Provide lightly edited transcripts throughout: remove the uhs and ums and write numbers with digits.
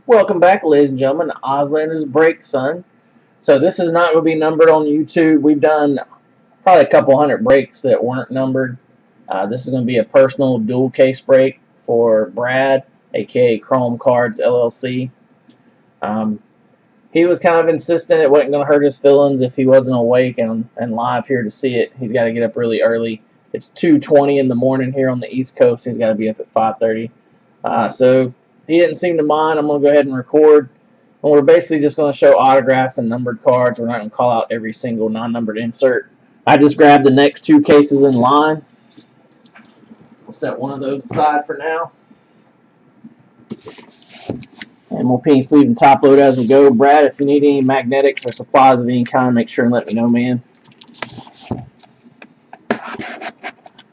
Welcome back, ladies and gentlemen, to Ozlander's Break, son. So this is not going to be numbered on YouTube. We've done probably a couple hundred breaks that weren't numbered. This is going to be a personal dual case break for Brad, aka Chromecards LLC. He was kind of insistent it wasn't going to hurt his feelings if he wasn't awake and live here to see it. He's got to get up really early. It's 2:20 in the morning here on the East Coast. He's got to be up at 5:30. So he didn't seem to mind. I'm going to go ahead and record. And we're basically just going to show autographs and numbered cards. We're not going to call out every single non-numbered insert. I just grabbed the next two cases in line. We'll set one of those aside for now. And we'll penny sleeve and top load as we go. Brad, if you need any magnetics or supplies of any kind, make sure and let me know, man.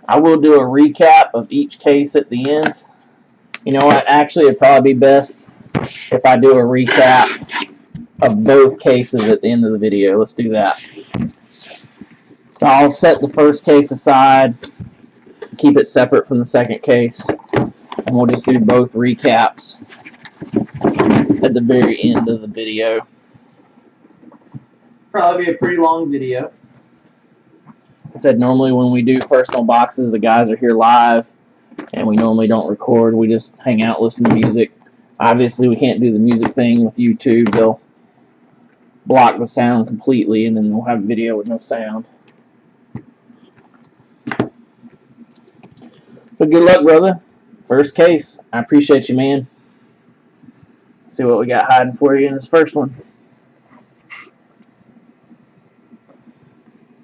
I will do a recap of each case at the end. You know what? Actually, it'd probably be best if I do a recap of both cases at the end of the video. Let's do that. So I'll set the first case aside, keep it separate from the second case, and we'll just do both recaps at the very end of the video. Probably be a pretty long video. I said normally when we do personal boxes, the guys are here live, and we normally don't record. We just hang out, listen to music. Obviously, we can't do the music thing with YouTube. They'll block the sound completely, and then we'll have video with no sound. So good luck, brother. First case. I appreciate you, man. See what we got hiding for you in this first one.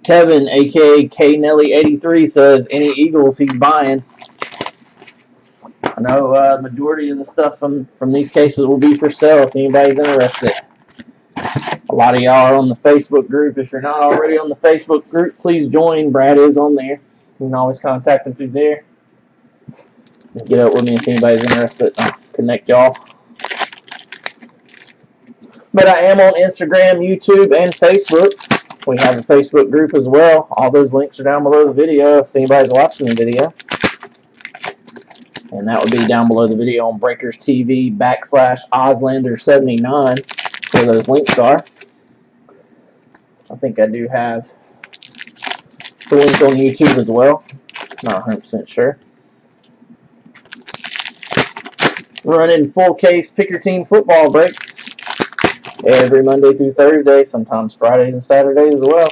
Kevin, aka KNelly83, says any Eagles he's buying. I know the majority of the stuff from these cases will be for sale if anybody's interested. A lot of y'all are on the Facebook group. If you're not already on the Facebook group, please join. Brad is on there. You can always contact him through there. Get up with me if anybody's interested. I'll connect y'all. But I am on Instagram, YouTube, and Facebook. We have a Facebook group as well. All those links are down below the video if anybody's watching the video. And that would be down below the video on Breakers TV /Ozlander79 where those links are. I think I do have the link on YouTube as well. Not 100% sure. Running full case pick your team football breaks every Monday through Thursday, sometimes Fridays and Saturdays as well.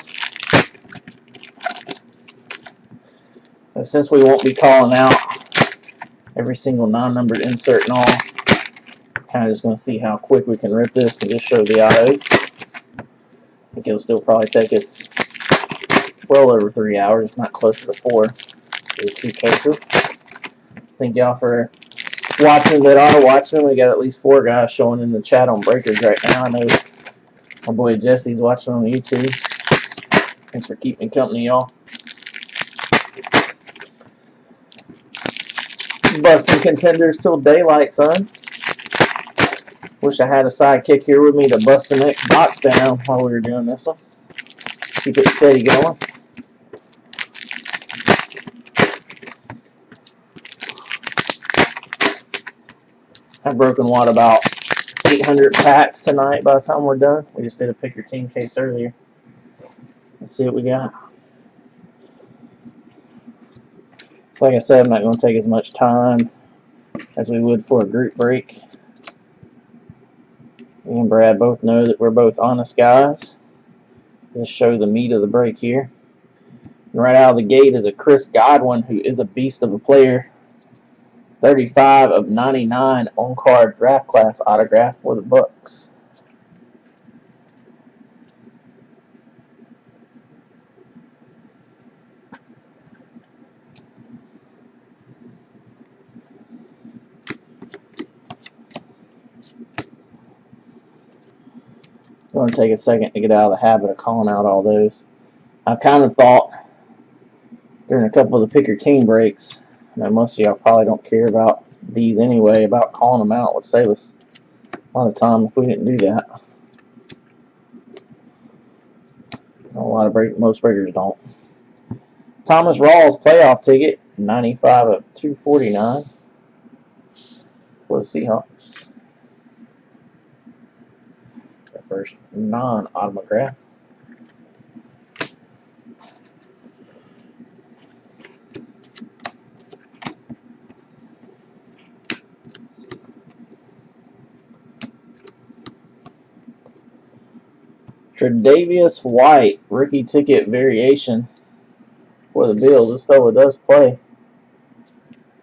And since we won't be calling out every single non-numbered insert and all, kind of just going to see how quick we can rip this and just show the auto. I think it'll still probably take us well over 3 hours, if not closer to 4. These two cases. Thank y'all for watching that are watching. We got at least 4 guys showing in the chat on Breakers right now. I know my boy Jesse's watching on YouTube. Thanks for keeping me company, y'all. Busting Contenders till daylight, son. Wish I had a sidekick here with me to bust the next box down while we were doing this one. Keep it steady going. I've broken, what, about 800 packs tonight by the time we're done. We just did a pick your team case earlier. Let's see what we got. So like I said, I'm not going to take as much time as we would for a group break. Me and Brad both know that we're both honest guys. Just show the meat of the break here. And right out of the gate is a Chris Godwin, who is a beast of a player. 35 of 99 on-card draft class autograph for the Bucks. It's going to take a second to get out of the habit of calling out all those. I've kind of thought during a couple of the pick your team breaks, I know most of y'all probably don't care about these anyway, about calling them out would save us a lot of time if we didn't do that. Most breakers don't. Thomas Rawls playoff ticket, 95 of 249 for the Seahawks. first non-autograph. Tre'Davious White, rookie ticket variation for the Bills. This fella does play.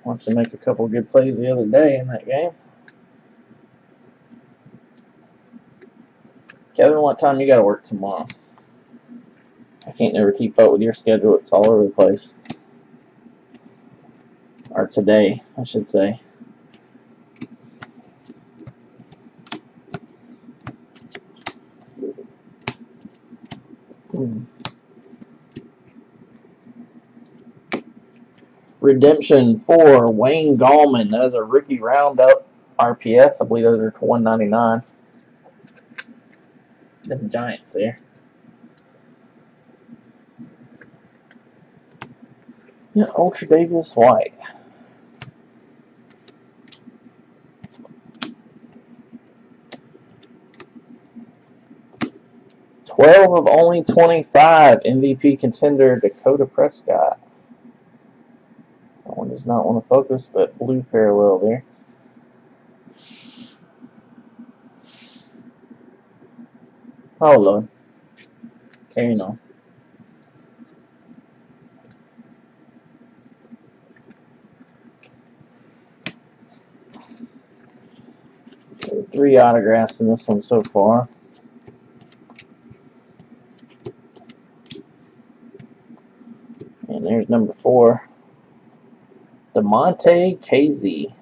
Watched him make a couple good plays the other day in that game. Kevin, what time you got to work tomorrow? I can't never keep up with your schedule. It's all over the place. Or today, I should say. Redemption for Wayne Gallman. That is a rookie roundup RPS. I believe those are to 199. Them Giants there. Yeah, Tre'Davious White. $12 of only 25. MVP contender Dakota Prescott. That one does not want to focus, but blue parallel there. Oh, Lord. Carrying on. Three autographs in this one so far. And there's number 4. DeMonte Casey.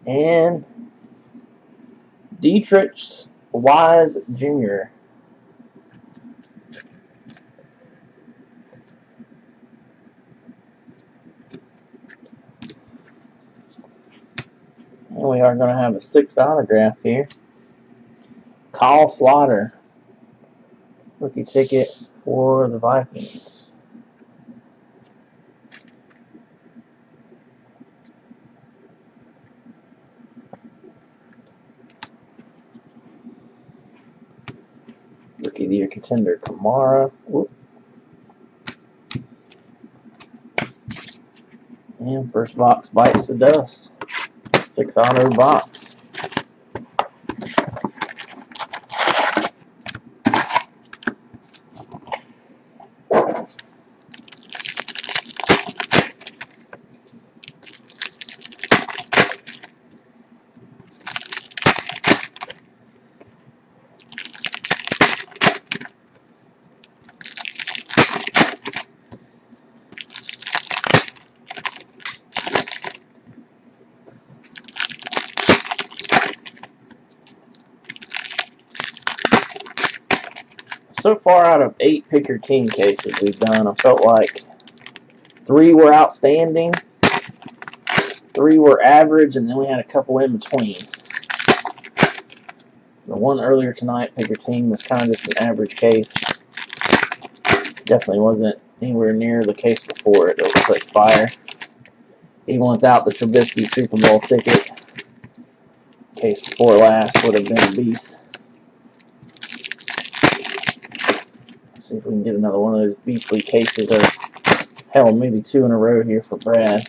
And Dietrich Wise Jr. And we are going to have a 6th autograph here. Kyle Slaughter. Rookie ticket for the Vikings. Rookie of the Year contender Kamara. Whoop. And first box bites the dust. 6 auto box. So far, out of 8 Picker King cases we've done, I felt like 3 were outstanding, 3 were average, and then we had a couple in between. The one earlier tonight, Picker King, was kind of just an average case. Definitely wasn't anywhere near the case before it. It was like fire. Even without the Trubisky Super Bowl ticket, case before last would have been a beast. See if we can get another one of those beastly cases, or hell, maybe 2 in a row here for Brad.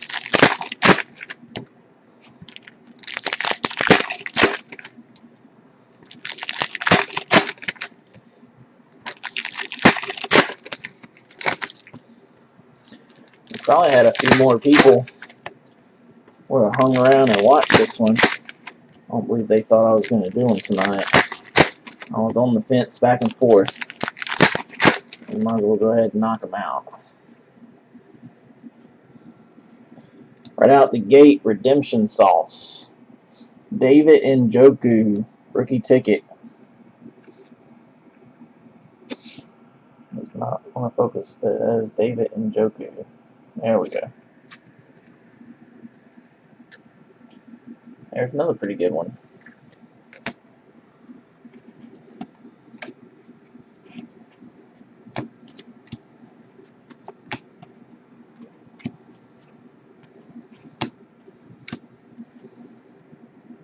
We probably had a few more people would have hung around and watched this one. I don't believe they thought I was going to do them tonight. I was on the fence back and forth. We might as well go ahead and knock them out. Right out the gate, redemption sauce. David Njoku, rookie ticket. There's not on focus, but that is David and Njoku. There we go. There's another pretty good one.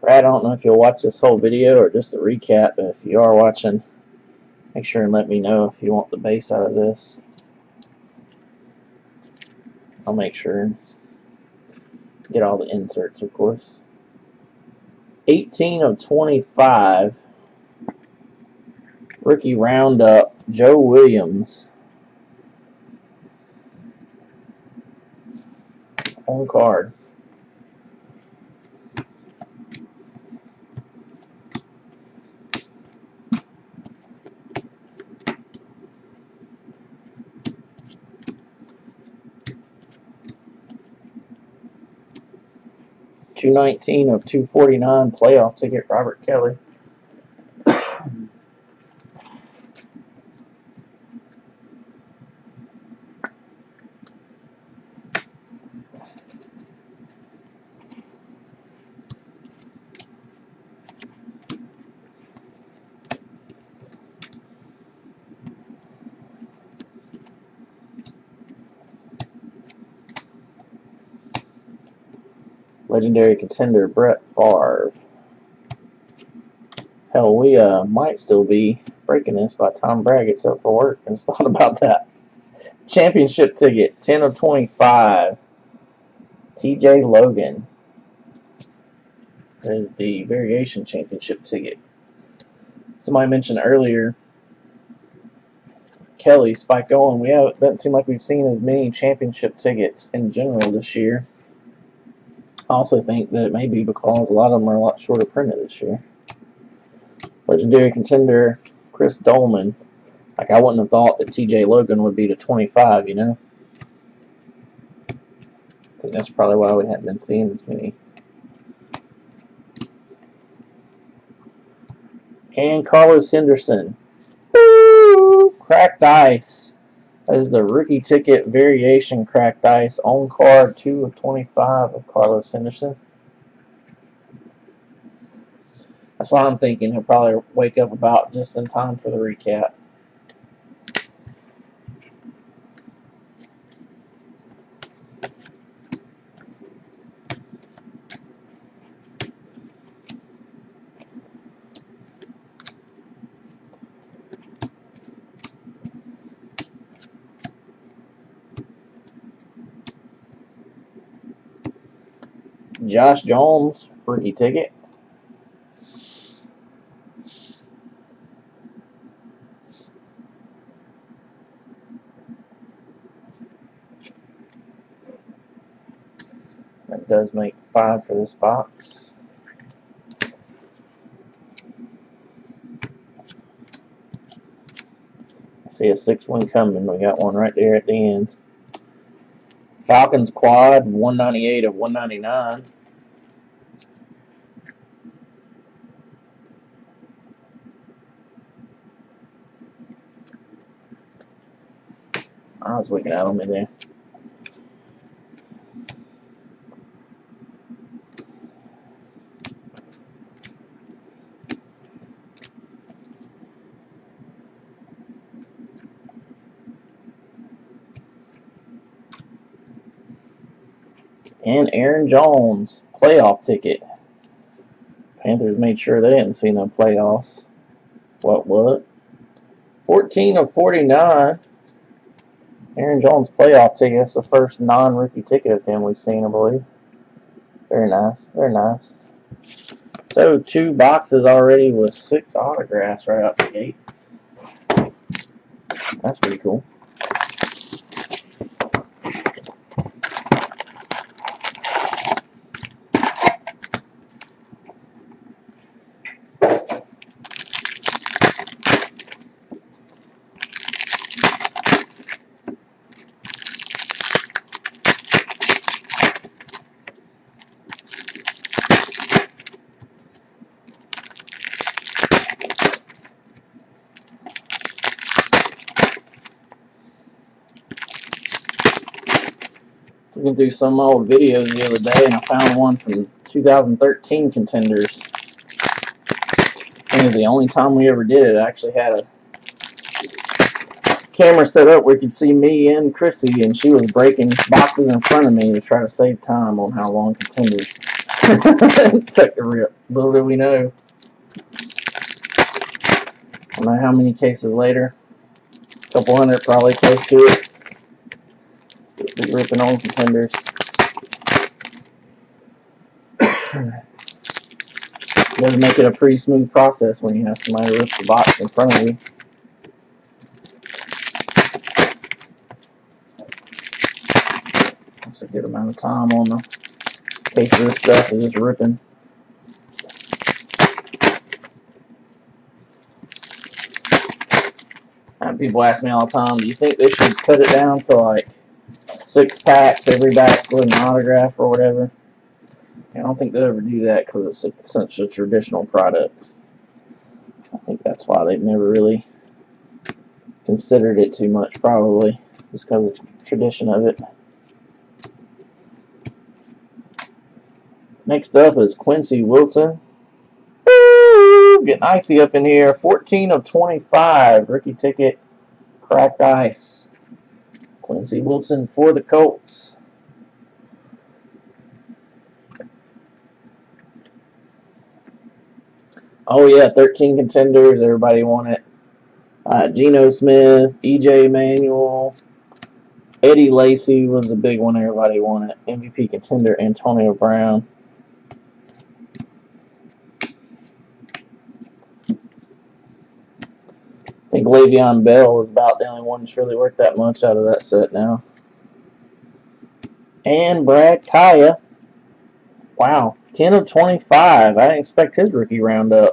Brad, I don't know if you'll watch this whole video or just a recap, but if you are watching, make sure and let me know if you want the base out of this. I'll make sure and get all the inserts, of course. 18 of 25. Rookie roundup, Joe Williams. On card. $219 of $249 playoff ticket, Robert Kelly. Legendary contender, Brett Favre. Hell, we might still be breaking this by the time Brad gets up for work. I just thought about that. Championship ticket, 10 of 25. TJ Logan. That is the variation championship ticket. Somebody mentioned earlier, Kelly, Spike Owen. Doesn't seem like we've seen as many championship tickets in general this year. I also think that it may be because a lot of them are a lot shorter printed this year. Legendary contender, Chris Dolman. Like, I wouldn't have thought that TJ Logan would be to 25, you know? I think that's probably why we haven't been seeing as many. And Carlos Henderson. Woo! Cracked ice. That is the rookie ticket variation cracked ice. On card, 2 of 25 of Carlos Henderson. That's why I'm thinking he'll probably wake up about just in time for the recap. Josh Jones, rookie ticket. That does make 5 for this box. I see a 6th one coming. We got one right there at the end. Falcons quad, 198 of 199. I was looking at them in there. And Aaron Jones, playoff ticket. Panthers made sure they didn't see no playoffs. What? 14 of 49. Aaron Jones, playoff ticket. That's the first non-rookie ticket of him we've seen, I believe. Very nice. Very nice. So, 2 boxes already with 6 autographs right out the gate. That's pretty cool. Looking through some old videos the other day, and I found one from 2013 Contenders. I think it was the only time we ever did it. I actually had a camera set up where you could see me and Chrissy, and she was breaking boxes in front of me to try to save time on how long Contenders took to rip. Little did we know. I don't know how many cases later. A couple hundred, probably close to it. Still ripping on Contenders. Doesn't make it a pretty smooth process when you have somebody rip the box in front of you. That's a good amount of time on the case of this stuff is just ripping. People ask me all the time, do you think they should cut it down to like 6 packs, every back with an autograph or whatever? I don't think they'll ever do that because it's such a traditional product. I think that's why they've never really considered it too much, probably, just because of the tradition of it. Next up is Quincy Wilson. Woo! Getting icy up in here. 14 of 25. Rookie ticket. Cracked ice. Quincy Wilson for the Colts. Oh yeah, 13 contenders. Everybody won it. Geno Smith, EJ Manuel, Eddie Lacy was the big one. Everybody won it. MVP contender Antonio Brown. I think Le'Veon Bell was about the only one that's really worked that much out of that set now. And Brad Kaya. Wow, 10 of 25. I didn't expect his rookie roundup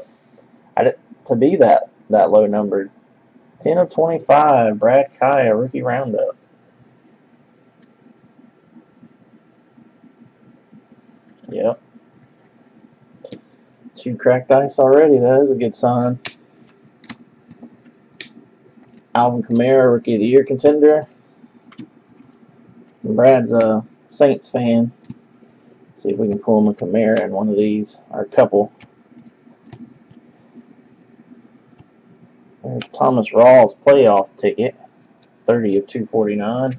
to be that low numbered. 10 of 25. Brad Kaya, rookie roundup. Yep. 2 cracked ice already. That is a good sign. Alvin Kamara, Rookie of the Year contender. Brad's a Saints fan. See if we can pull him a Kamara in one of these, or a couple. There's Thomas Rawls playoff ticket. 30 of 249.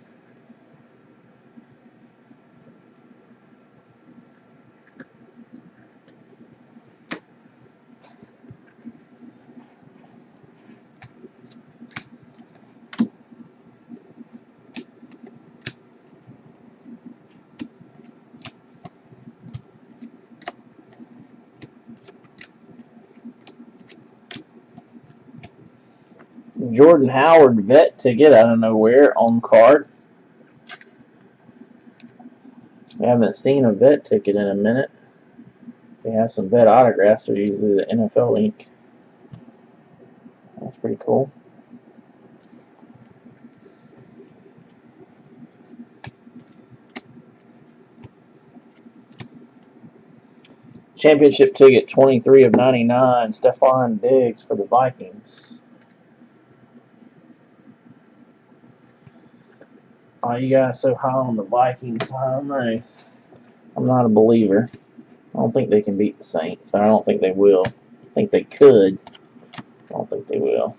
Jordan Howard vet ticket out of nowhere on card. We haven't seen a vet ticket in a minute. They have some vet autographs. They're usually the NFL ink. That's pretty cool. Championship ticket 23 of 99. Stephon Diggs for the Vikings. Why you guys so high on the Vikings? I don't know. I'm not a believer. I don't think they can beat the Saints. I don't think they will. I think they could. I don't think they will.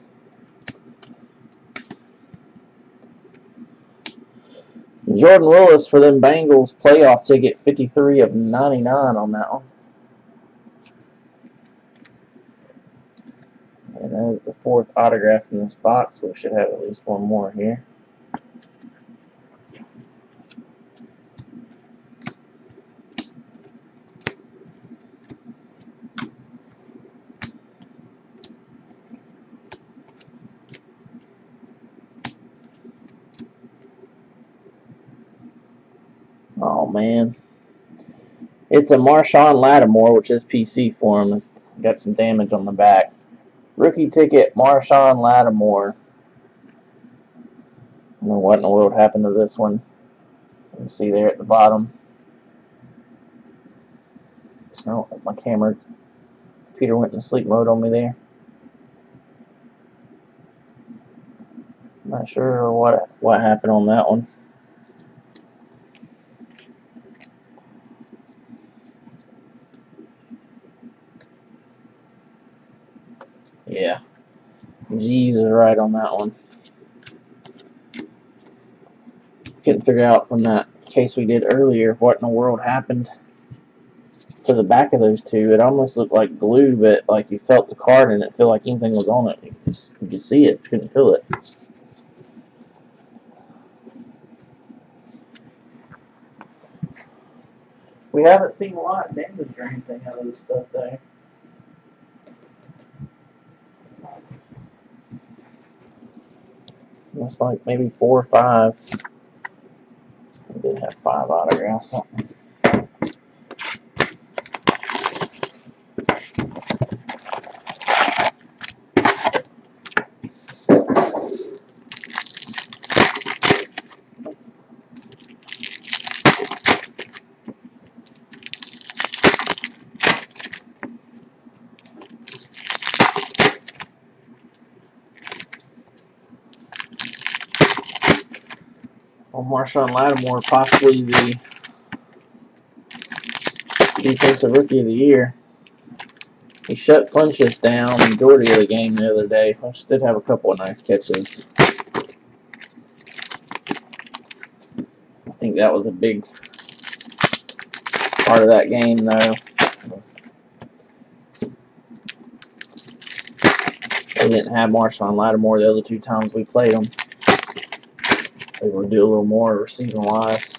Jordan Willis for them Bengals playoff ticket, 53 of 99 on that one. And that is the 4th autograph in this box. We should have at least one more here. Oh, man. It's a Marshawn Lattimore, which is PC for him. It's got some damage on the back. Rookie ticket, Marshawn Lattimore. I don't know what in the world happened to this one. You can see there at the bottom. Oh, my camera. Peter went in sleep mode on me there. Not sure what happened on that one. Yeah. G's is right on that one. Couldn't figure out from that case we did earlier what in the world happened to the back of those two. It almost looked like glue, but like you felt the card and it felt like anything was on it. You could see it, couldn't feel it. We haven't seen a lot of damage or anything out of this stuff though. Looks like maybe 4 or 5. We did have 5 autographs. Well, Marshawn Lattimore, possibly the Defensive Rookie of the Year. He shut Funchess down the majority of the game the other day. Funchess did have a couple of nice catches. I think that was a big part of that game, though. We didn't have Marshawn Lattimore the other 2 times we played him. They were do a little more receiving wise.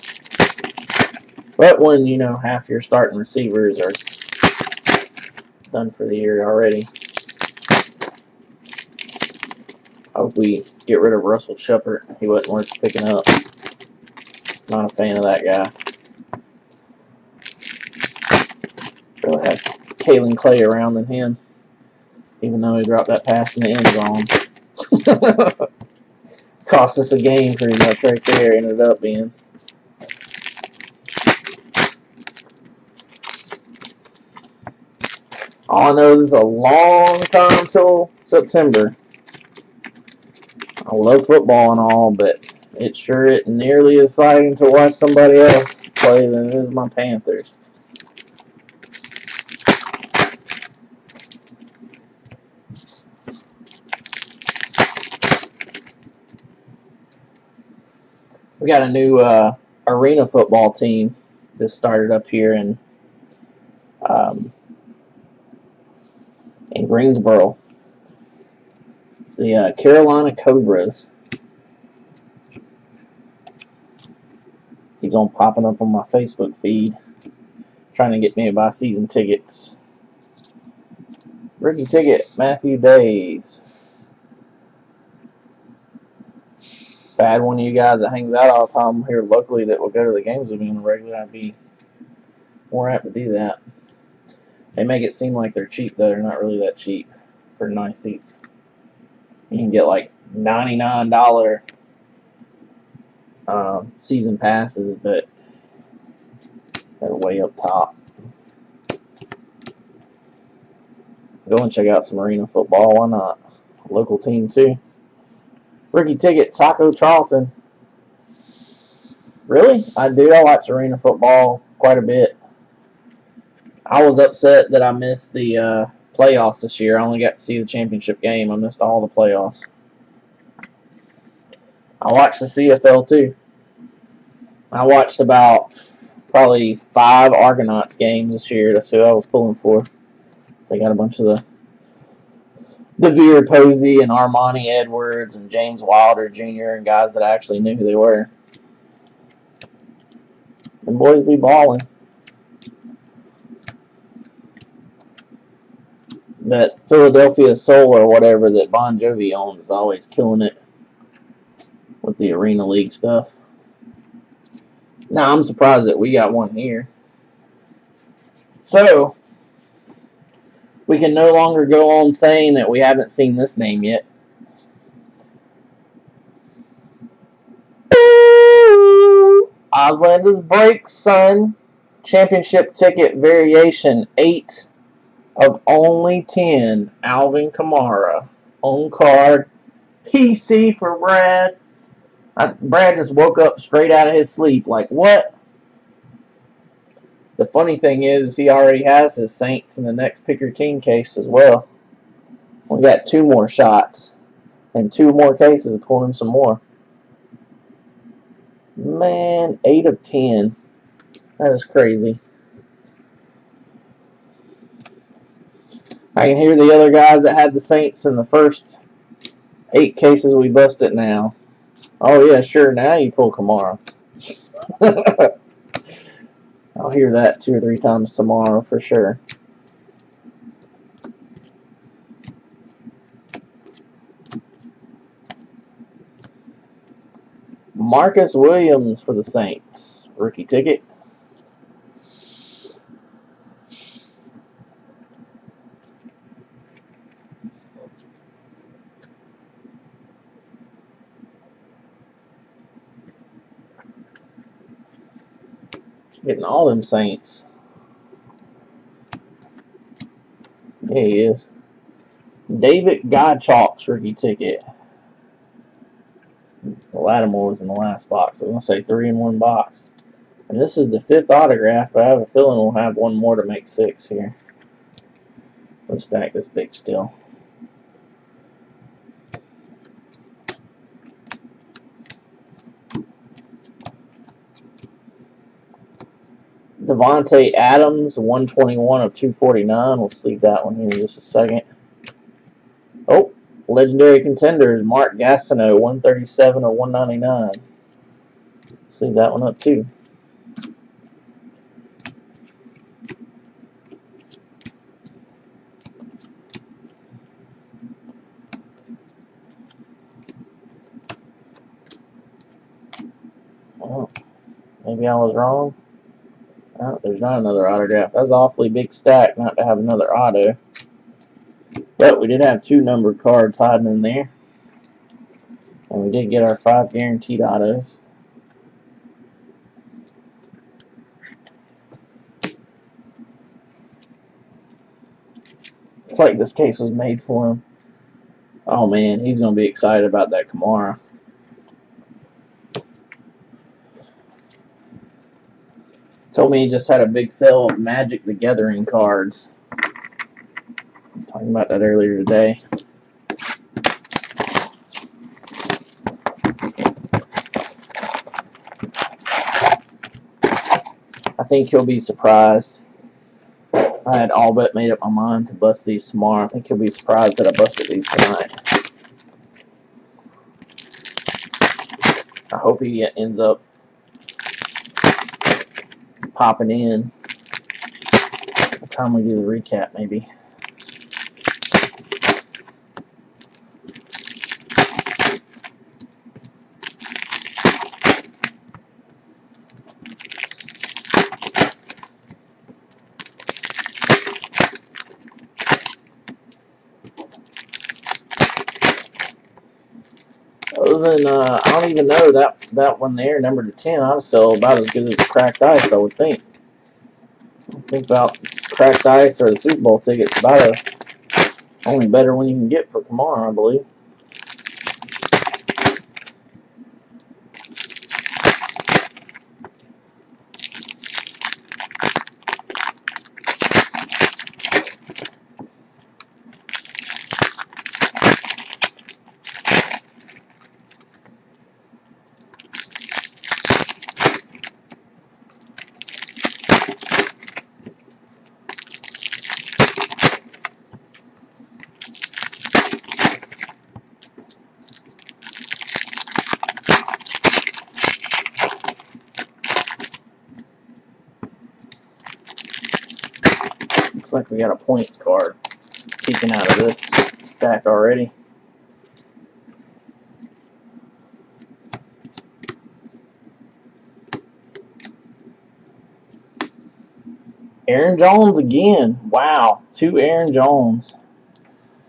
But when, you know, half your starting receivers are done for the year already, I hope we get rid of Russell Shepard. He wasn't worth picking up. Not a fan of that guy. Really have Kalen Clay around than him, even though he dropped that pass in the end zone. Cost us a game pretty much right there, ended up being. All I know is it's a long time till September. I love football and all, but it sure isn't nearly as exciting to watch somebody else play than it is my Panthers. We got a new arena football team that started up here in Greensboro. It's the Carolina Cobras. Keeps on popping up on my Facebook feed, trying to get me to buy season tickets. Rookie ticket, Matthew Days. If I had one of you guys that hangs out all the time here locally that will go to the games with me on the regular, I'd be more apt to do that. They make it seem like they're cheap, though. They're not really that cheap for nice seats. You can get like $99 season passes, but they're way up top. Go and check out some arena football. Why not? Local team, too. Rookie ticket, Taco Charlton. Really? I watch arena football quite a bit. I was upset that I missed the playoffs this year. I only got to see the championship game. I missed all the playoffs. I watched the CFL, too. I watched about probably 5 Argonauts games this year. That's who I was pulling for. So I got a bunch of the DeVere Posey and Armani Edwards and James Wilder Jr. and guys that I actually knew who they were. And boys be balling. That Philadelphia Soul or whatever that Bon Jovi owns is always killing it with the Arena League stuff. Now, I'm surprised that we got one here. So, we can no longer go on saying that we haven't seen this name yet. Auslander's Break, son. Championship ticket variation 8 of only 10. Alvin Kamara. On card. PC for Brad. Brad just woke up straight out of his sleep. Like, what? The funny thing is he already has his Saints in the next Pick Your Team case as well. We got 2 more shots and 2 more cases. Pull him some more. Man, 8 of 10. That is crazy. I can hear the other guys that had the Saints in the first 8 cases we busted now. Oh, yeah, sure. Now you pull Kamara. I'll hear that 2 or 3 times tomorrow for sure. Marcus Williams for the Saints. Rookie ticket. Getting all them Saints. Yeah, he is. David Godchalk's rookie ticket. Lattimore was in the last box. I'm going to say 3 in 1 box. And this is the 5th autograph, but I have a feeling we'll have 1 more to make 6 here. Let's stack this big still. Devontae Adams, 121 of 249. We'll see that one here in just a second. Oh, legendary contenders, Mark Gastineau, 137 of 199. See that one up too. Well, maybe I was wrong. Oh, there's not another autograph. That's an awfully big stack not to have another auto. But we did have 2 numbered cards hiding in there. And we did get our 5 guaranteed autos. It's like this case was made for him. Oh man, he's going to be excited about that Kamara. Told me he just had a big sale of Magic the Gathering cards. Talking about that earlier today. I think he'll be surprised. I had all but made up my mind to bust these tomorrow. I think he'll be surprised that I busted these tonight. I hope he ends up popping in by the time we do the recap, maybe. Other than, I don't even know that one there, number to 10, I'd sell about as good as the cracked ice, I would think. Think about cracked ice or the Super Bowl tickets, about the only better one you can get for Kamara, I believe. Looks like we got a points card peeking out of this stack already. Aaron Jones again. Wow. 2 Aaron Jones.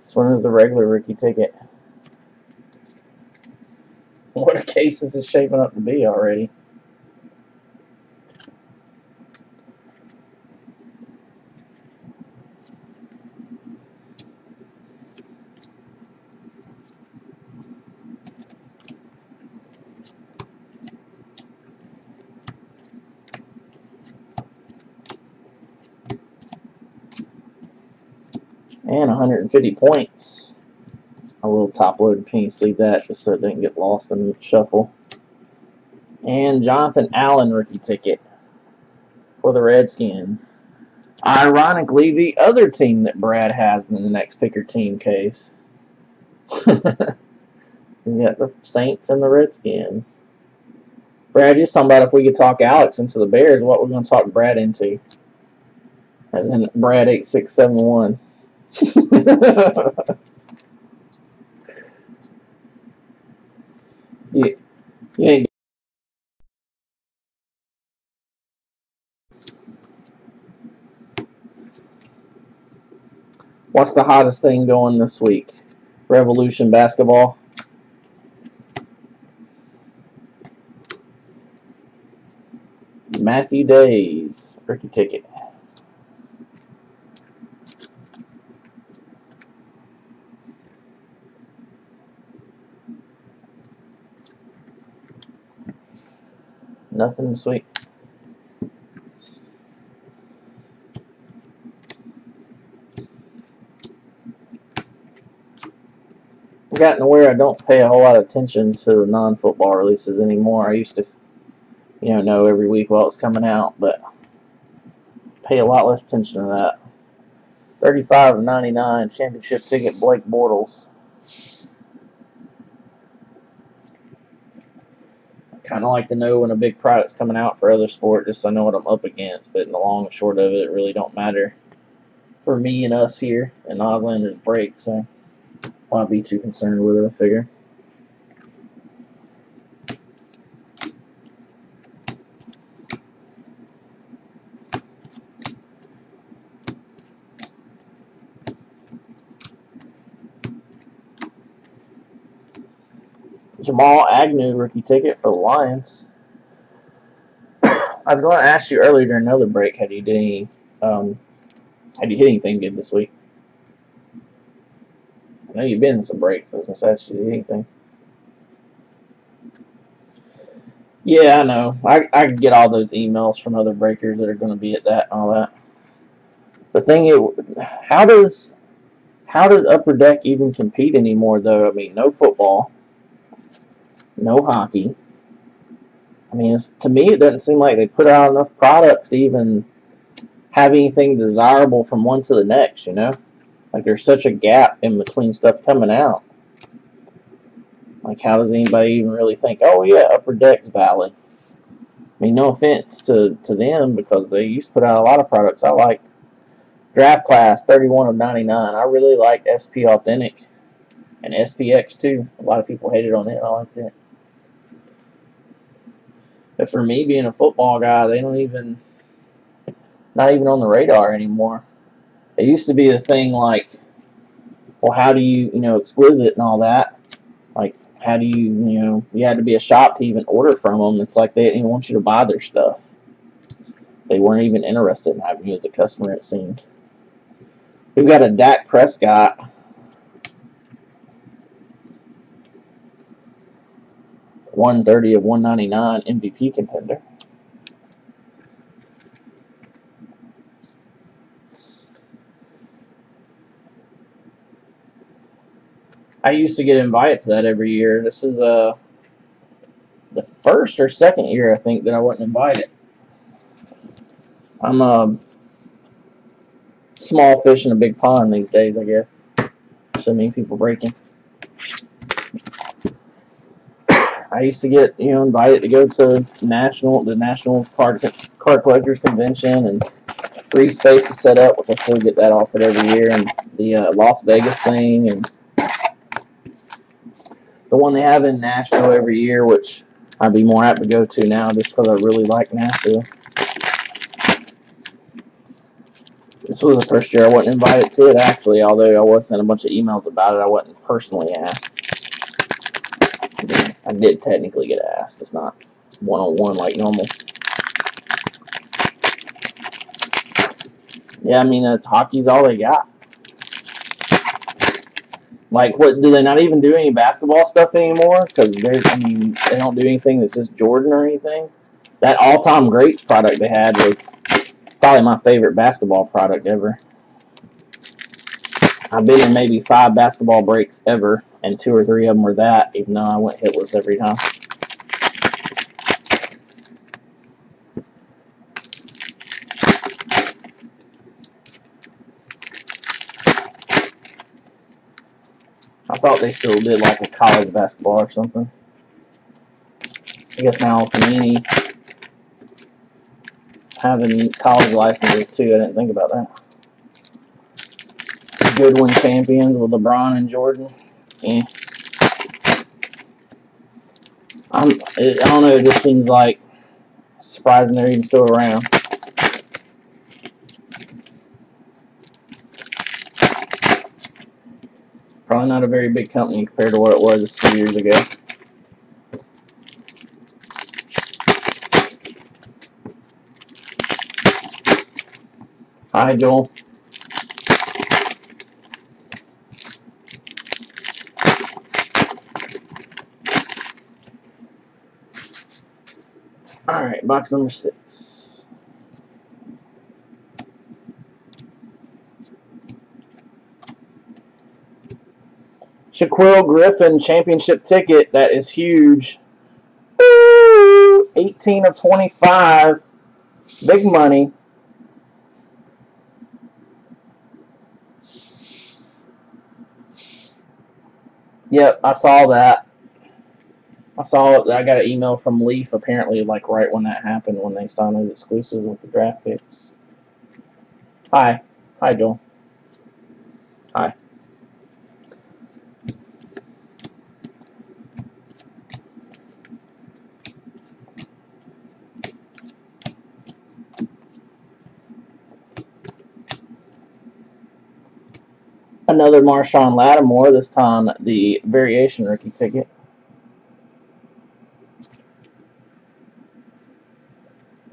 This one is the regular rookie ticket. What a case this is shaping up to be already. And 150 points. A little top-loaded piece. Leave that just so it didn't get lost in the shuffle. And Jonathan Allen rookie ticket for the Redskins. Ironically, the other team that Brad has in the next picker team case. He's got the Saints and the Redskins. Brad, just talking about if we could talk Alex into the Bears, what we're going to talk Brad into. As in Brad 8671. you ain't. What's the hottest thing going this week? Revolution basketball. Matthew Days rookie ticket. Nothing this week. I've gotten to where I don't pay a whole lot of attention to the non-football releases anymore. I used to, know every week while it's coming out, but pay a lot less attention to that. 35/99 championship ticket, Blake Bortles. I kind of like to know when a big product's coming out for other sport, just so I know what I'm up against. But in the long and short of it, it really don't matter for me and us here in Auslander's break, so I won't be too concerned with it, I figure. Jamal Agnew rookie ticket for the Lions. I was going to ask you earlier during another break, had you hit anything good this week? I know you've been in some breaks, so I was going to ask you to hit anything. Yeah, I know. I get all those emails from other breakers that are going to be at that and all that. The thing is, how does Upper Deck even compete anymore, though? I mean, no football, no hockey. I mean, to me, it doesn't seem like they put out enough products to even have anything desirable from one to the next, Like, there's such a gap in between stuff coming out. Like, how does anybody even really think, oh, yeah, Upper Deck's valid? I mean, no offense to them, because they used to put out a lot of products I liked. Draft Class, 31/99. I really liked SP Authentic and SPX, too. A lot of people hated on it. I liked it. But for me, being a football guy, they don't even, not even on the radar anymore. It used to be a thing like, well, how do you, exquisite and all that. Like, how do you, you had to be a shop to even order from them. It's like they didn't even want you to buy their stuff. They weren't even interested in having you as a customer, it seemed. We've got a Dak Prescott. $130/199 MVP contender. I used to get invited to that every year. This is the first or second year, I think, that I wasn't invited. I'm a small fish in a big pond these days, I guess. So many people breaking. I used to get, invited to go to the National Card Collectors Convention, and free spaces set up, which I still get that offered every year, and the Las Vegas thing, and the one they have in Nashville every year, which I'd be more apt to go to now just because I really like Nashville. This was the first year I wasn't invited to it, actually, although I was sent a bunch of emails about it. I wasn't personally asked. I did technically get asked. It's not one-on-one like normal. Yeah, I mean, hockey's all they got. Like, what, do they not even do any basketball stuff anymore? Because they don't do anything that's just Jordan or anything. That all-time greats product they had was probably my favorite basketball product ever. I've been in maybe 5 basketball breaks ever, and 2 or 3 of them were that, even though I went hitless every time. I thought they still did like a college basketball or something. I guess now Panini having college licenses too. I didn't think about that. Goodwin champions with LeBron and Jordan. Yeah. I don't know. It just seems like surprising they're even still around. Probably not a very big company compared to what it was a few years ago. Hi, Joel. Alright, box number 6. Shaquille Griffin championship ticket. That is huge. 18 of 25. Big money. Yep, I saw that. I got an email from Leaf apparently like right when that happened, when they signed the exclusives with the draft picks. Hi. Hi, Joel. Hi. Another Marshawn Lattimore, this time the variation rookie ticket.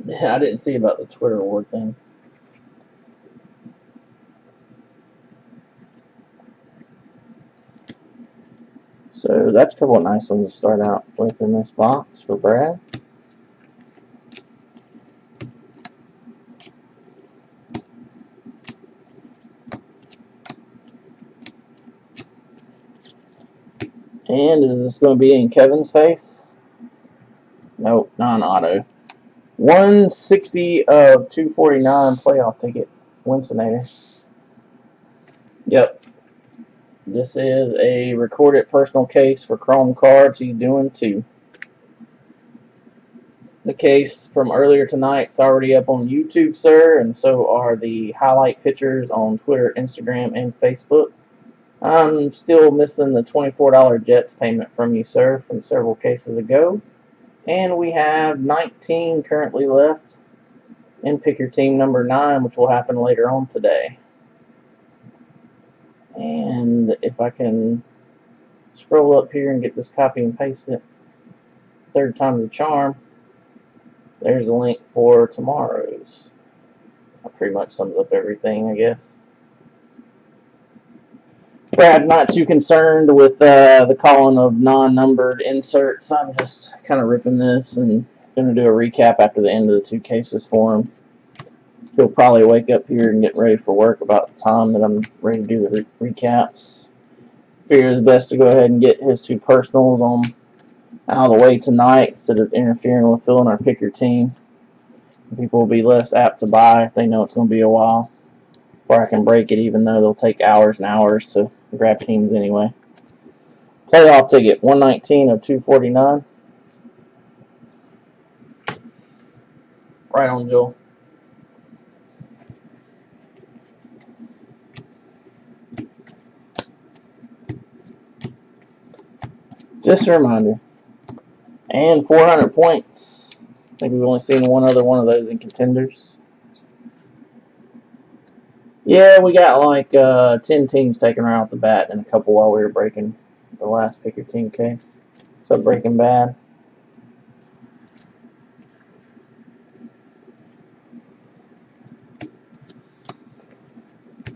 I didn't see about the Twitter award thing. So that's a couple of nice ones to start out with in this box for Brad. And is this going to be in Kevin's face? Nope, non-auto. 160 of 249 playoff ticket. Winston-Ader. Yep. This is a recorded personal case for Chrome Cards. He's doing 2. The case from earlier tonight's already up on YouTube, sir, and so are the highlight pictures on Twitter, Instagram, and Facebook. I'm still missing the $24 Jets payment from you, sir, from several cases ago. And we have 19 currently left in Pick Your Team number 9, which will happen later on today. And if I can scroll up here and get this copy and paste it, 3rd time's the charm, there's a link for tomorrow's. That pretty much sums up everything, I guess. Brad's not too concerned with the calling of non-numbered inserts. I'm just kind of ripping this and going to do a recap after the end of the 2 cases for him. He'll probably wake up here and get ready for work about the time that I'm ready to do the recaps. Figure it's best to go ahead and get his 2 personals on out of the way tonight instead of interfering with filling our Pick Your Team. People will be less apt to buy if they know it's going to be a while before I can break it, even though they'll take hours and hours to grab teams anyway. Playoff ticket, 119 of 249. Right on, Joel. Just a reminder. And 400 points. I think we've only seen one other one of those in Contenders. Yeah, we got like 10 teams taken right off the bat and a couple while we were breaking the last Pick Your Team case. So Breaking Bad.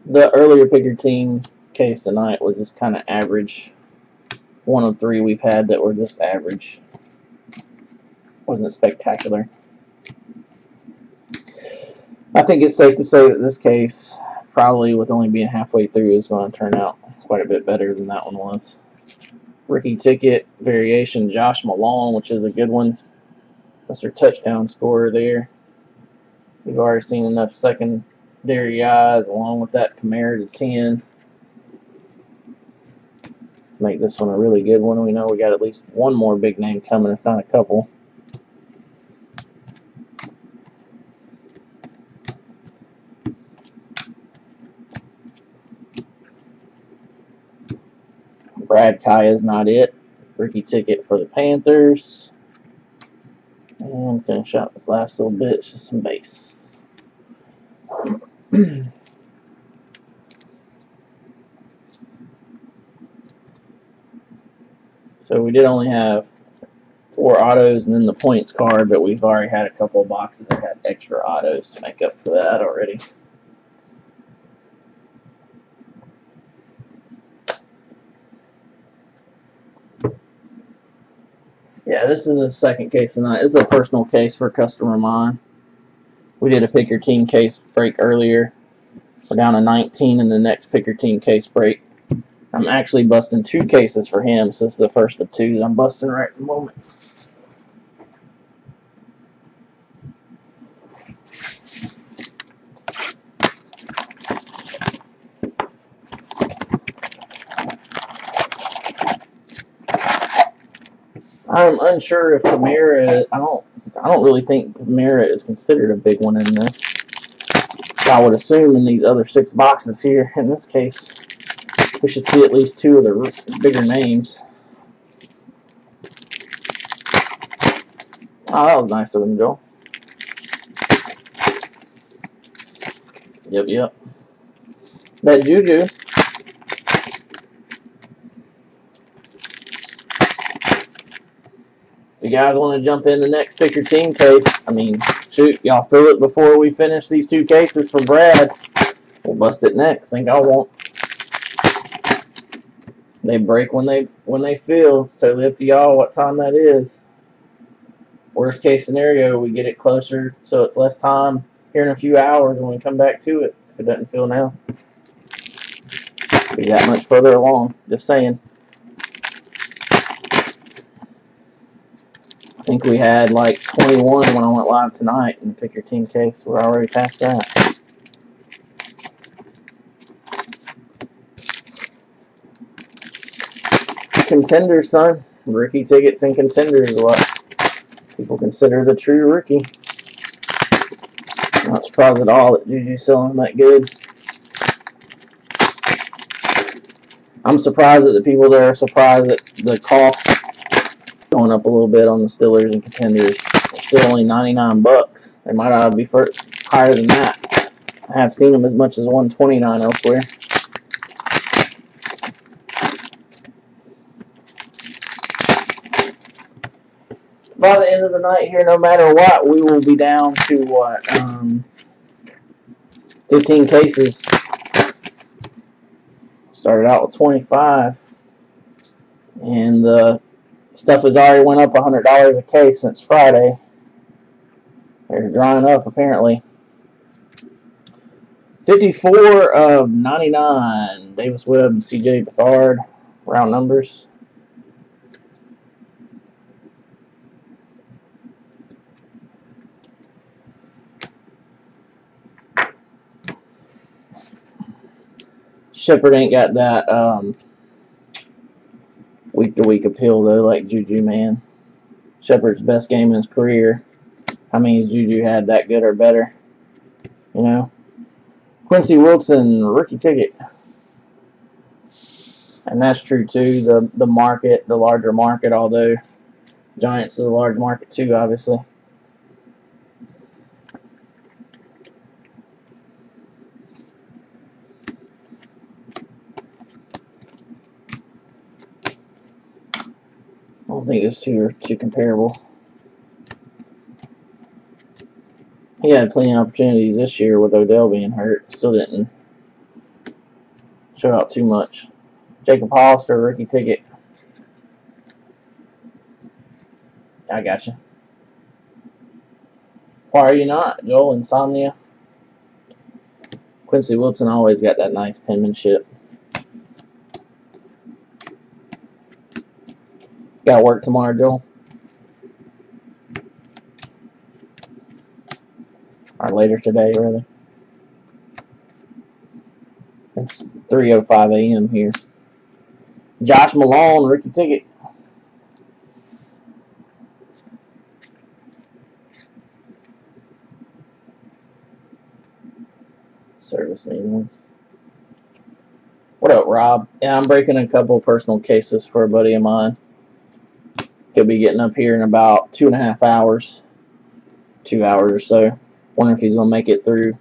The earlier Pick Your Team case tonight was just kind of average. 1 of 3 we've had that were just average. Wasn't spectacular. I think it's safe to say that this case probably with only being halfway through is going to turn out quite a bit better than that one was. Rookie ticket variation Josh Malone, which is a good one. Mr. Touchdown scorer there. We've already seen enough secondary guys along with that Kamara to 10. Make this one a really good one. We know we got at least one more big name coming, if not a couple. Brad Kaya is not it. Rookie ticket for the Panthers. And finish out this last little bit, just some base. So we did only have 4 autos and then the points card, but we've already had a couple of boxes that had extra autos to make up for that already. Yeah, this is the second case tonight. This is a personal case for a customer of mine. We did a pick your team case break earlier. We're down to 19 in the next pick your team case break. I'm actually busting 2 cases for him, so this is the first of 2 that I'm busting right at the moment. I'm unsure if Kamara. I don't really think Kamara is considered a big one in this. I would assume in these other 6 boxes here, in this case, we should see at least 2 of the bigger names. Oh, that was nice of him, Joel. Yep. That Juju. If you guys want to jump in the next pick your team case, I mean, shoot, y'all fill it before we finish these 2 cases for Brad. We'll bust it next. Think I won't. They break when they fill. It's totally up to y'all what time that is. Worst case scenario, we get it closer, so it's less time here in a few hours when we come back to it. If it doesn't fill now, be that much further along. Just saying. I think we had like 21 when I went live tonight in the pick your team case. We're already past that. Contenders, son. Rookie tickets and Contenders is what people consider the true rookie. Not surprised at all that Juju's selling that good. I'm surprised that the people there are surprised that the cost going up a little bit on the Steelers and Contenders. They're still only 99 bucks. They might be higher than that. I have seen them as much as 129 elsewhere. By the end of the night here, no matter what, we will be down to what, 15 cases. Started out with 25, and the stuff has already went up $100 a case since Friday. They're drying up apparently. 54 of 99. Davis Webb and CJ Beathard, round numbers. Shepard ain't got that week-to-week appeal, though, like Juju, man. Shepard's best game in his career. How many has Juju had that good or better? You know? Quincy Wilson, rookie ticket. And that's true, too. The market, the larger market, although Giants is a large market, too, obviously. I don't think those two are too comparable. He had plenty of opportunities this year with Odell being hurt. Still didn't show out too much. Jacob Hollister, rookie ticket. I got you. Why are you not, Joel? Insomnia? Quincy Wilson always got that nice penmanship. Got to work tomorrow, Joel? Or later today, rather. It's 3:05 a.m. here. Josh Malone, rookie ticket. Service meetings. What up, Rob? Yeah, I'm breaking a couple personal cases for a buddy of mine. He'll be getting up here in about 2.5 hours. 2 hours or so. Wondering if he's going to make it through.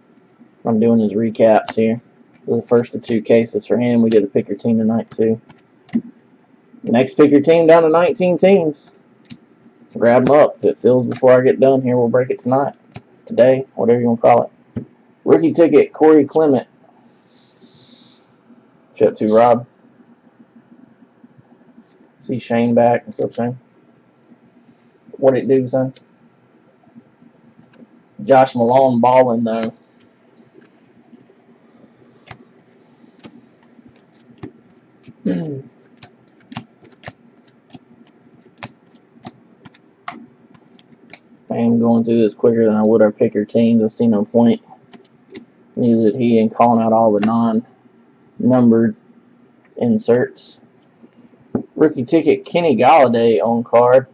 I'm doing his recaps here. This is the first of 2 cases for him. We did a pick your team tonight, too. Next pick your team down to 19 teams. Grab them up. If it fills before I get done here, we'll break it tonight. Today, whatever you want to call it. Rookie ticket, Corey Clement. What's up to, Rob? See Shane back. What's up, Shane? What it do, son? Josh Malone balling, though. I am going through this quicker than I would our picker teams. I see no point. Neither did he in calling out all the non-numbered inserts. Rookie ticket, Kenny Galladay on card.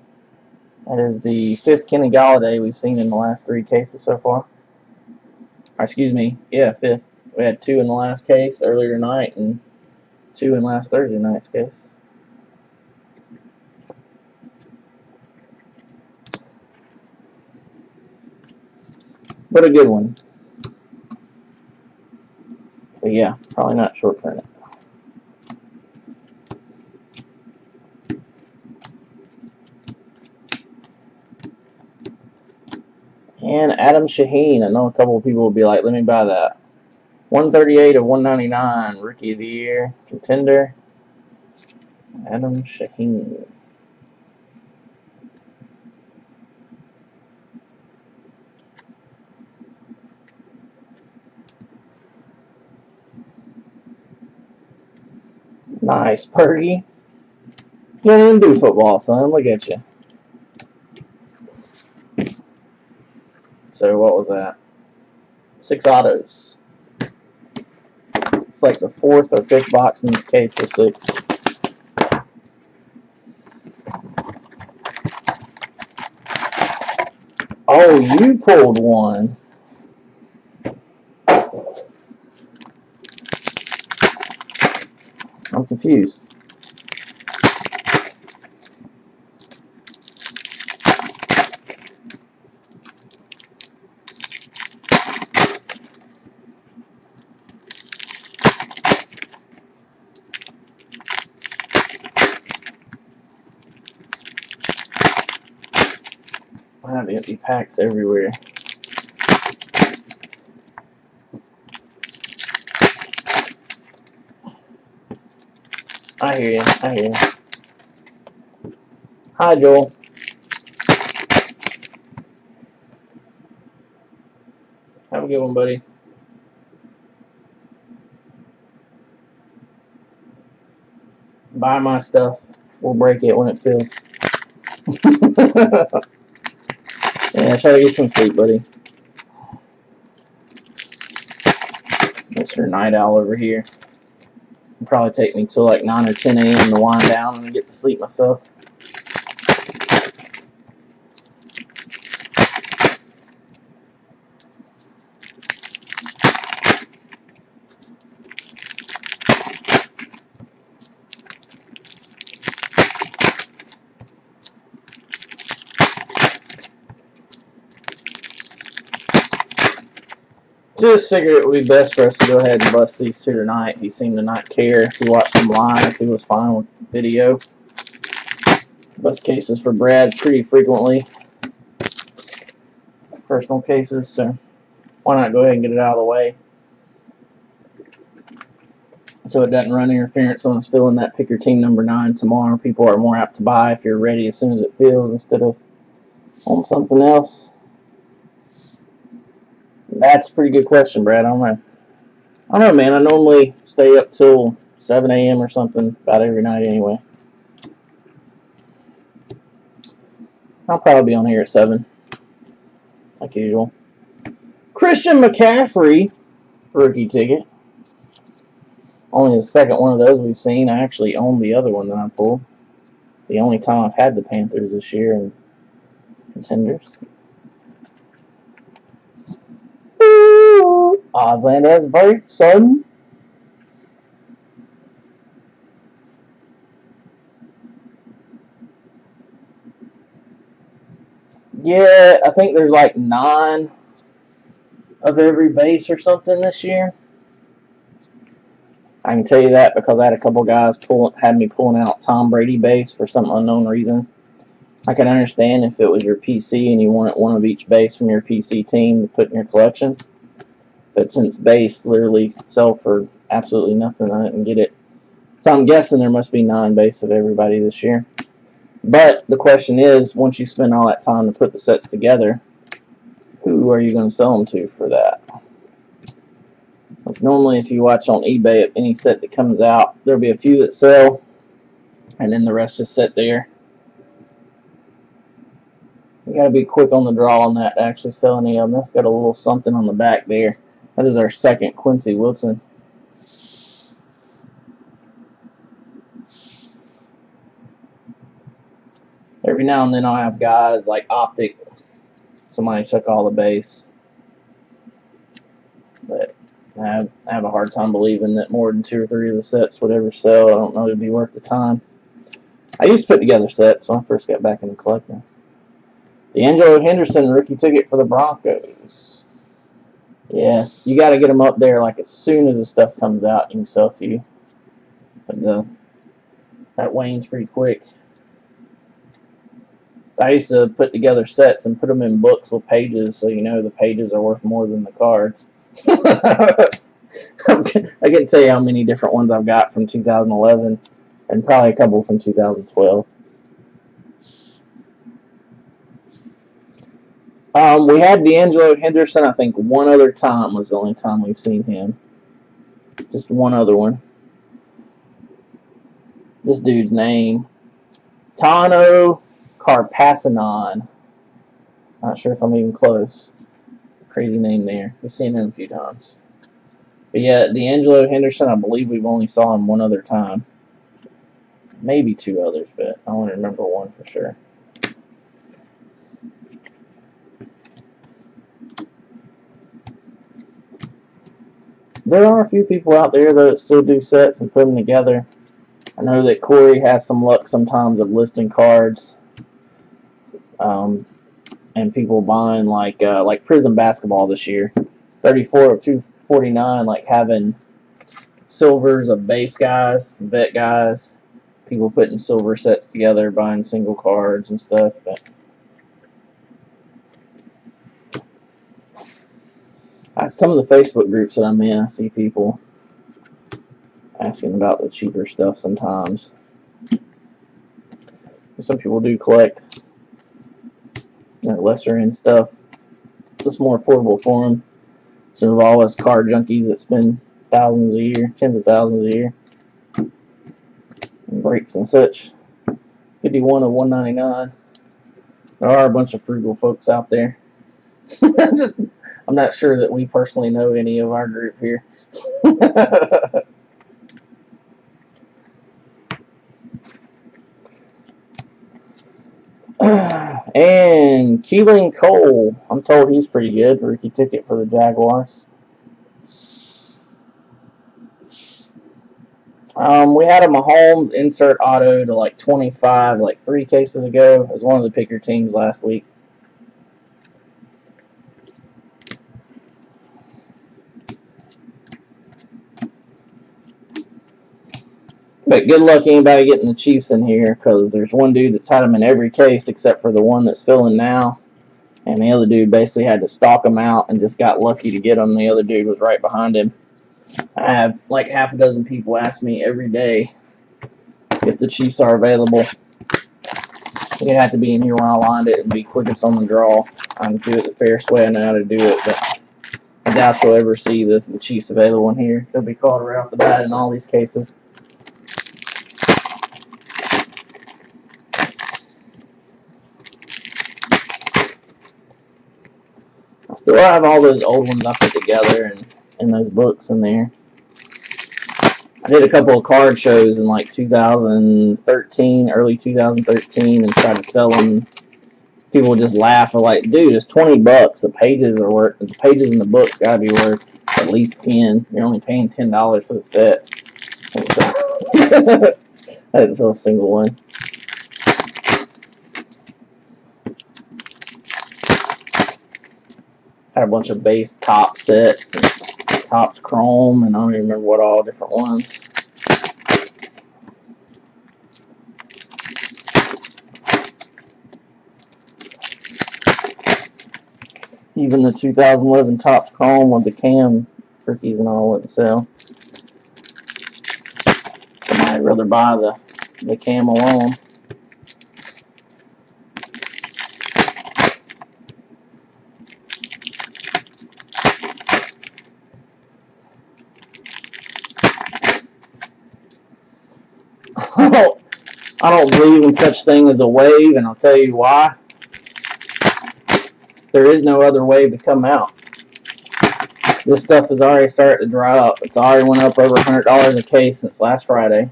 That is the 5th Kenny Galladay we've seen in the last 3 cases so far. Or, excuse me, yeah, 5th. We had 2 in the last case earlier tonight and 2 in last Thursday night's case. But a good one. But yeah, probably not short printed. And Adam Shaheen. I know a couple of people will be like, let me buy that. 138 of 199. Rookie of the Year. Contender. Adam Shaheen. Nice, Purdy. You don't even do football, son. Look at you. So what was that? 6 autos. It's like the 4th or 5th box in this case of 6. Oh, you pulled one. I'm confused. I have empty packs everywhere. I hear you. I hear you. Hi, Joel. Have a good one, buddy. Buy my stuff. We'll break it when it fills. Yeah, try to get some sleep, buddy. Mr. Night Owl over here. It'll probably take me till like 9 or 10 a.m. to wind down and get to sleep myself. Just figured it would be best for us to go ahead and bust these 2 tonight. He seemed to not care if he watched them live. He was fine with video. Bust cases for Brad pretty frequently. Personal cases, so why not go ahead and get it out of the way so it doesn't run interference on us filling that pick your team number 9 tomorrow. People are more apt to buy if you're ready as soon as it fills instead of on something else. That's a pretty good question, Brad. I don't know. I don't know, man. I normally stay up till 7 a.m. or something about every night anyway. I'll probably be on here at 7, like usual. Christian McCaffrey, rookie ticket. Only the second one of those we've seen. I actually own the other one that I pulled. The only time I've had the Panthers this year in Contenders. Ozland has break, son. Yeah, I think there's like 9 of every base or something this year. I can tell you that because I had a couple guys had me pulling out Tom Brady base for some unknown reason. I can understand if it was your PC and you wanted one of each base from your PC team to put in your collection. But since base literally sell for absolutely nothing, I didn't get it. So I'm guessing there must be 9 base of everybody this year. But the question is, once you spend all that time to put the sets together, who are you going to sell them to for that? Because normally if you watch on eBay, any set that comes out, there'll be a few that sell, and then the rest just sit there. You got to be quick on the draw on that to actually sell any of them. That's got a little something on the back there. That is our second Quincy Wilson. Every now and then I'll have guys like Optic. Somebody took all the base. But I have a hard time believing that more than 2 or 3 of the sets would ever sell. I don't know if it'd be worth the time. I used to put together sets when I first got back into collecting. D'Angelo Henderson, rookie ticket for the Broncos. Yeah, you got to get them up there like as soon as the stuff comes out. You can sell a few. But that wanes pretty quick. I used to put together sets and put them in books with pages, so you know the pages are worth more than the cards. I can't tell you how many different ones I've got from 2011 and probably a couple from 2012. We had D'Angelo Henderson, I think one other time was the only time we've seen him. Just one other one. This dude's name, Tano Carpassanon. Not sure if I'm even close. Crazy name there. We've seen him a few times. But yeah, D'Angelo Henderson, I believe we've only saw him one other time. Maybe 2 others, but I only remember one for sure. There are a few people out there that still do sets and put them together. I know that Corey has some luck sometimes of listing cards. And people buying like Prism Basketball this year. 34 of 249, like having silvers of base guys, vet guys. People putting silver sets together, buying single cards and stuff. But some of the Facebook groups that I'm in, I see people asking about the cheaper stuff sometimes. Some people do collect lesser end stuff. Just more affordable for them. Some of all us card junkies that spend thousands a year, tens of thousands a year, and breaks and such. 51 of 199. There are a bunch of frugal folks out there. I'm not sure that we personally know any of our group here. And Keelan Cole, I'm told he's pretty good. Rookie ticket for the Jaguars. We had a Mahomes insert auto to like 25, like 3 cases ago, as one of the picker teams last week. But good luck anybody getting the Chiefs in here, because there's one dude that's had them in every case except for the one that's filling now. And the other dude basically had to stalk him out and just got lucky to get him. The other dude was right behind him. I have like half a dozen people ask me every day if the Chiefs are available. You'd have to be in here when I lined it and be quickest on the draw. I can do it the fairest way I know how to do it, but I doubt you'll ever see the Chiefs available in here. They'll be called right off the bat in all these cases. I still have all those old ones I put together and in those books in there. I did a couple of card shows in like 2013, early 2013, and tried to sell them. People just laugh. Are like, dude, it's $20. The pages are worth. The pages in the book's gotta be worth at least 10. You're only paying $10 for the set. That's a single one. Had a bunch of base top sets, and tops chrome, and I don't even remember what all different ones. Even the 2011 Topps Chrome with the cam rookies and all wouldn't sell. Somebody'd rather buy the cam alone. I don't believe in such thing as a wave, and I'll tell you why. There is no other wave to come out. This stuff is already starting to dry up. It's already went up over $100 a case since last Friday.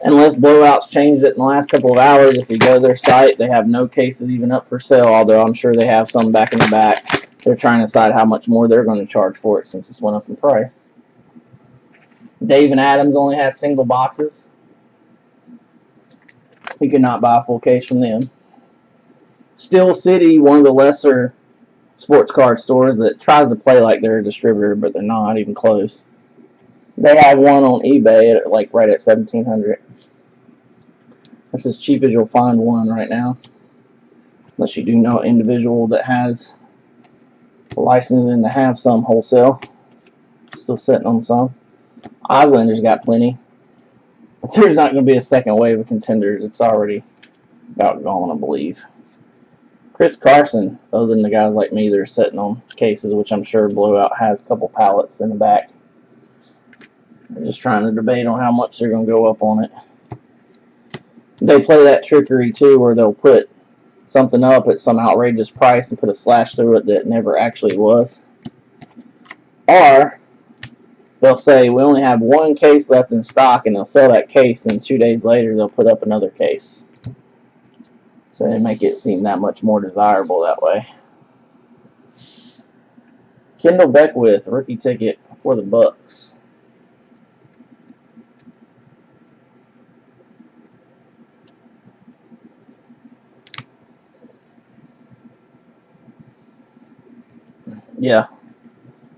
Unless Blowouts changed it in the last couple of hours, if you go to their site, they have no cases even up for sale, although I'm sure they have some back in the back. They're trying to decide how much more they're going to charge for it since it's went up in price. Dave and Adams only has single boxes. You cannot buy a full case from them. Steel City, one of the lesser sports card stores that tries to play like they're a distributor, but they're not even close. They have one on eBay at like right at $1,700. That's as cheap as you'll find one right now, unless you do know an individual that has licensing to have some wholesale. Still sitting on some. Islander's got plenty. But there's not going to be a second wave of Contenders. It's already about gone, I believe. Chris Carson, other than the guys like me that are sitting on cases, which I'm sure Blowout has a couple pallets in the back. They're just trying to debate on how much they're going to go up on it. They play that trickery too, where they'll put something up at some outrageous price and put a slash through it that never actually was. Or they'll say, we only have one case left in stock, and they'll sell that case, and then 2 days later they'll put up another case. So they make it seem that much more desirable that way. Kendall Beckwith, rookie ticket for the Bucks. Yeah.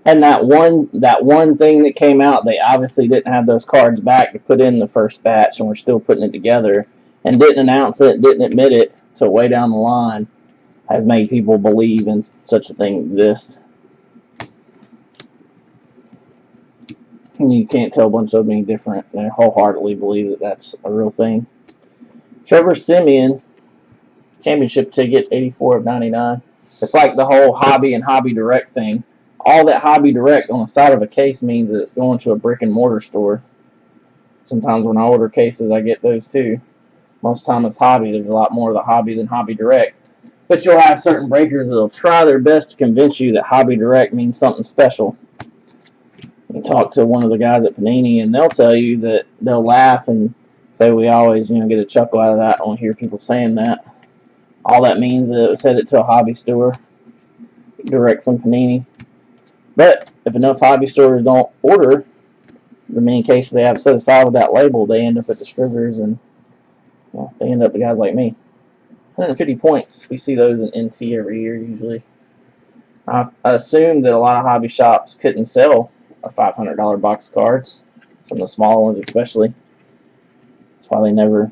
And that one thing that came out, they obviously didn't have those cards back to put in the first batch, and we're still putting it together, and didn't announce it, didn't admit it till way down the line, has made people believe in such a thing exists. And you can't tell a bunch of them any different. They wholeheartedly believe that that's a real thing. Trevor Siemian, championship ticket, 84 of 99. It's like the whole hobby and hobby direct thing. All that hobby direct on the side of a case means that it's going to a brick and mortar store. Sometimes when I order cases, I get those too. Most time it's hobby. There's a lot more of the hobby than hobby direct. But you'll have certain breakers that'll try their best to convince you that hobby direct means something special. You talk to one of the guys at Panini, and they'll tell you that they'll laugh and say we always, get a chuckle out of that when we hear people saying that. All that means is that it was headed to a hobby store direct from Panini. But if enough hobby stores don't order the many cases they have set aside with that label, they end up at distributors, and they end up with guys like me. 150 points. We see those in NT every year usually. I assume that a lot of hobby shops couldn't sell a $500 box of cards. Some of the smaller ones especially. That's why they never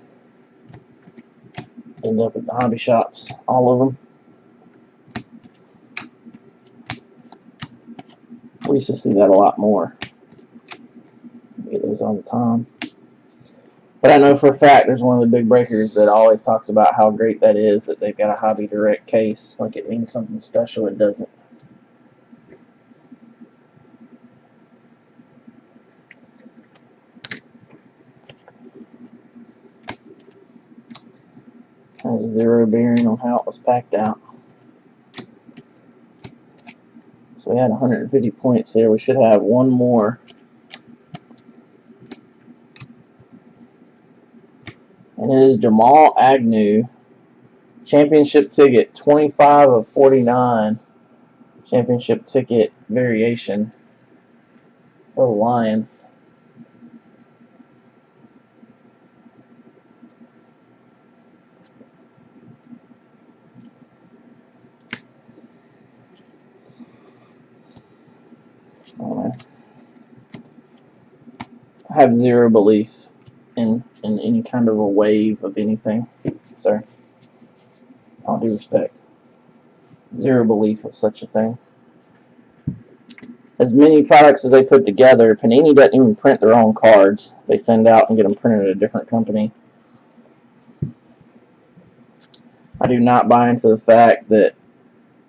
end up at the hobby shops. All of them. We used to see that a lot more. We get those all the time. But I know for a fact there's one of the big breakers that always talks about how great that is, that they've got a hobby direct case. Like it means something special. It doesn't. Has zero bearing on how it was packed out. So we had 150 points there. We should have one more. And it is Jamal Agnew. Championship ticket, 25 of 49. Championship ticket variation for the Lions. I have zero belief in any kind of a wave of anything, sir. All due respect. Zero belief of such a thing. As many products as they put together, Panini doesn't even print their own cards. They send out and get them printed at a different company. I do not buy into the fact that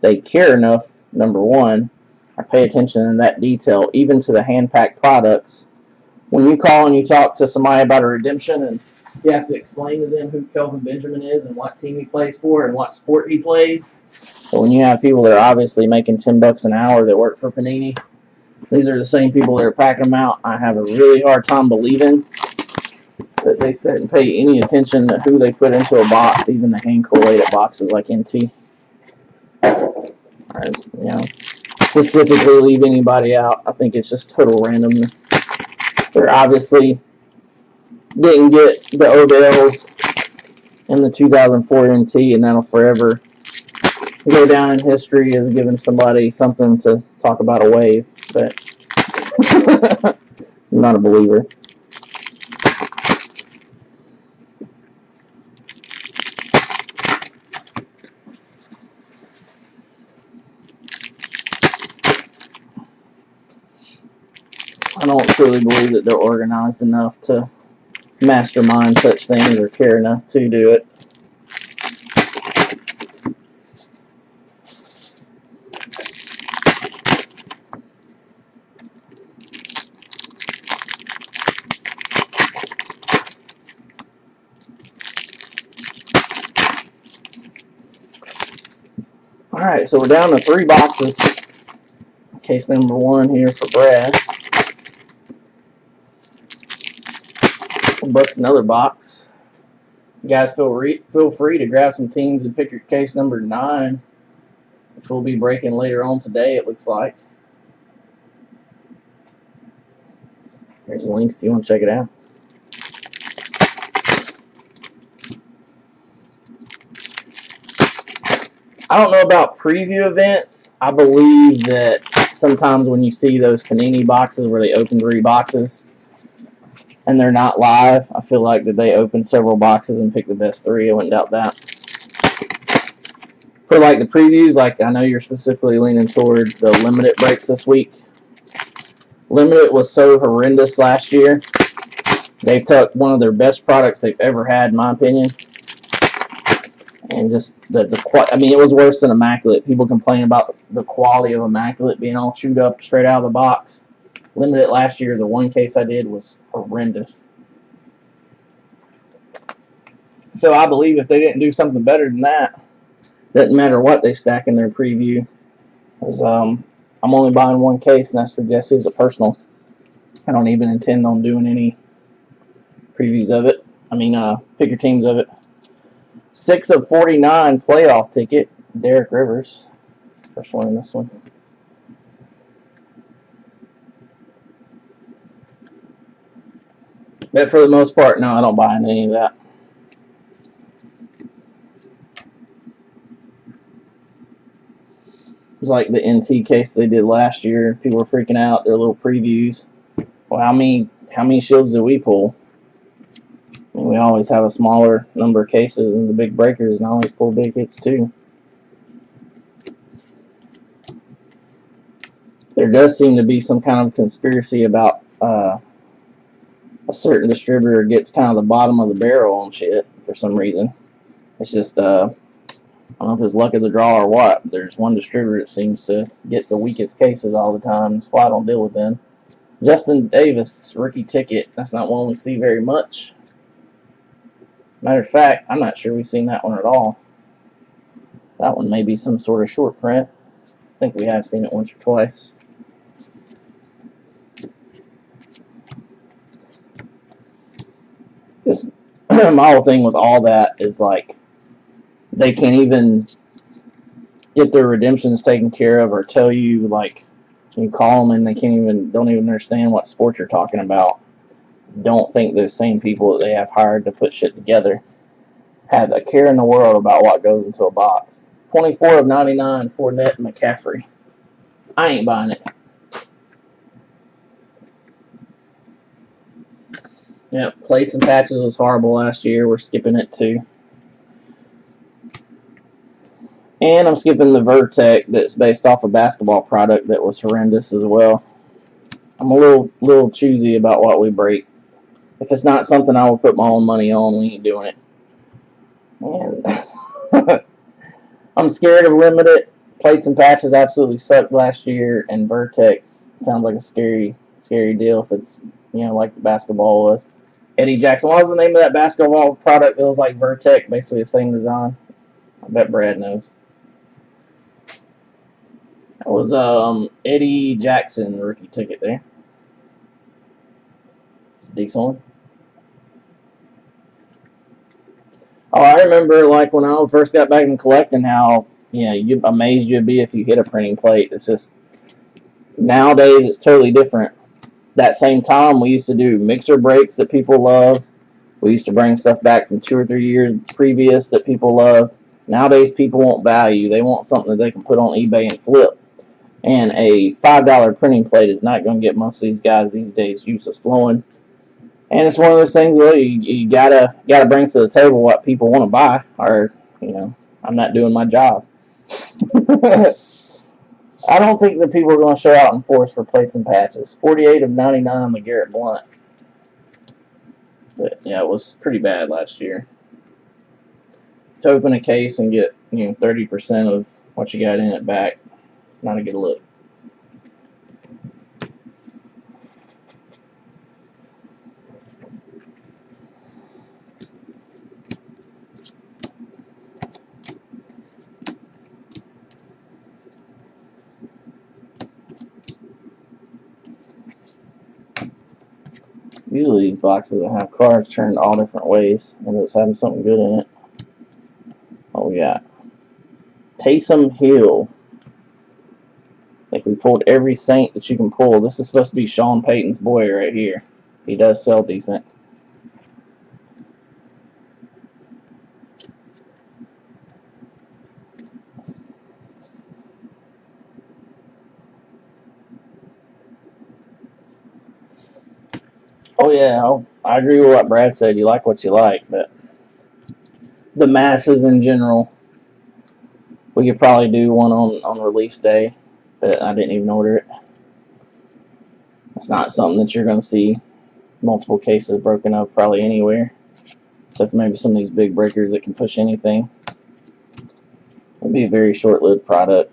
they care enough, number one, or pay attention in that detail, even to the hand-packed products. When you call and you talk to somebody about a redemption and you have to explain to them who Kelvin Benjamin is and what team he plays for and what sport he plays. But when you have people that are obviously making $10 an hour that work for Panini, these are the same people that are packing them out. I have a really hard time believing that they sit and pay any attention to who they put into a box, even the hand-collated boxes like NT. Or, you know, specifically leave anybody out. I think it's just total randomness. They're obviously didn't get the Odells in the 2004 NT, and that'll forever go down in history as giving somebody something to talk about a wave. But I'm not a believer. I don't truly believe that they're organized enough to mastermind such things or care enough to do it. Alright, so we're down to 3 boxes. Case number 1 here for Brad. We'll bust another box. You guys feel free to grab some teams and pick your case number 9, which we'll be breaking later on today, it looks like. There's a link if you want to check it out. I don't know about preview events. I believe that sometimes when you see those Panini boxes where they open 3 boxes and they're not live, I feel like that they open several boxes and pick the best 3. I wouldn't doubt that. For like the previews, like I know you're specifically leaning towards the limited breaks this week. Limited was so horrendous last year. They took one of their best products they've ever had, in my opinion. And just I mean, it was worse than Immaculate. People complain about the quality of Immaculate being all chewed up straight out of the box. Limited last year, the one case I did was horrendous. So I believe if they didn't do something better than that, doesn't matter what they stack in their preview. Because I'm only buying 1 case, and that's for Jesse as a personal. I don't even intend on doing any previews of it. I mean, pick your teams of it. 6 of 49 playoff ticket, Derek Rivers. First one in this one. But for the most part, no, I don't buy into any of that. It was like the NT case they did last year. People were freaking out. Their little previews. Well, how many shields do we pull? I mean, we always have a smaller number of cases than the big breakers, and I always pull big hits too. There does seem to be some kind of conspiracy about a certain distributor gets kind of the bottom of the barrel on shit for some reason. It's just I don't know if it's luck of the draw or what. There's one distributor that seems to get the weakest cases all the time. That's why I don't deal with them. Justin Davis, rookie ticket. That's not one we see very much. Matter of fact, I'm not sure we've seen that one at all. That one may be some sort of short print. I think we have seen it once or twice. Just my whole thing with all that is like they can't even get their redemptions taken care of or tell you, like, you call them and they don't even understand what sport you're talking about. Don't think those same people that they have hired to put shit together have a care in the world about what goes into a box. 24 of 99 for Fournette and McCaffrey. I ain't buying it. Yep, plates and patches was horrible last year. We're skipping it too. And I'm skipping the Vertec that's based off a basketball product that was horrendous as well. I'm a little choosy about what we break. If it's not something I would put my own money on, we ain't doing it. And I'm scared of limited. Plates and patches absolutely sucked last year, and Vertec sounds like a scary deal if it's, you know, like the basketball was. Eddie Jackson, what was the name of that basketball product that was like Vertec, basically the same design? I bet Brad knows. That was Eddie Jackson rookie ticket there. It's a decent one. Oh, I remember like when I first got back in collecting how, you know, you amazed you'd be if you hit a printing plate. It's just nowadays it's totally different. That same time we used to do mixer breaks that people loved. We used to bring stuff back from 2 or 3 years previous that people loved. Nowadays people want value. They want something that they can put on eBay and flip. And a $5 printing plate is not going to get most of these guys these days juices flowing. And it's one of those things where you gotta bring to the table what people want to buy, or, you know, I'm not doing my job. I don't think that people are going to show out in force for plates and patches. 48 of 99 LeGarrette Blount. But yeah, it was pretty bad last year. To open a case and get, you know, 30% of what you got in it back, not a good look. Usually these boxes that have cards turned all different ways, and it's having something good in it. Oh, we got Taysom Hill. If we pulled every Saint that you can pull, this is supposed to be Sean Payton's boy right here. He does sell decent. Oh yeah, I agree with what Brad said. You like what you like, but the masses in general, we could probably do one on release day, but I didn't even order it. It's not something that you're going to see multiple cases broken up probably anywhere, except for maybe some of these big breakers that can push anything. It'd be a very short-lived product.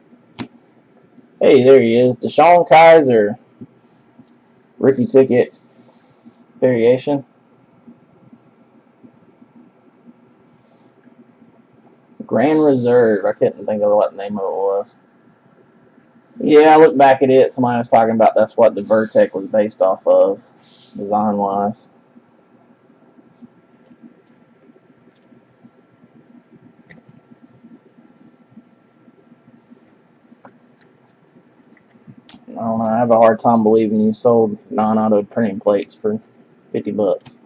Hey, there he is. DeShone Kizer, rookie ticket variation. Grand Reserve. I couldn't think of what the name of it was. Yeah, I look back at it. Somebody was talking about that's what the Vertec was based off of, design-wise. I don't know. I have a hard time believing you sold non-auto printing plates for $50.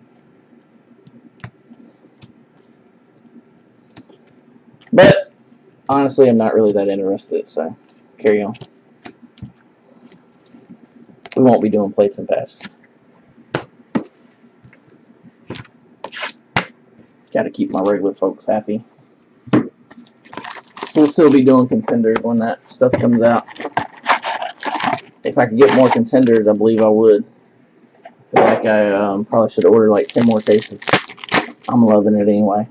But honestly, I'm not really that interested, so carry on. We won't be doing plates and patches. Got to keep my regular folks happy. We'll still be doing Contenders when that stuff comes out. If I could get more Contenders, I believe I would. I feel like I probably should order like 10 more cases. I'm loving it anyway.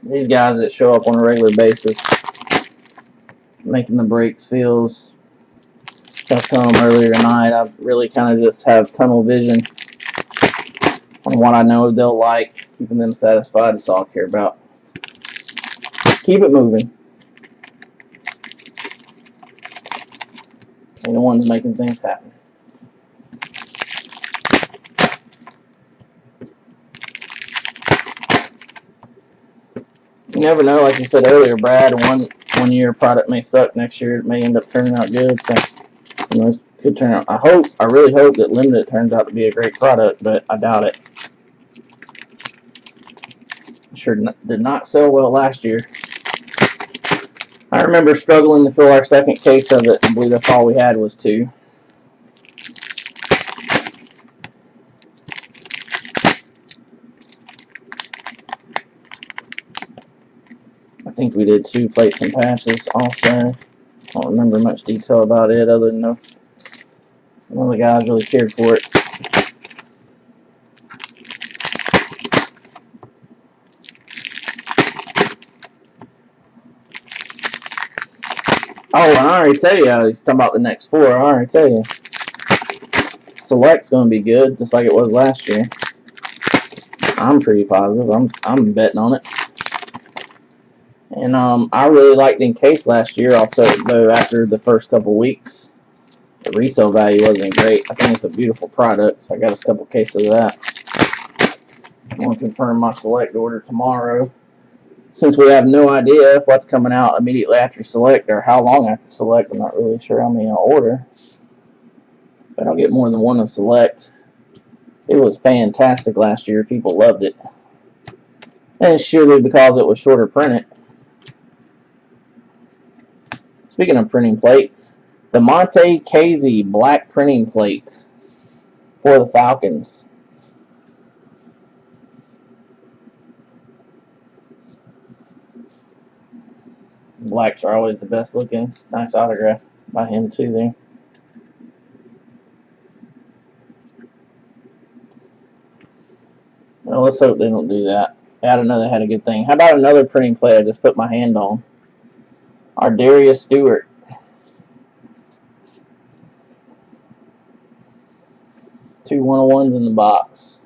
These guys that show up on a regular basis, making the breaks feels I was telling them earlier tonight, I really kind of just have tunnel vision on what I know they'll like. Keeping them satisfied is all I care about. Keep it moving. They're the ones making things happen. You never know, like you said earlier, Brad. One year product may suck, next year it may end up turning out good. So, you know, it could turn out. I really hope that Limited turns out to be a great product, but I doubt it. Sure did not sell well last year. I remember struggling to fill our second case of it. I believe that's all we had was 2. I think we did 2 plates and patches also. I don't remember much detail about it other than none of the guys really cared for it. Oh, and I already tell you, talking about the next 4, I already tell you. Select's going to be good, just like it was last year. I'm pretty positive. I'm betting on it. And I really liked Encase last year, also, though after the first couple weeks. The resale value wasn't great. I think it's a beautiful product, so I got a couple cases of that. I'm going to confirm my Select order tomorrow. Since we have no idea what's coming out immediately after Select or how long after Select, I'm not really sure how many I'll order. But I'll get more than one of Select. It was fantastic last year. People loved it. And it's surely because it was shorter printed. Speaking of printing plates, the Monte Casey black printing plate for the Falcons. Blacks are always the best looking. Nice autograph by him too there. Well, let's hope they don't do that. I don't know they had a good thing. How about another printing plate I just put my hand on? Our Darius Stewart. 2 101s in the box.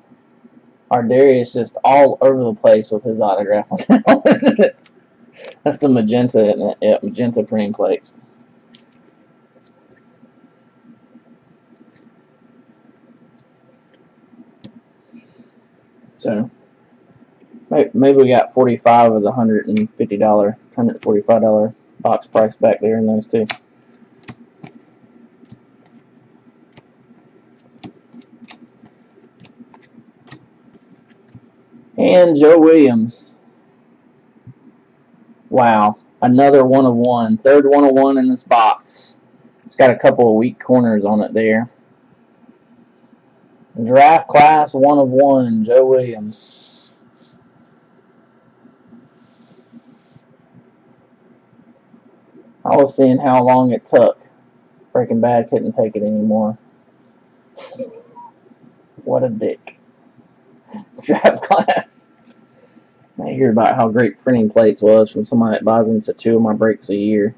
Our Darius just all over the place with his autograph on it. That's the magenta, isn't it? Yeah, magenta printing plates. So, maybe we got 45 of the $150, $145 box price back there in those 2. And Joe Williams. Wow. Another 1 of 1. Third 1 of 1 in this box. It's got a couple of weak corners on it there. Draft class 1 of 1. Joe Williams. I was seeing how long it took. Breaking Bad couldn't take it anymore. What a dick. Draft class. I hear about how great printing plates was from somebody that buys into 2 of my breaks a year.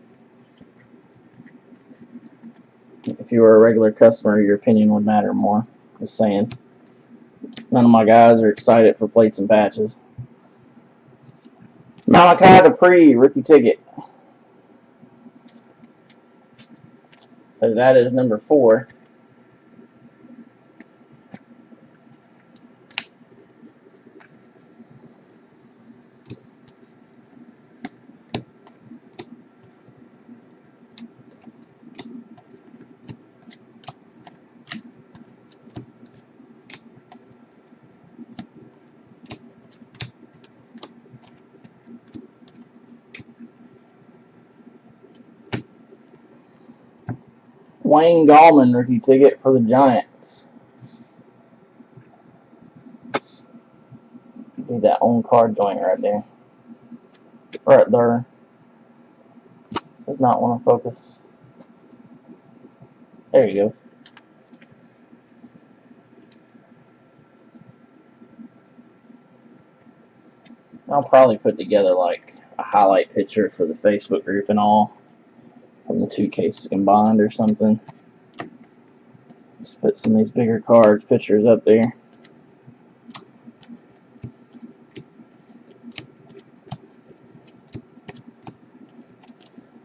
If you were a regular customer, your opinion would matter more. Just saying. None of my guys are excited for plates and patches. Malachi Dupree, rookie ticket. So that is number 4. Wayne Gallman, rookie ticket for the Giants. Do that on card joint right there. Right there. Does not want to focus. There he goes. I'll probably put together like a highlight picture for the Facebook group and all from the 2 cases combined or something. Let's put some of these bigger cards, pictures up there.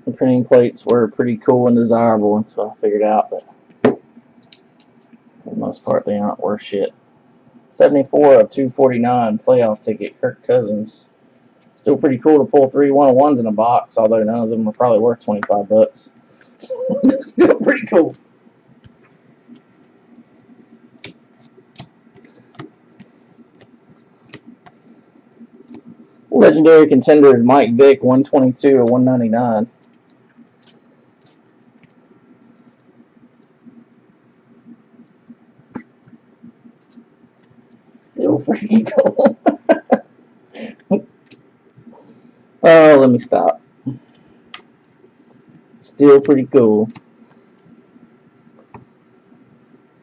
The printing plates were pretty cool and desirable until I figured out that for the most part they aren't worth shit. 74 of 249 playoff ticket, Kirk Cousins. Still pretty cool to pull 3 1-on-1s in a box, although none of them are probably worth 25 bucks. Still pretty cool. Legendary Contenders, Mike Vick, 122 of 199. Still pretty cool. Oh, let me stop. Still pretty cool.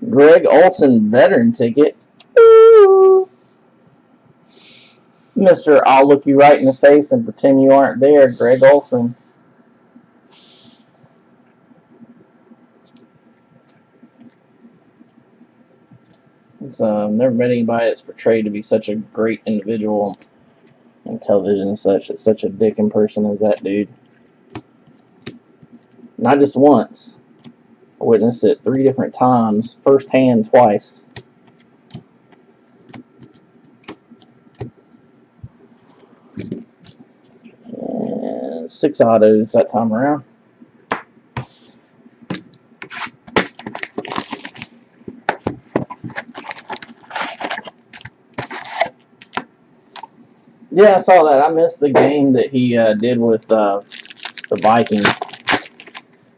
Greg Olson, veteran ticket. Ooh. Mr. I'll look you right in the face and pretend you aren't there, Greg Olson. It's never met anybody that's portrayed to be such a great individual on television and such. It's such a dickin' person as that dude. Not just once. I witnessed it 3 different times, firsthand twice. And 6 autos that time around. Yeah, I saw that. I missed the game that he did with the Vikings.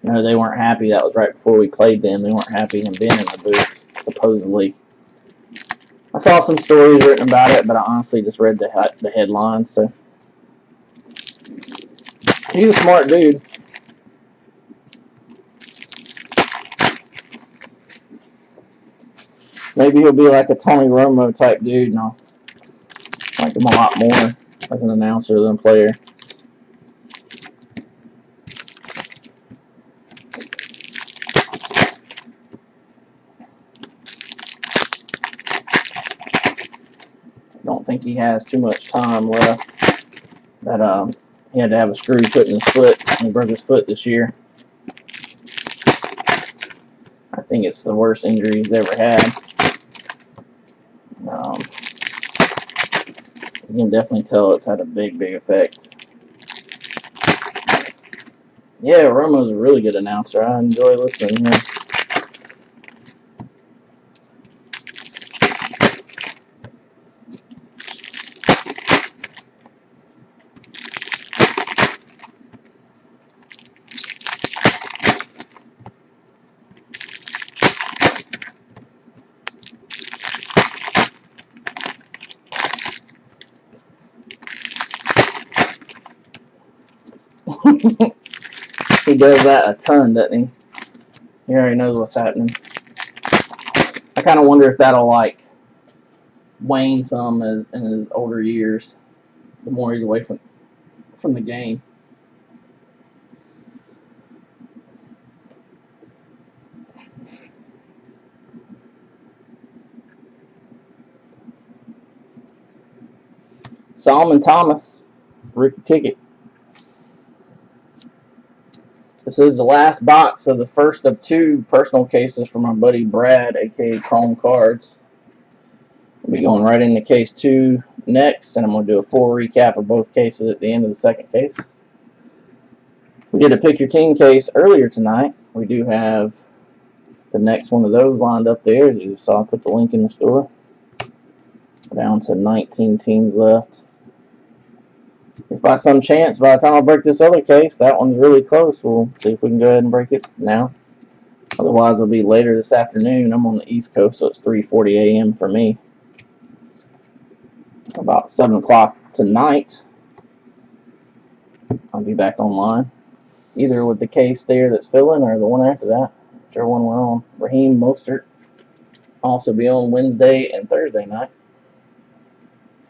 You know, they weren't happy. That was right before we played them. They weren't happy him being in the booth, supposedly. I saw some stories written about it, but I honestly just read the headlines. So he's a smart dude. Maybe he'll be like a Tony Romo type dude, and I'll like him a lot more as an announcer than a player. I don't think he has too much time left. That he had to have a screw put in his foot, and he broke his foot this year. I think it's the worst injury he's ever had. You can definitely tell it's had a big effect. Yeah, Romo's a really good announcer. I enjoy listening to him. He does that a ton, doesn't he? He already knows what's happening. I kind of wonder if that'll like wane some in his older years, the more he's away from the game. Solomon Thomas, rookie ticket. This is the last box of the first of 2 personal cases for my buddy Brad, aka Chrome Cards. We'll be going right into case 2 next, and I'm going to do a full recap of both cases at the end of the second case. We did a Pick Your Team case earlier tonight. We do have the next one of those lined up there. As you saw, I put the link in the store. Down to 19 teams left. If by some chance, by the time I break this other case, that one's really close, we'll see if we can go ahead and break it now. Otherwise, it'll be later this afternoon. I'm on the East Coast, so it's 3:40 a.m. for me. About 7 o'clock tonight, I'll be back online. Either with the case there that's filling or the one after that. Whichever one we're on. Raheem Mostert also be on Wednesday and Thursday night.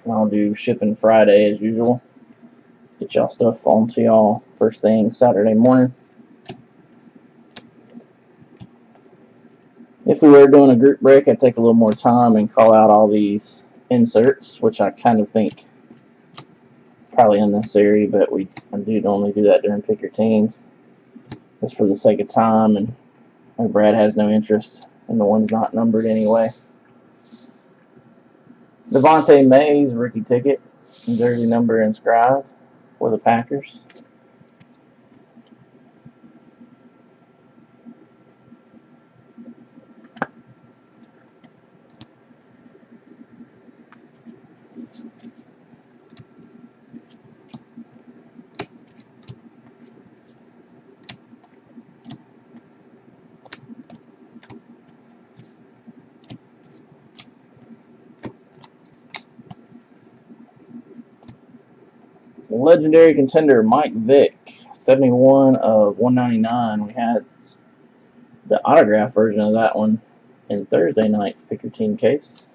And I'll do shipping Friday as usual. Get y'all stuff on to y'all first thing Saturday morning. If we were doing a group break, I'd take a little more time and call out all these inserts, which I kind of think probably unnecessary, but I do normally do that during pick your teams, just for the sake of time, and Brad has no interest in the ones not numbered anyway. Devontae Mays, rookie ticket, jersey number inscribed for the Packers. Legendary contender Mike Vick, 71 of 199. We had the autograph version of that one in Thursday night's pick your team case.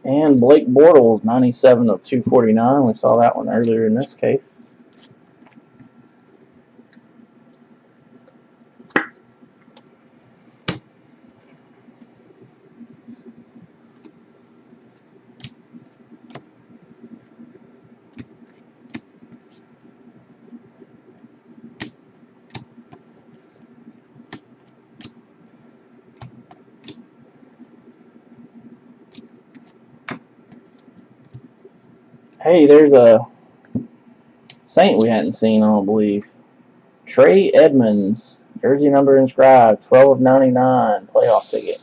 And Blake Bortles, 97 of 249. We saw that one earlier in this case. Hey, there's a Saint we hadn't seen, I don't believe. Trey Edmonds, jersey number inscribed, 12 of 99, playoff ticket.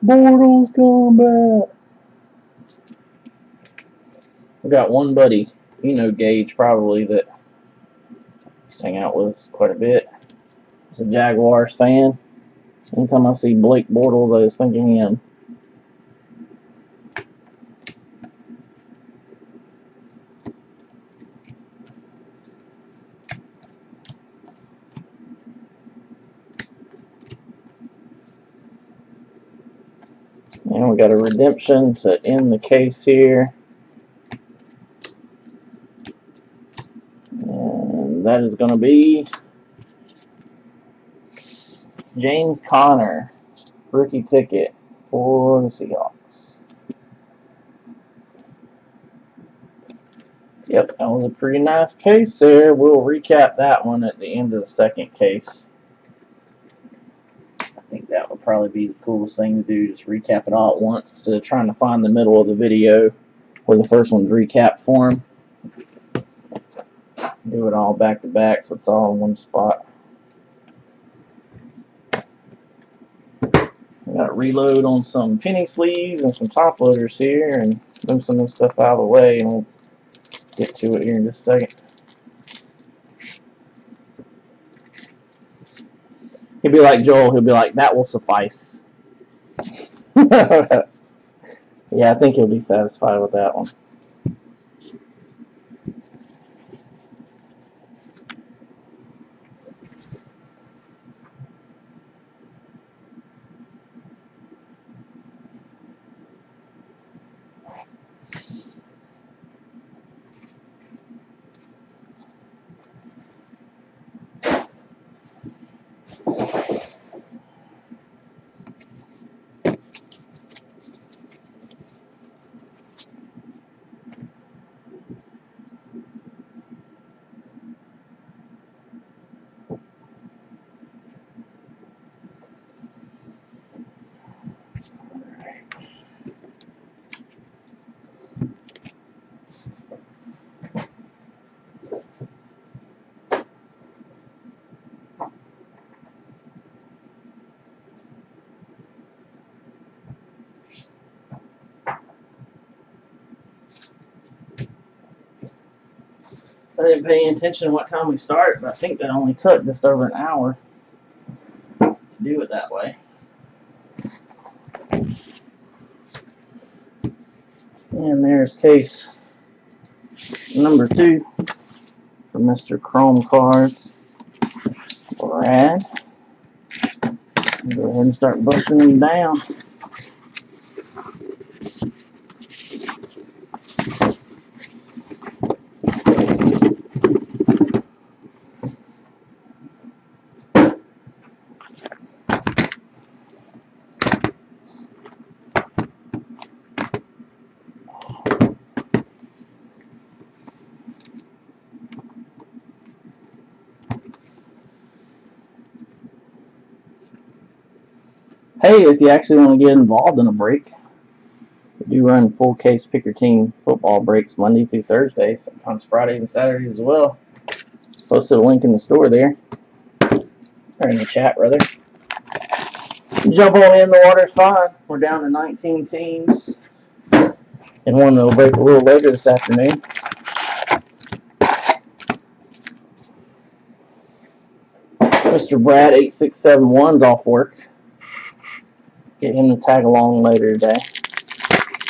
Bortles come back. We got one buddy, you know Gage probably, that he's hanging out with us quite a bit. He's a Jaguars fan. Anytime I see Blake Bortles, I just think of him. And we got a redemption to end the case here. And that is going to be James Conner, rookie ticket for the Seahawks. Yep, that was a pretty nice case there. We'll recap that one at the end of the second case. I think that would probably be the coolest thing to do, just recap it all at once instead of trying to find the middle of the video where the first one's recap form. Do it all back to back so it's all in one spot. I got to reload on some penny sleeves and some top loaders here and move some of this stuff out of the way, and we'll get to it here in just a second. He'll be like Joel, he'll be like, that will suffice. Yeah, I think he'll be satisfied with that one. I didn't pay any attention to what time we start, but I think that only took just over an hour to do it that way. And there's case number 2 for Mr. Chrome Cards. Brad. Go ahead and start busting them down. Hey, if you actually want to get involved in a break, we do run full case pick your team football breaks Monday through Thursday, sometimes Fridays and Saturdays as well. Posted a link in the store there, or in the chat rather. Jump on in, the water's fine. We're down to 19 teams, and one that'll break a little later this afternoon. Mr. Brad 8671's off work. Get him to tag along later today.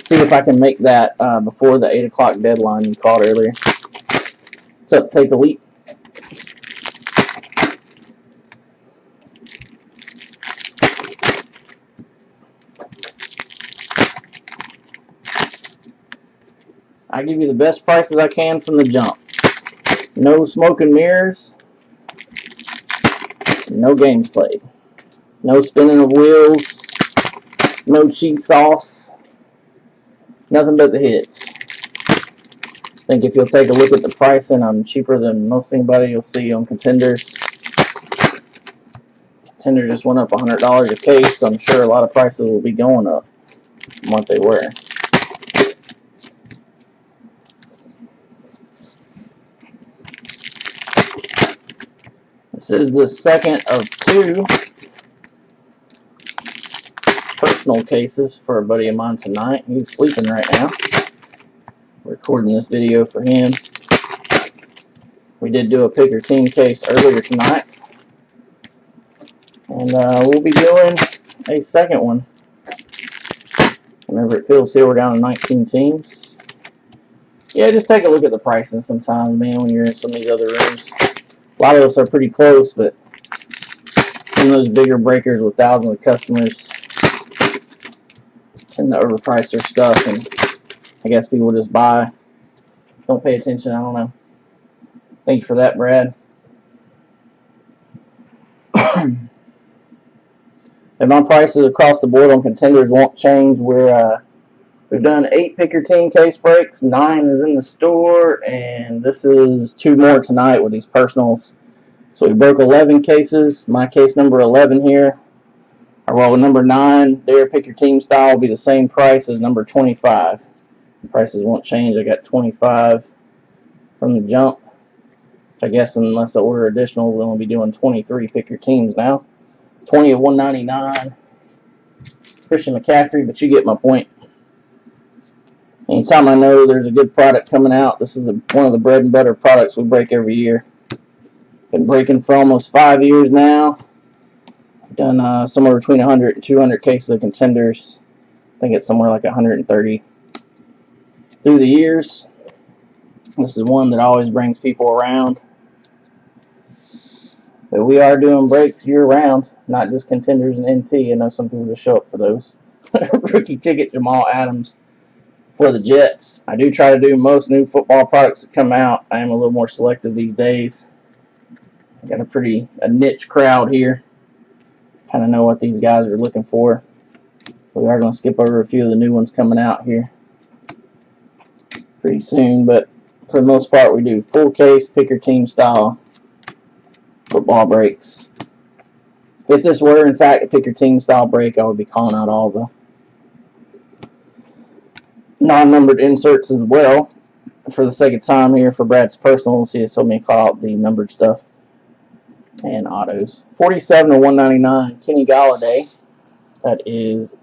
See if I can make that before the 8 o'clock deadline you called earlier. What's up, Take a Leap? I give you the best prices I can from the jump. No smoke and mirrors. No games played. No spinning of wheels. No cheese sauce. Nothing but the hits. I think if you'll take a look at the pricing, I'm cheaper than most anybody you'll see on Contenders. Contender just went up $100 a case, so I'm sure a lot of prices will be going up from what they were. This is the second of 2 personal cases for a buddy of mine tonight. He's sleeping right now. Recording this video for him. We did do a pick your team case earlier tonight, and we'll be doing a second one whenever it fills here. We're down to 19 teams. Yeah, just take a look at the pricing sometimes, man, when you're in some of these other rooms. A lot of us are pretty close, but some of those bigger breakers with thousands of customers tend to overprice their stuff, and I guess people just buy, don't pay attention. I don't know. Thank you for that, Brad. And my prices across the board on Contenders won't change. We've done 8 pick your team case breaks, 9 is in the store, and this is 2 more tonight with these personals. So we broke 11 cases. My case number 11 here, well, number 9, their pick your team style will be the same price as number 25. The prices won't change. I got 25 from the jump. I guess unless I order additional, we'll only be doing 23 pick your teams now. 20 at $199. Christian McCaffrey, but you get my point. Anytime I know there's a good product coming out, this is one of the bread and butter products we break every year. Been breaking for almost 5 years now. I've done somewhere between 100 and 200 cases of Contenders. I think it's somewhere like 130 through the years. This is one that always brings people around. But we are doing breaks year-round, not just Contenders and NT. I know some people just show up for those. Rookie ticket, Jamal Adams for the Jets. I do try to do most new football products that come out. I am a little more selective these days. I got a niche crowd here. Kind of know what these guys are looking for. We are going to skip over a few of the new ones coming out here pretty soon, but for the most part, we do full case, pick your team style football breaks. If this were, in fact, a pick your team style break, I would be calling out all the non-numbered inserts as well. For the sake of time here, for Brad's personal, he has told me to call out the numbered stuff and autos. 47 to 199, Kenny Galladay. That is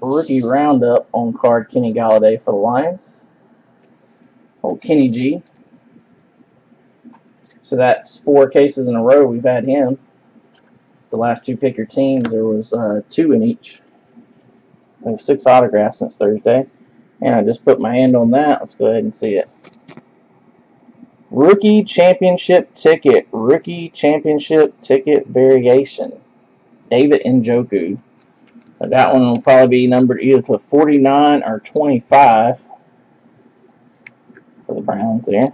rookie roundup on card Kenny Galladay for the Lions. Old Kenny G. So that's 4 cases in a row we've had him. The last 2 pick your teams, there was 2 in each. There's 6 autographs since Thursday. And I just put my hand on that. Let's go ahead and see it. Rookie Championship Ticket. Rookie Championship Ticket Variation. David Njoku. That one will probably be numbered either to 49 or 25 for the Browns there.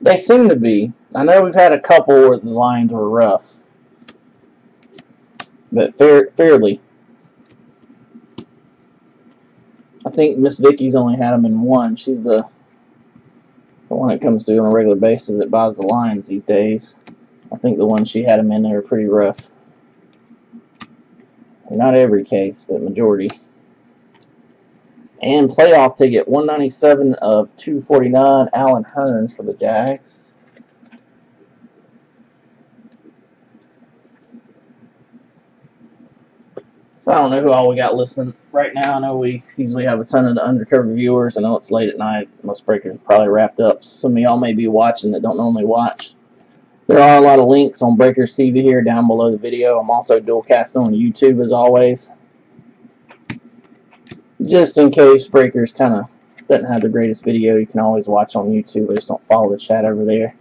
They seem to be. I know we've had a couple where the Lions were rough, but fairly. I think Miss Vicky's only had them in 1. She's the one that comes through on a regular basis that buys the Lions these days. I think the one she had them in, they were pretty rough. Not every case, but majority. And playoff ticket, 197 of 249, Allen Hurns for the Jags. So I don't know who all we got listening right now. I know we usually have a ton of the undercover viewers. I know it's late at night. Most breakers are probably wrapped up. Some of y'all may be watching that don't normally watch. There are a lot of links on Breakers TV here down below the video. I'm also dual casting on YouTube as always. Just in case Breakers kind of doesn't have the greatest video, you can always watch on YouTube. I just don't follow the chat over there.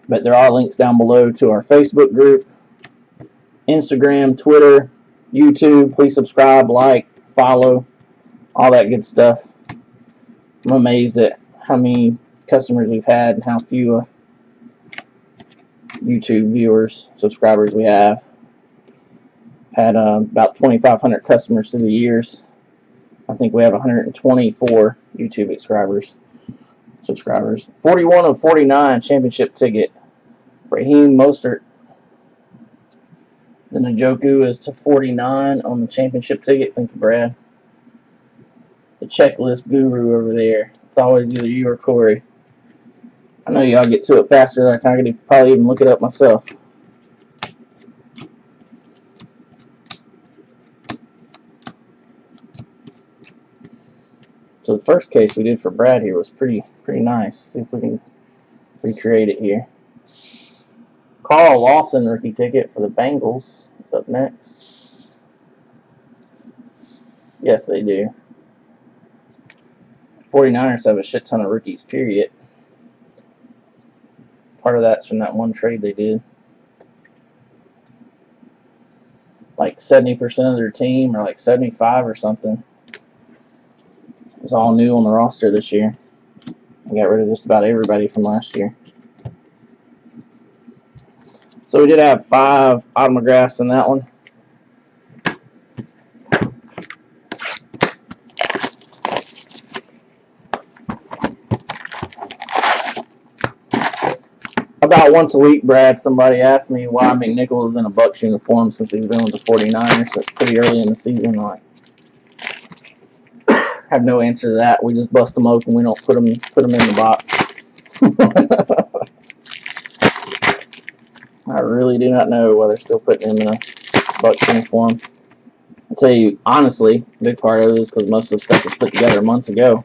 But there are links down below to our Facebook group, Instagram, Twitter, YouTube. Please subscribe, like, follow, all that good stuff. I'm amazed at how many customers we've had and how few YouTube viewers, subscribers we have. Had about 2,500 customers through the years. I think we have 124 YouTube subscribers. 41 of 49 championship ticket. Raheem Mostert. The Njoku is to 49 on the championship ticket. Thank you, Brad. The checklist guru over there. It's always either you or Corey. I know y'all get to it faster than I can probably even look it up myself. So the first case we did for Brad here was pretty nice. See if we can recreate it here. Carl Lawson rookie ticket for the Bengals is up next. Yes, they do. 49ers have a shit ton of rookies, period. Part of that's from that one trade they did. Like 70% of their team, or like 75 or something, was all new on the roster this year. I got rid of just about everybody from last year. So we did have 5 autographs in that one. About once a week, Brad, somebody asked me why McNichols is in a Bucs uniform since he's been with the 49ers. So it's pretty early in the season. Like, have no answer to that. We just bust them open. We don't put them in the box. I really do not know why they're still putting him in a Bucs uniform. I'll tell you, honestly, a big part of it is because most of the stuff was put together months ago.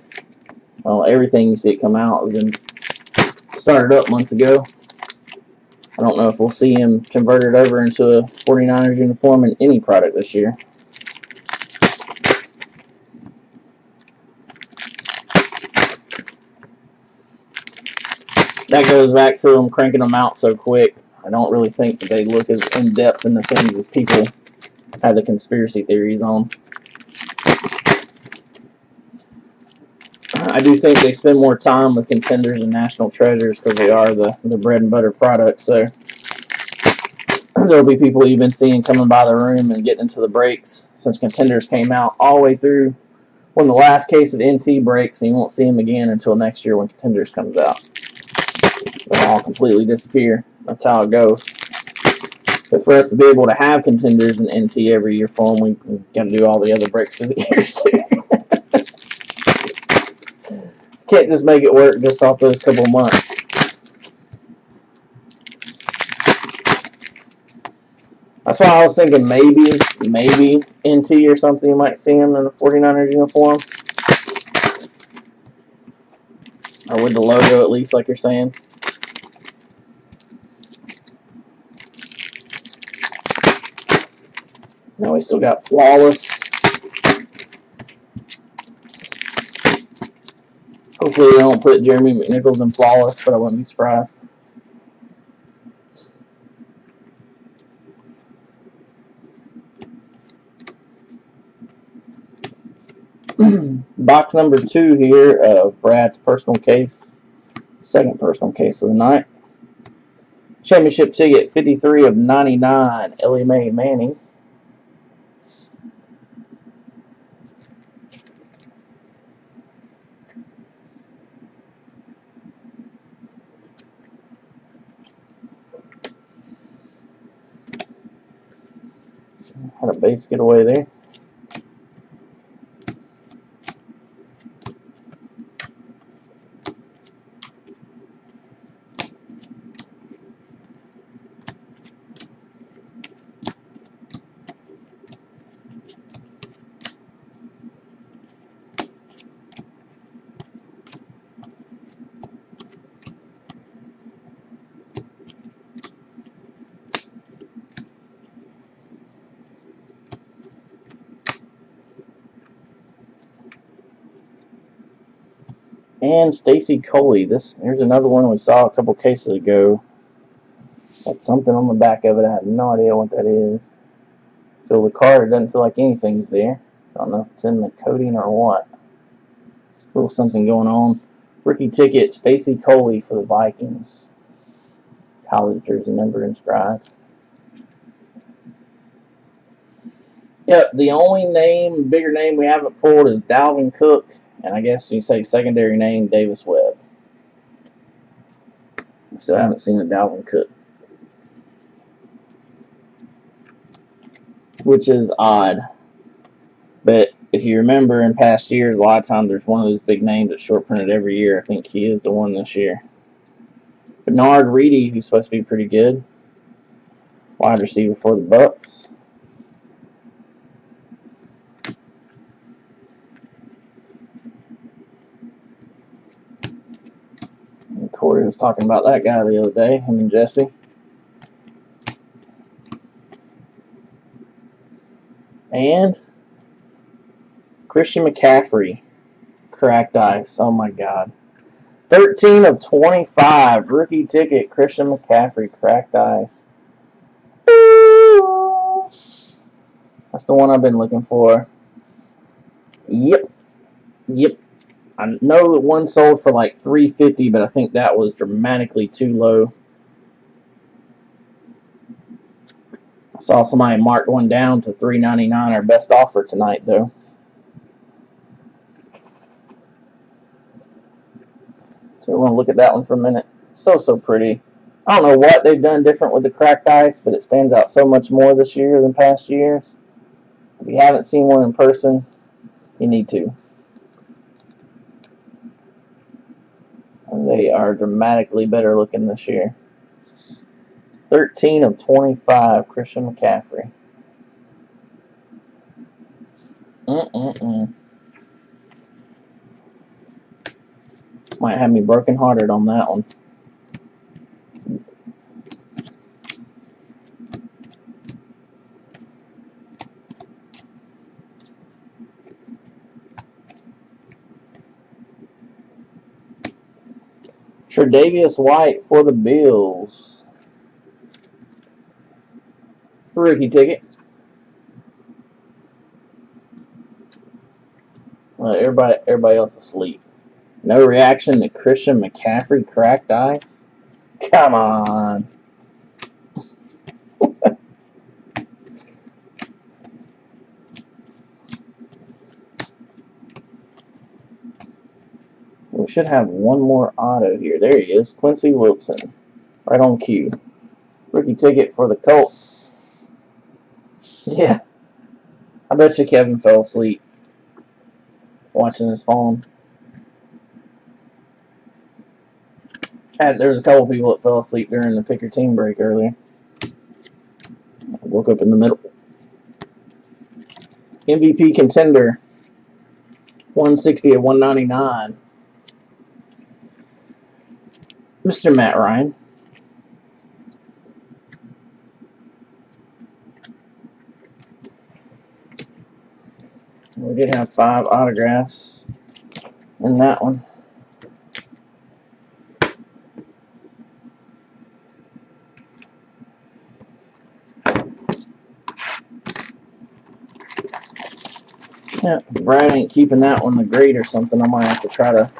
Well, everything you see it come out has been started up months ago. I don't know if we'll see him converted over into a 49ers uniform in any product this year. That goes back to them cranking them out so quick. I don't really think that they look as in-depth in the things as people have the conspiracy theories on. I do think they spend more time with Contenders and National Treasures because they are the bread and butter products. So there'll be people you've been seeing coming by the room and getting into the breaks since Contenders came out all the way through when the last case of NT breaks, and you won't see them again until next year when Contenders comes out. They'll all completely disappear. That's how it goes. But for us to be able to have Contenders and NT every year for them, we got to do all the other breaks through the years too. Can't just make it work just off those couple months. That's why I was thinking maybe NT or something, you might see him in a 49ers uniform. Or with the logo at least, like you're saying. No, we still got Flawless. Hopefully they don't put Jeremy McNichols in Flawless, but I wouldn't be surprised. Box number 2 here of Brad's personal case. Second personal case of the night. Championship ticket, 53 of 99, Ellie Mae Manning. Had a base get away there. And Stacy Coley. Here's another one we saw a couple cases ago. Got something on the back of it. I have no idea what that is. So the card doesn't feel like anything's there. I don't know if it's in the coating or what. A little something going on. Rookie ticket, Stacy Coley for the Vikings. College jersey number inscribed. Yep, the only bigger name we haven't pulled is Dalvin Cook. And I guess you say secondary name, Davis Webb. Still haven't seen a Dalvin Cook. Which is odd. But if you remember in past years, a lot of times there's one of those big names that's short printed every year. I think he is the one this year. Bernard Reedy, who's supposed to be pretty good. Wide receiver for the Bucks. And Corey was talking about that guy the other day, him and Jesse. And Christian McCaffrey, cracked ice. Oh my God. 13 of 25, rookie ticket, Christian McCaffrey, cracked ice. That's the one I've been looking for. Yep. I know that one sold for like $350, but I think that was dramatically too low. I saw somebody mark one down to $3.99, our best offer tonight, though. So we're going to look at that one for a minute. So pretty. I don't know what they've done different with the cracked ice, but it stands out so much more this year than past years. If you haven't seen one in person, you need to. And they are dramatically better looking this year. 13 of 25, Christian McCaffrey. Might have me brokenhearted on that one. Tre'Davious White for the Bills. Rookie ticket. Well, everybody else asleep. No reaction to Christian McCaffrey cracked ice? Come on. We should have one more auto here. There he is. Quincy Wilson. Right on cue. Rookie ticket for the Colts. Yeah. I bet you Kevin fell asleep watching his phone. There was a couple people that fell asleep during the pick your team break earlier. I woke up in the middle. MVP contender. 160 at 199. Mr. Matt Ryan. We did have 5 autographs in that one. Yeah, Brad ain't keeping that one the grade or something. I might have to try to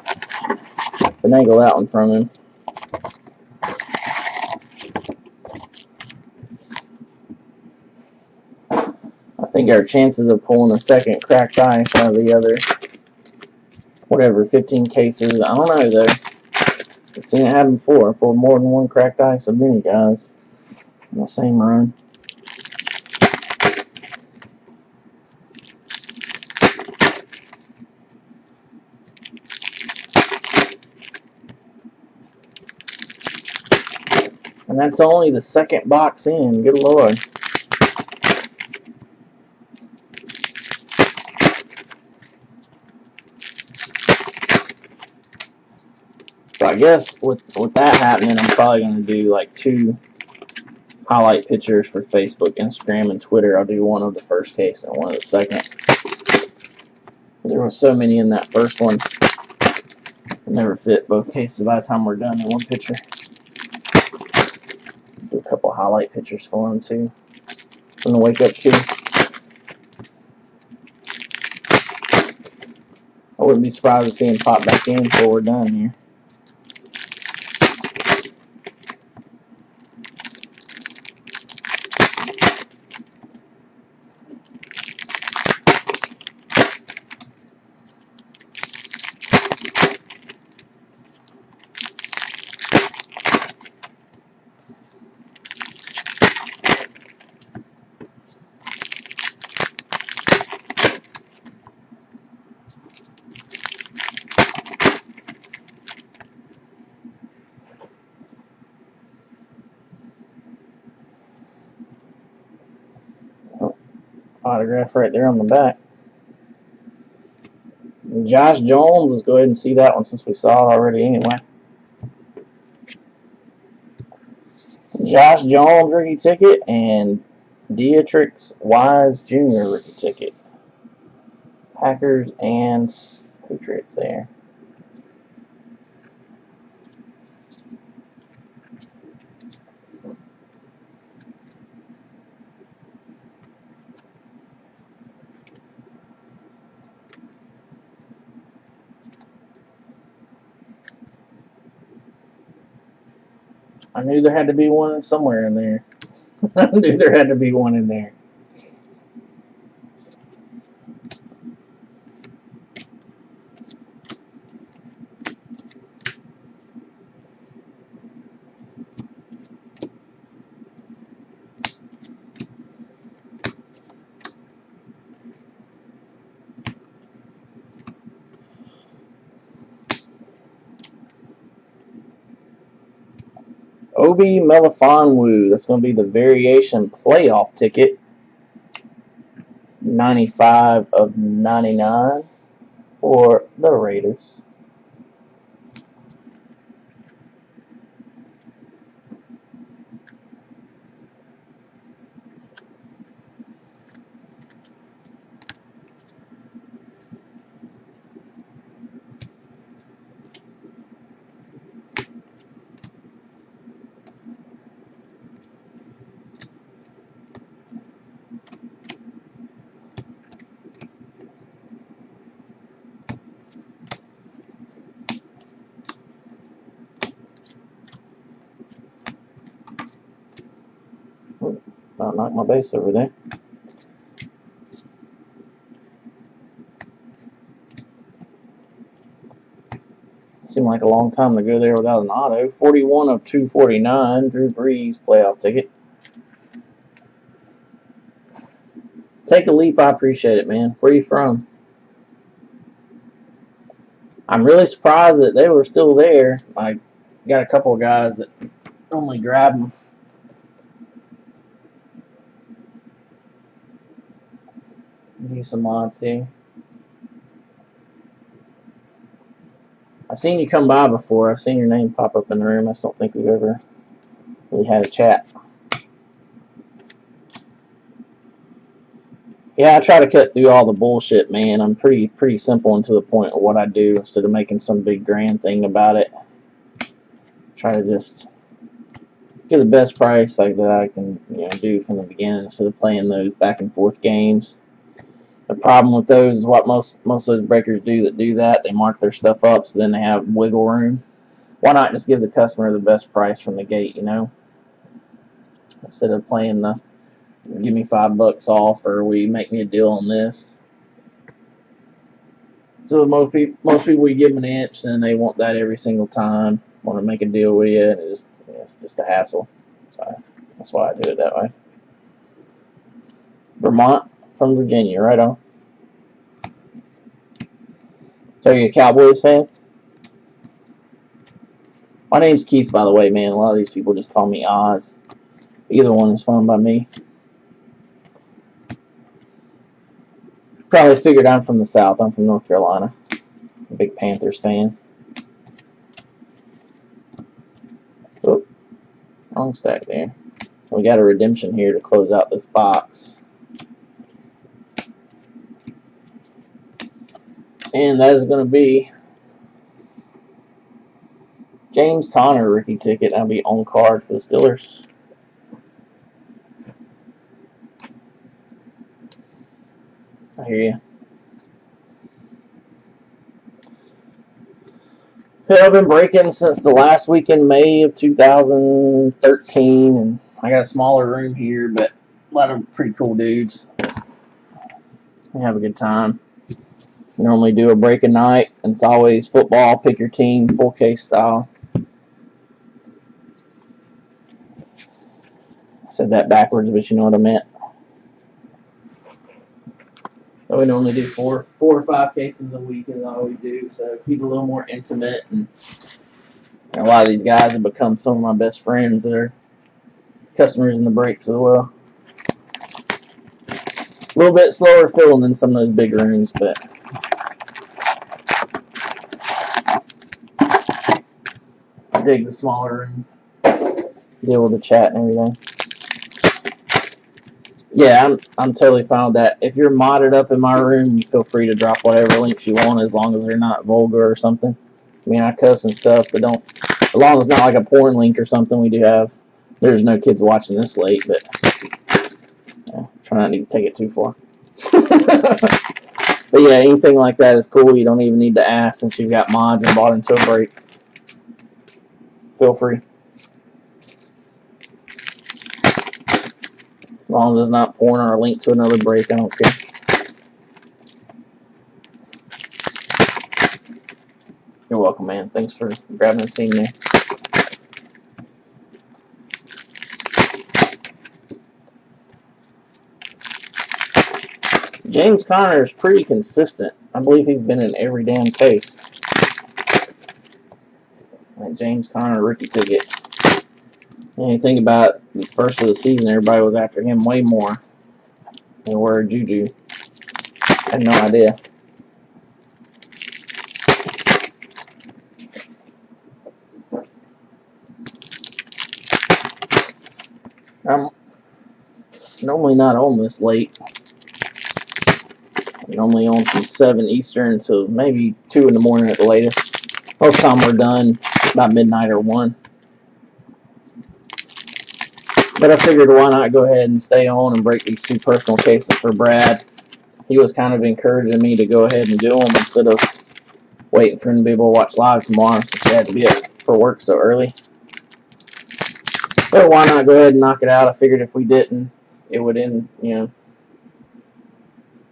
finagle that one from him. I think our chances of pulling a second cracked ice out of the other, whatever, 15 cases, I don't know though. I've seen it happen before. I pulled more than one cracked ice of many guys in the same run. And that's only the second box in. Good Lord. So I guess with that happening, I'm probably going to do like 2 highlight pictures for Facebook, Instagram, and Twitter. I'll do one of the first case and one of the second. There were so many in that first one. It never fit both cases by the time we're done in one picture. Do a couple highlight pictures for them too. From the wake up too. I wouldn't be surprised to see him pop back in before we're done here. Autograph right there on the back. Josh Jones, let's go ahead and see that one since we saw it already anyway. Josh Jones rookie ticket and Dietrich Wise Jr. rookie ticket. Packers and Patriots there. I knew there had to be one somewhere in there. I knew there had to be one in there. Obi Melifonwu, that's going to be the variation playoff ticket. 95 of 99 for the Raiders. I'll knock my base over there. Seemed like a long time to go there without an auto. 41 of 249, Drew Brees playoff ticket. Take a leap, I appreciate it, man. Where are you from? I'm really surprised that they were still there. I got a couple of guys that normally grab them. Do some mods here. I've seen you come by before. I've seen your name pop up in the room. I just don't think we've ever really had a chat. Yeah, I try to cut through all the bullshit, man. I'm pretty simple and to the point of what I do instead of making some big grand thing about it. Try to just get the best price like that I can, do from the beginning instead of playing those back and forth games. The problem with those is what most of those breakers do that. They mark their stuff up so then they have wiggle room. Why not just give the customer the best price from the gate, Instead of playing the give me $5 off or will you make me a deal on this. So most people we give them an inch and they want that every single time. Want to make a deal with you and it's just a hassle. So that's why I do it that way. Vermont from Virginia, right on. So you're a Cowboys fan? My name's Keith, by the way, man. A lot of these people just call me Oz. Either one is fine by me. Probably figured I'm from the South. I'm from North Carolina. Big Panthers fan. Oop, wrong stack there. We got a redemption here to close out this box. And that is going to be James Conner rookie ticket. That'll be on card for the Steelers. I hear you. Yeah, I've been breaking since the last week in May of 2013, and I got a smaller room here, but a lot of pretty cool dudes. We have a good time. Normally do a break a night, and it's always football, pick your team, full case style. I said that backwards, but you know what I meant. So we normally do four or five cases a week is all we do, so keep it a little more intimate. And a lot of these guys have become some of my best friends that are customers in the breaks as well. A little bit slower filling than some of those big rooms, but I dig the smaller room. Deal with the chat and everything. Yeah, I'm totally fine with that. If you're modded up in my room, you feel free to drop whatever links you want as long as they're not vulgar or something. I mean, I cuss and stuff, but don't, as long as it's not like a porn link or something. We do have, there's no kids watching this late, but yeah, try not to take it too far. But yeah, anything like that is cool. You don't even need to ask since you've got mods and bought into a break. Feel free. As long as it's not porn or a link to another break, I don't care. You're welcome, man. Thanks for grabbing the team there. James Conner is pretty consistent. I believe he's been in every damn case. That James Conner rookie ticket. And you think about the first of the season, everybody was after him way more than were Juju. I had no idea. I'm normally not on this late. I'm normally on from 7 Eastern until maybe 2 in the morning at the latest. Most of the time we're done about midnight or 1. But I figured why not go ahead and stay on and break these 2 personal cases for Brad. He was kind of encouraging me to go ahead and do them instead of waiting for him to be able to watch live tomorrow since he had to be up for work so early. So why not go ahead and knock it out? I figured if we didn't, it would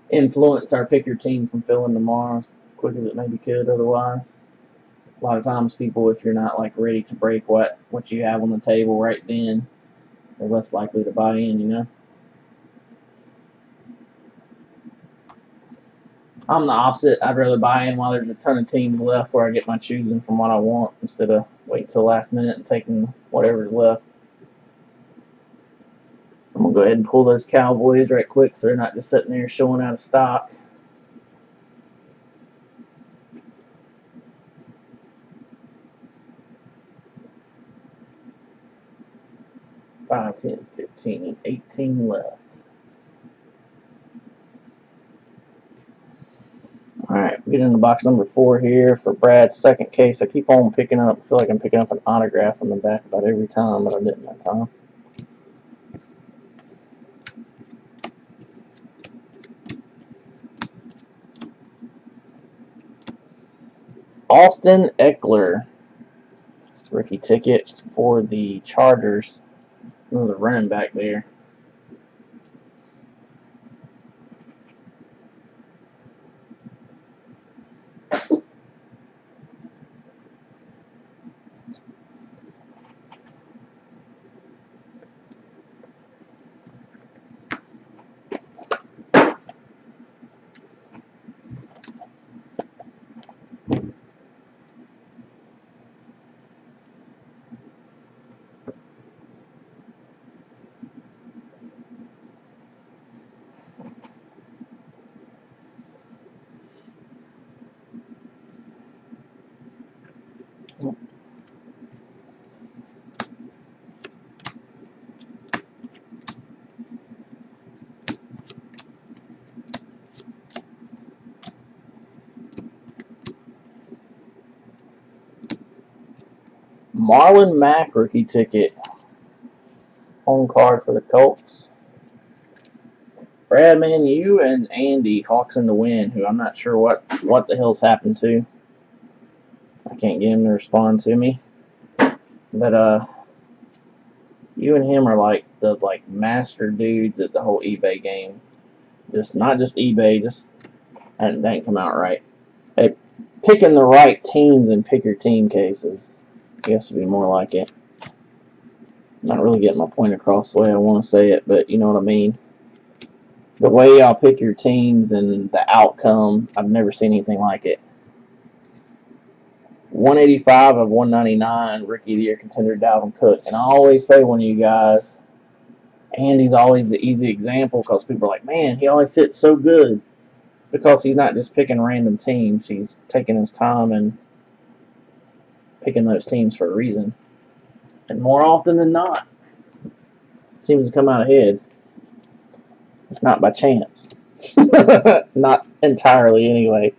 influence our pick your team from filling tomorrow as quick as it maybe could otherwise. A lot of times people, if you're not like ready to break what you have on the table right then, they're less likely to buy in, you know. I'm the opposite. I'd rather buy in while there's a ton of teams left where I get my choosing from what I want instead of waiting till the last minute and taking whatever's left. I'm going to go ahead and pull those Cowboys right quick so they're not just sitting there showing out of stock. Five, 10, 15, 18 left. Alright, get into box number 4 here for Brad's second case. I keep on picking up, I feel like I'm picking up an autograph on the back about every time, but I didn't that time. Austin Eckler, rookie ticket for the Chargers. Another running back there. Marlon Mack rookie ticket. Home card for the Colts. Bradman, you and Andy, Hawks in the Wind, who I'm not sure what the hell's happened to. I can't get him to respond to me. But you and him are like the master dudes at the whole eBay game. Not just eBay, just that didn't come out right. Hey, picking the right teams and pick your team cases. I guess would be more like it. Not really getting my point across the way I want to say it, but you know what I mean. The way y'all pick your teams and the outcome, I've never seen anything like it. 185 of 199, Rookie of the Year contender Dalvin Cook. And I always say one of you guys, Andy's always the easy example because people are like, man, he always hits so good. Because he's not just picking random teams. He's taking his time and picking those teams for a reason. And more often than not, seems to come out ahead. It's not by chance. Not entirely, anyway.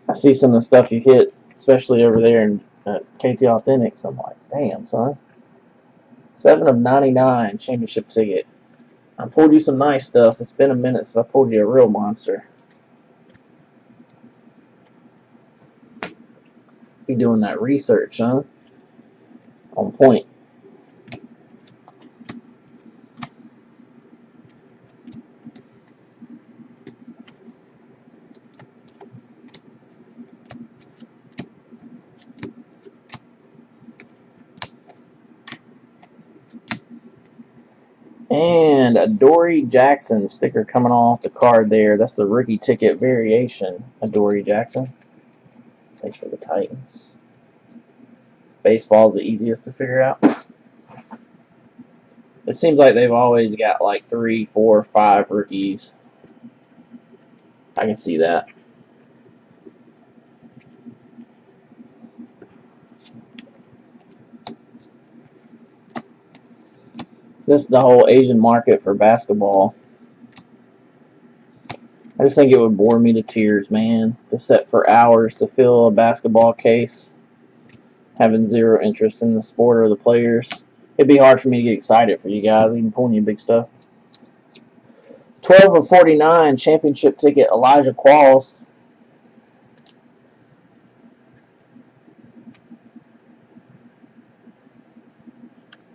I see some of the stuff you hit, especially over there in KT Authentics. I'm like, damn, son. 7 of 99 championship ticket. I pulled you some nice stuff. It's been a minute since I pulled you a real monster. Be doing that research, huh? On point. And a Dory Jackson sticker coming off the card there. That's the rookie ticket variation. A Dory Jackson. Thanks for the Titans. Baseball's the easiest to figure out. It seems like they've always got like 3, 4, 5 rookies. I can see that. Just the whole Asian market for basketball. I just think it would bore me to tears, man. To sit for hours to fill a basketball case, having zero interest in the sport or the players. It'd be hard for me to get excited for you guys, even pulling you big stuff. 12 of 49 championship ticket, Elijah Qualls.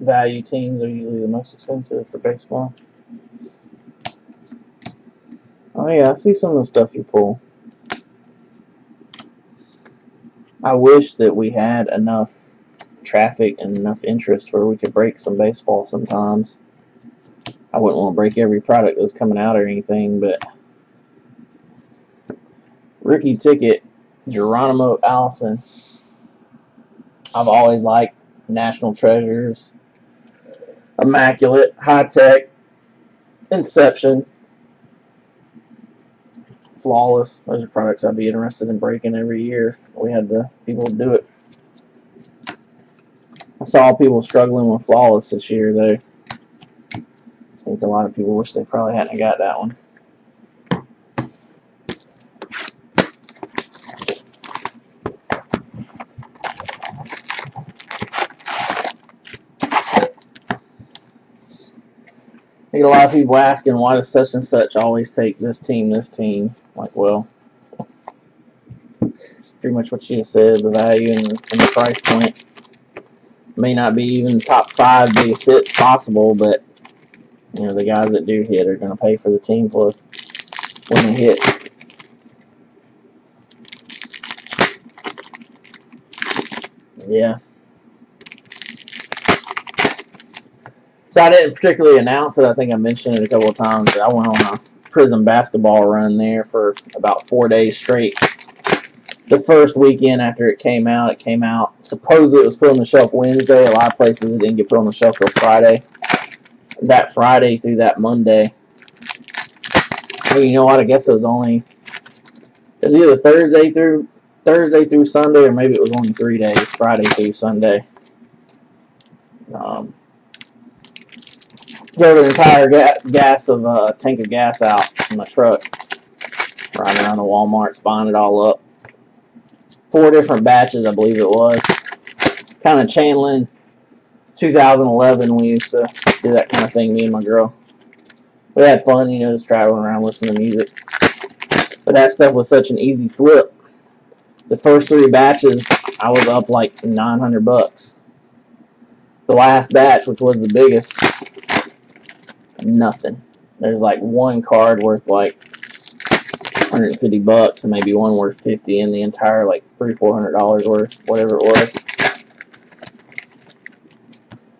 Value teams are usually the most expensive for baseball. Oh yeah, I see some of the stuff you pull. I wish that we had enough traffic and enough interest where we could break some baseball sometimes. I wouldn't want to break every product that's coming out or anything, but rookie ticket, Geronimo Allison. I've always liked National Treasures, Immaculate, High Tech, Inception, Flawless. Those are products I'd be interested in breaking every year if we had the people to do it. I saw people struggling with Flawless this year, though. I think a lot of people wish they probably hadn't got that one. I get a lot of people asking, why does such and such always take this team, this team? Like, well, pretty much what you just said, the value and the price point. May not be even top 5 biggest hits possible, but you know, the guys that do hit are going to pay for the team plus when they hit. Yeah. So I didn't particularly announce it. I think I mentioned it a couple of times. I went on a Prism basketball run there for about 4 days straight. The first weekend after it came out, supposedly it was put on the shelf Wednesday. A lot of places it didn't get put on the shelf till Friday. That Friday through that Monday. Well, you know what? I guess it was either Thursday through Sunday, or maybe it was only 3 days, Friday through Sunday. Drove an entire tank of gas out in my truck, riding around the Walmarts, buying it all up. 4 different batches, I believe it was. Kind of channeling 2011, we used to do that kind of thing, me and my girl. We had fun, you know, just traveling around listening to music. But that stuff was such an easy flip. The first 3 batches, I was up like 900 bucks. The last batch, which was the biggest, nothing. There's like 1 card worth like 150 bucks and maybe one worth 50 and the entire like $300-400 worth, whatever it was.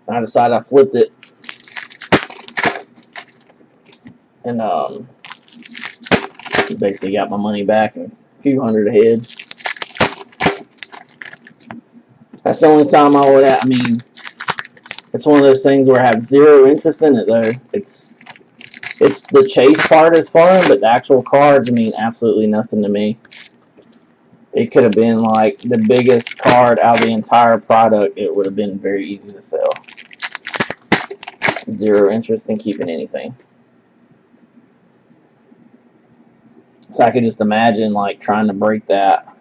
I decided I flipped it and basically got my money back and a few hundred ahead. That's the only time I would. I mean, it's one of those things where I have zero interest in it though. It's the chase part is fun, but the actual cards, I mean, absolutely nothing to me. It could have been like the biggest card out of the entire product. It would have been very easy to sell. Zero interest in keeping anything. So I could just imagine like trying to break that,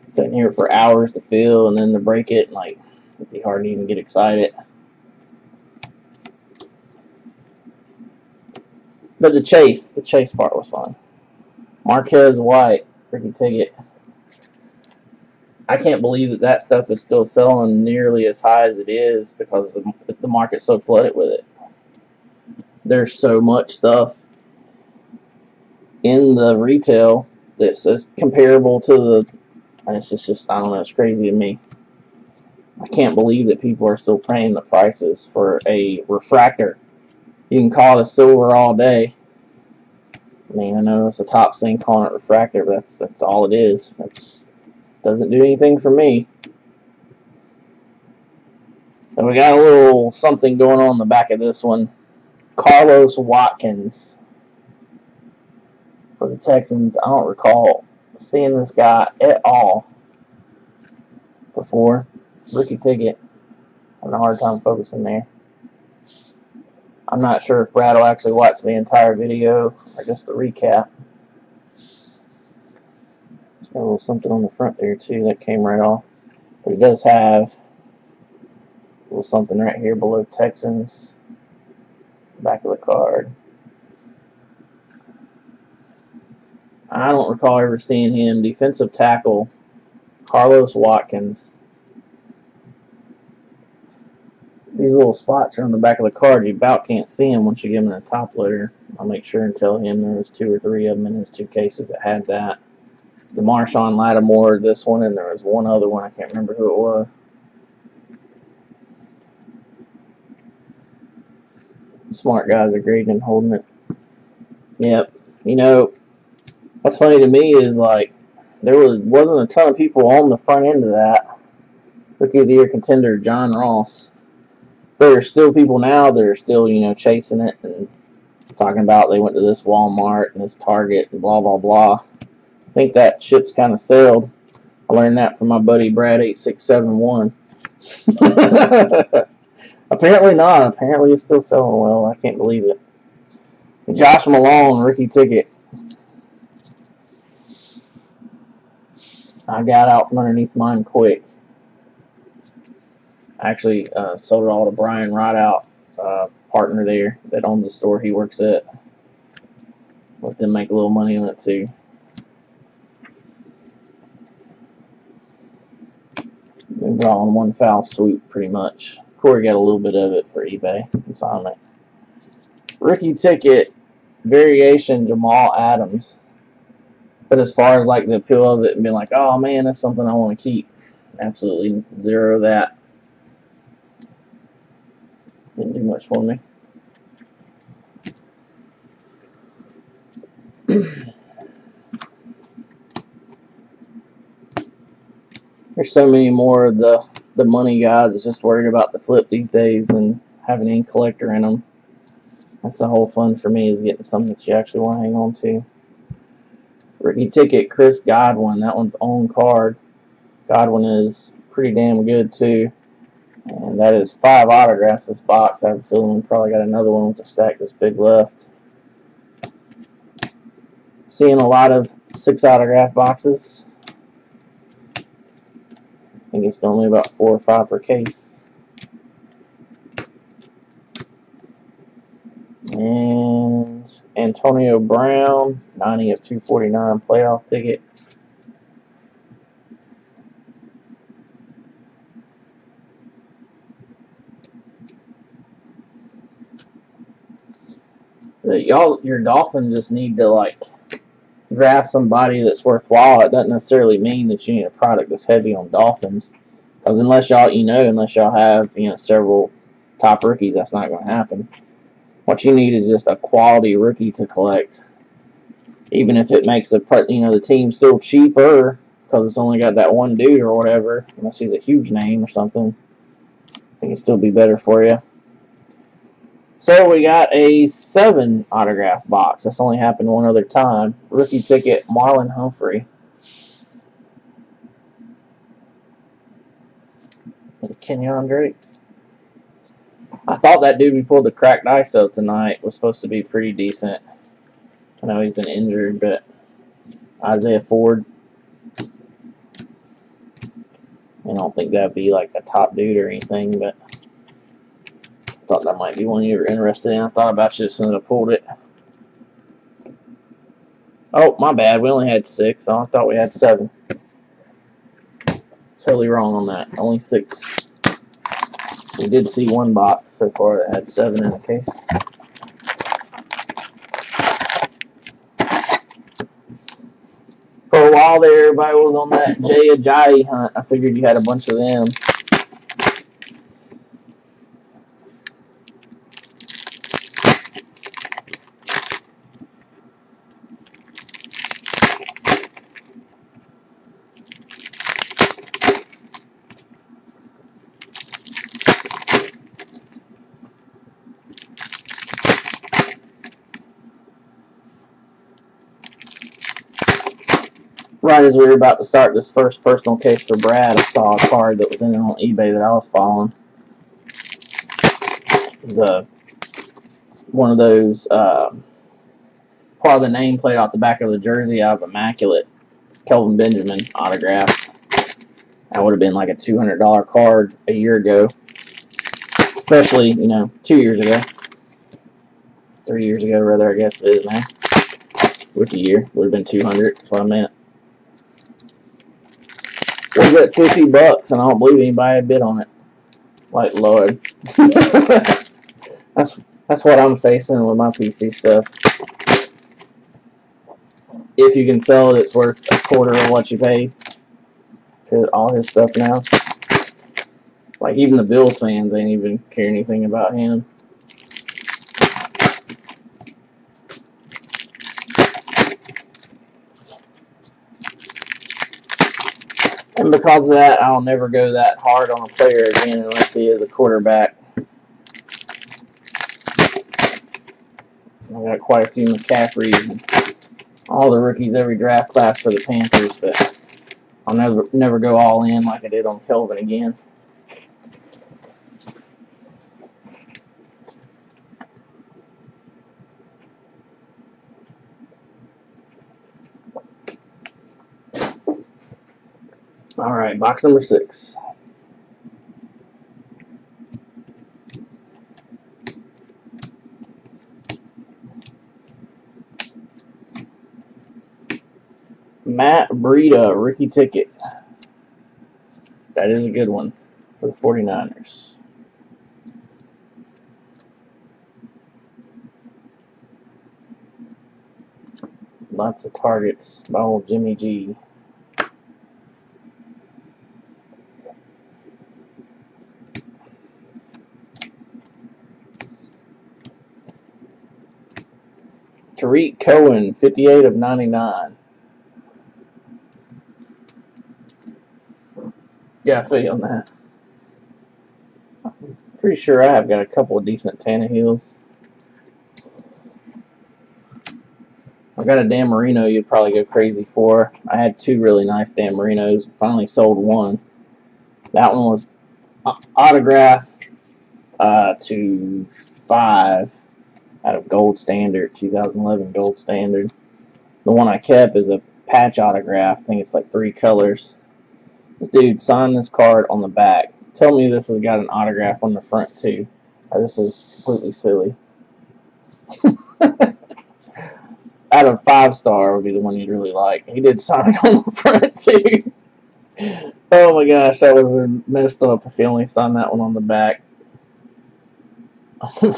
sitting here for hours to fill, and then to break it, like it'd be hard to even get excited. But the chase part was fun. Marquez White, Ricky Ticket. I can't believe that stuff is still selling nearly as high as it is because the market's so flooded with it. There's so much stuff in the retail that's comparable to the. And it's just I don't know. It's crazy to me. I can't believe that people are still paying the prices for a refractor. You can call it a silver all day. I mean, I know it's the top thing calling it refractor, but that's all it is. It doesn't do anything for me. And we got a little something going on in the back of this one. Carlos Watkins for the Texans. I don't recall seeing this guy at all before. Rookie ticket. Having a hard time focusing there. I'm not sure if Brad will actually watch the entire video or just the recap. Got a little something on the front there too that came right off. But it does have a little something right here below Texans. Back of the card. I don't recall ever seeing him. Defensive tackle, Carlos Watkins. These little spots are on the back of the card. You about can't see them once you give him a top loader. I'll make sure and tell him there was 2 or 3 of them in his 2 cases that had that. The Marshawn Lattimore, this one, and there was one other one. I can't remember who it was. Smart guys are grading and holding it. Yep. You know, what's funny to me is like there wasn't a ton of people on the front end of that. Rookie of the Year contender John Ross. There are still people now that are still, you know, chasing it and talking about they went to this Walmart and this Target and blah, blah, blah. I think that ship's kind of sailed. I learned that from my buddy Brad8671. Apparently not. Apparently it's still selling well. I can't believe it. Josh Malone, rookie ticket. I got out from underneath mine quick. I actually sold it all to Brian Rideout, partner there that owns the store he works at. Let them make a little money on it too. We brought on one foul swoop pretty much. Corey got a little bit of it for eBay consignment. Rookie ticket variation Jamal Adams. But as far as like the appeal of it and being like, oh man, that's something I want to keep. Absolutely zero of that. Didn't do much for me. There's so many more of the money guys that's just worried about the flip these days and having any collector in them. That's the whole fun for me, is getting something that you actually want to hang on to. Rookie ticket, Chris Godwin. That one's on card. Godwin is pretty damn good too. And that is 5 autographs this box. I have a feeling we probably got another one with a stack this big left. Seeing a lot of 6 autograph boxes. think it's normally about 4 or 5 per case. And Antonio Brown, 90 of 249 playoff ticket. Your Dolphins just need to like draft somebody that's worthwhile. It doesn't necessarily mean that you need a product that's heavy on Dolphins, because unless y'all have several top rookies, that's not going to happen. What you need is just a quality rookie to collect, even if it makes the team still cheaper because it's only got that one dude or whatever. Unless he's a huge name or something, I think it'd still be better for you. So we got a 7 autograph box. That's only happened one other time. Rookie ticket, Marlon Humphrey. And Kenyon Drake. I thought that dude we pulled the cracked ice of tonight was supposed to be pretty decent. I know he's been injured, but Isaiah Ford. I don't think that'd be like a top dude or anything, but I thought that might be one you were interested in. I thought about you as soon as I pulled it. Oh, my bad. We only had 6. I thought we had 7. Totally wrong on that. Only 6. We did see one box so far that had 7 in the case. For a while there, everybody was on that Jay Ajayi hunt. I figured you had a bunch of them. Right as we were about to start this first personal case for Brad, I saw a card that was in on eBay that I was following. It was one of those part of the nameplate off the back of the jersey out of Immaculate, Kelvin Benjamin autograph. That would have been like a $200 card a year ago, especially 2 years ago, 3 years ago rather. I guess it is now. Rookie year would have been 200. That's what I meant. Was at $50, and I don't believe anybody had bid on it. Like, Lord. That's what I'm facing with my PC stuff. If you can sell it, it's worth a quarter of what you paid to all his stuff now. Like, even the Bills fans ain't even care anything about him. And because of that, I'll never go that hard on a player again unless he is a quarterback. I got quite a few McCaffreys and all the rookies every draft class for the Panthers, but I'll never go all in like I did on Kelvin again. All right, box number 6. Matt Breida, rookie ticket. That is a good one for the 49ers. Lots of targets by old Jimmy G. Tariq Cohen, 58 of 99. Yeah, I feel you on that. I'm pretty sure I have got a couple of decent Tannehills. I've got a Dan Marino you'd probably go crazy for. I had 2 really nice Dan Marinos. Finally sold one. That one was autograph to 5 out of Gold Standard, 2011 Gold Standard. The one I kept is a patch autograph. I think it's like 3 colors. This dude signed this card on the back. Tell me this has got an autograph on the front too. This is completely silly. Out of 5-star would be the one you'd really like. He did sign it on the front too. Oh my gosh, that would have been messed up if he only signed that one on the back.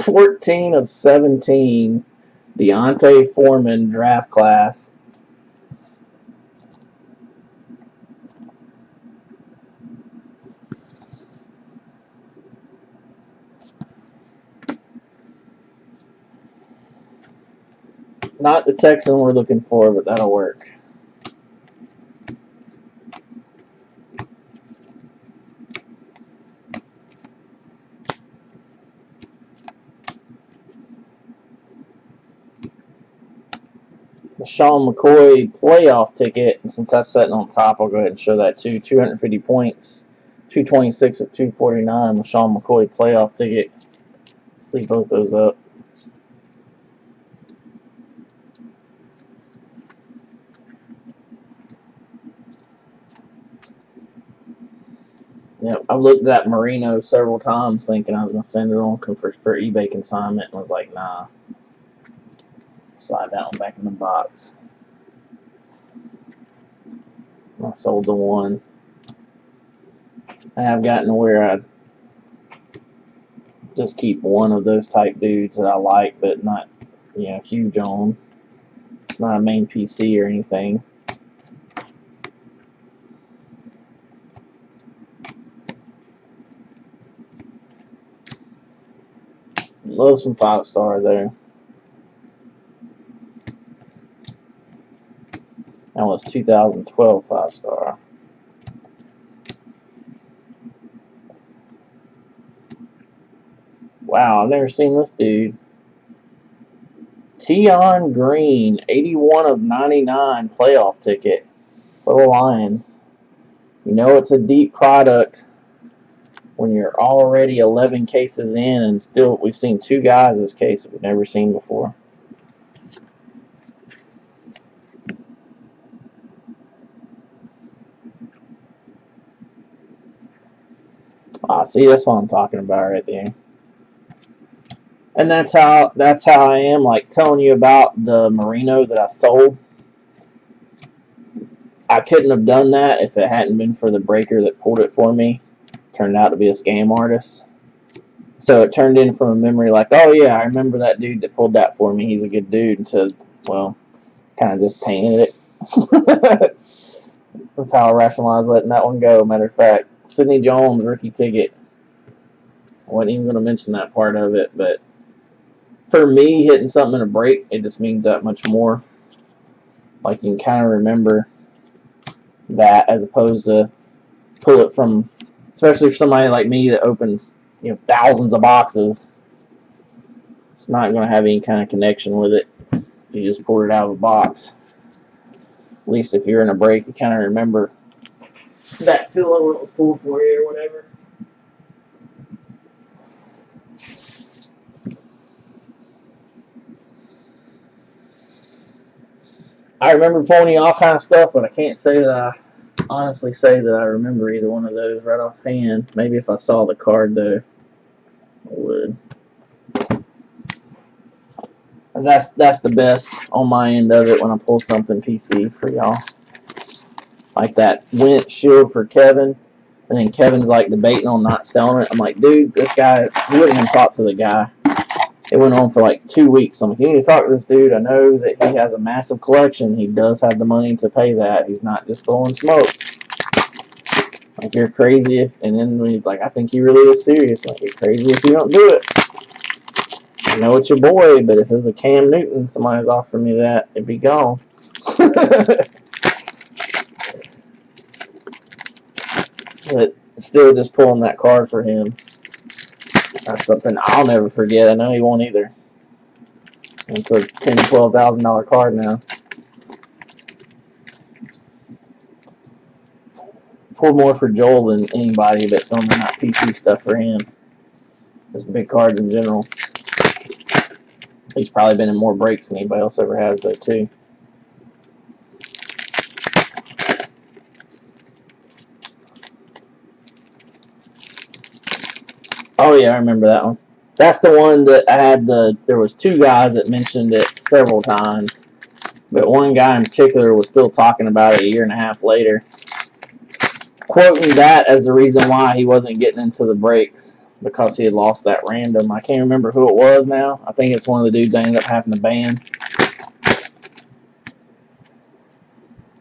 14 of 17, Deontay Foreman draft class. Not the Texan we're looking for, but that'll work. The Sean McCoy playoff ticket, and since that's sitting on top, I'll go ahead and show that too. 250 points, 226 of 249. The Sean McCoy playoff ticket. Sleep both those up. Yep, I've looked at that Marino several times thinking I was going to send it on for eBay consignment, and was like, nah. Slide that one back in the box. I sold the one. I have gotten to where I just keep one of those type dudes that I like, but not, you know, huge on. It's not a main PC or anything. Love some 5-star there. That was 2012 5-star. Wow, I've never seen this dude. Tion Green, 81 of 99 playoff ticket for the Lions. You know it's a deep product when you're already 11 cases in, and still we've seen 2 guys this case that we've never seen before. Ah, see, that's what I'm talking about right there. And that's how I am, like, telling you about the Marino that I sold. I couldn't have done that if it hadn't been for the breaker that pulled it for me. Turned out to be a scam artist. So it turned in from a memory like, oh yeah, I remember that dude that pulled that for me. He's a good dude. And so, well, kind of just painted it. That's how I rationalized letting that one go. Matter of fact, Sidney Jones rookie ticket. I wasn't even going to mention that part of it, but for me, hitting something in a break, it just means that much more. Like, you can kind of remember that as opposed to pull it from, especially for somebody like me that opens, you know, thousands of boxes. It's not going to have any kind of connection with it if you just pull it out of a box. At least if you're in a break, you kind of remember that feeling when it was pulled for you or whatever. I remember pulling you all kind of stuff, but I can't say that I honestly say that I remember either one of those right offhand. Maybe if I saw the card, though, I would. That's the best on my end of it when I pull something PC for y'all. Like that Wentz shield for Kevin, and then Kevin's like debating on not selling it. I'm like, dude, this guy, he wouldn't even talk to the guy. It went on for like 2 weeks. I'm like, you need to talk to this dude. I know that he has a massive collection. He does have the money to pay that. He's not just blowing smoke. Like, you're crazy if, and then he's like, I think he really is serious. Like, you're crazy if you don't do it. I know it's your boy, but if it was a Cam Newton, somebody's offering me that, it'd be gone. But still just pulling that card for him. That's something I'll never forget. I know he won't either. It's a $10,000 to $12,000 card now. Pulled more for Joel than anybody, but it's normally not PC stuff for him. Just big cards in general. He's probably been in more breaks than anybody else ever has, though, too. Oh yeah, I remember that one. That's the one that I had there was two guys that mentioned it several times. But one guy in particular was still talking about it a year and a half later, quoting that as the reason why he wasn't getting into the breaks, because he had lost that random. I can't remember who it was now. I think it's one of the dudes I ended up having to ban. I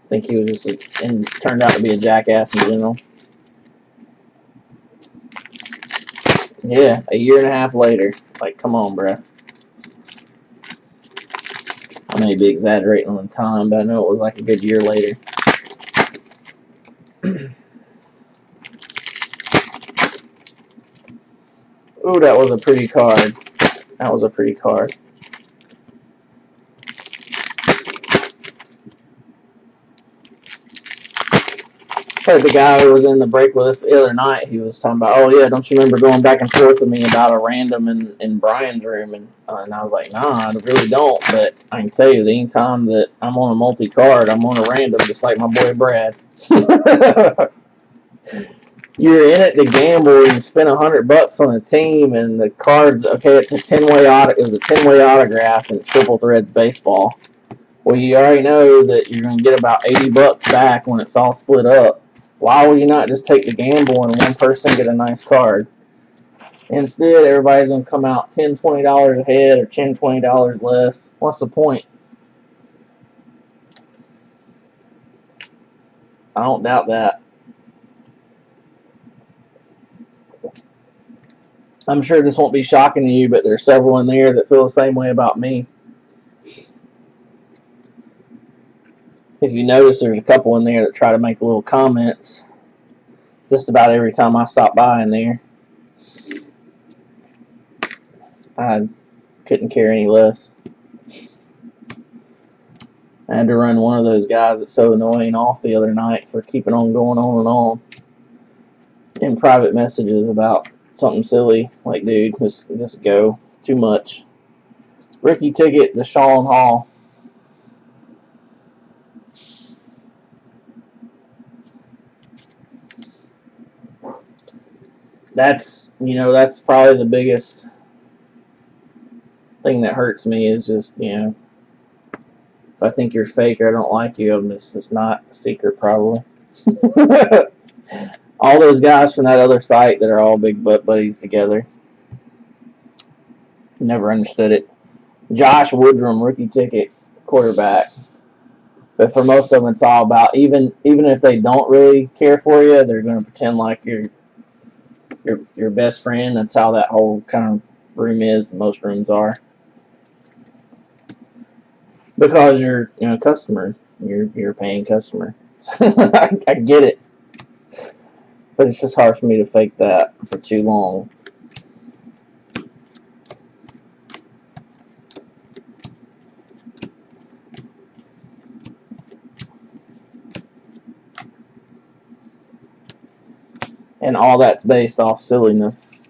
think he was just and turned out to be a jackass in general. Yeah, a year and a half later. Like, come on, bruh. I may be exaggerating on the time, but I know it was like a good year later. Ooh, that was a pretty card. That was a pretty card. Heard the guy who was in the break with us the other night, he was talking about, oh yeah, don't you remember going back and forth with me about a random in Brian's room? And I was like, nah, I really don't. But I can tell you, anytime that I'm on a multi-card, I'm on a random, just like my boy Brad. You're in it to gamble and you spend $100 on a team, and the cards, okay, it's a 10-way it was a 10-way autograph and triple threads baseball. Well, you already know that you're going to get about $80 back when it's all split up. Why will you not just take the gamble and one person get a nice card? Instead, everybody's going to come out $10, $20 ahead or $10, $20 less. What's the point? I don't doubt that. I'm sure this won't be shocking to you, but there's several in there that feel the same way about me. If you notice, there's a couple in there that try to make little comments just about every time I stop by in there. I couldn't care any less. I had to run one of those guys that's so annoying off the other night for keeping on going on and on in private messages about something silly. Like, dude, just go. Too much. Rookie ticket, Deshaun Hall. That's probably the biggest thing that hurts me is just, if I think you're fake or I don't like you, it's not a secret, probably. All those guys from that other site that are all big butt buddies together. Never understood it. Josh Woodrum, rookie ticket, quarterback. But for most of them, it's all about, even if they don't really care for you, they're going to pretend like you're your best friend. That's how that whole kind of room is. Most rooms are, because you're a customer. You're a paying customer. I get it, but it's just hard for me to fake that for too long. And all that's based off silliness.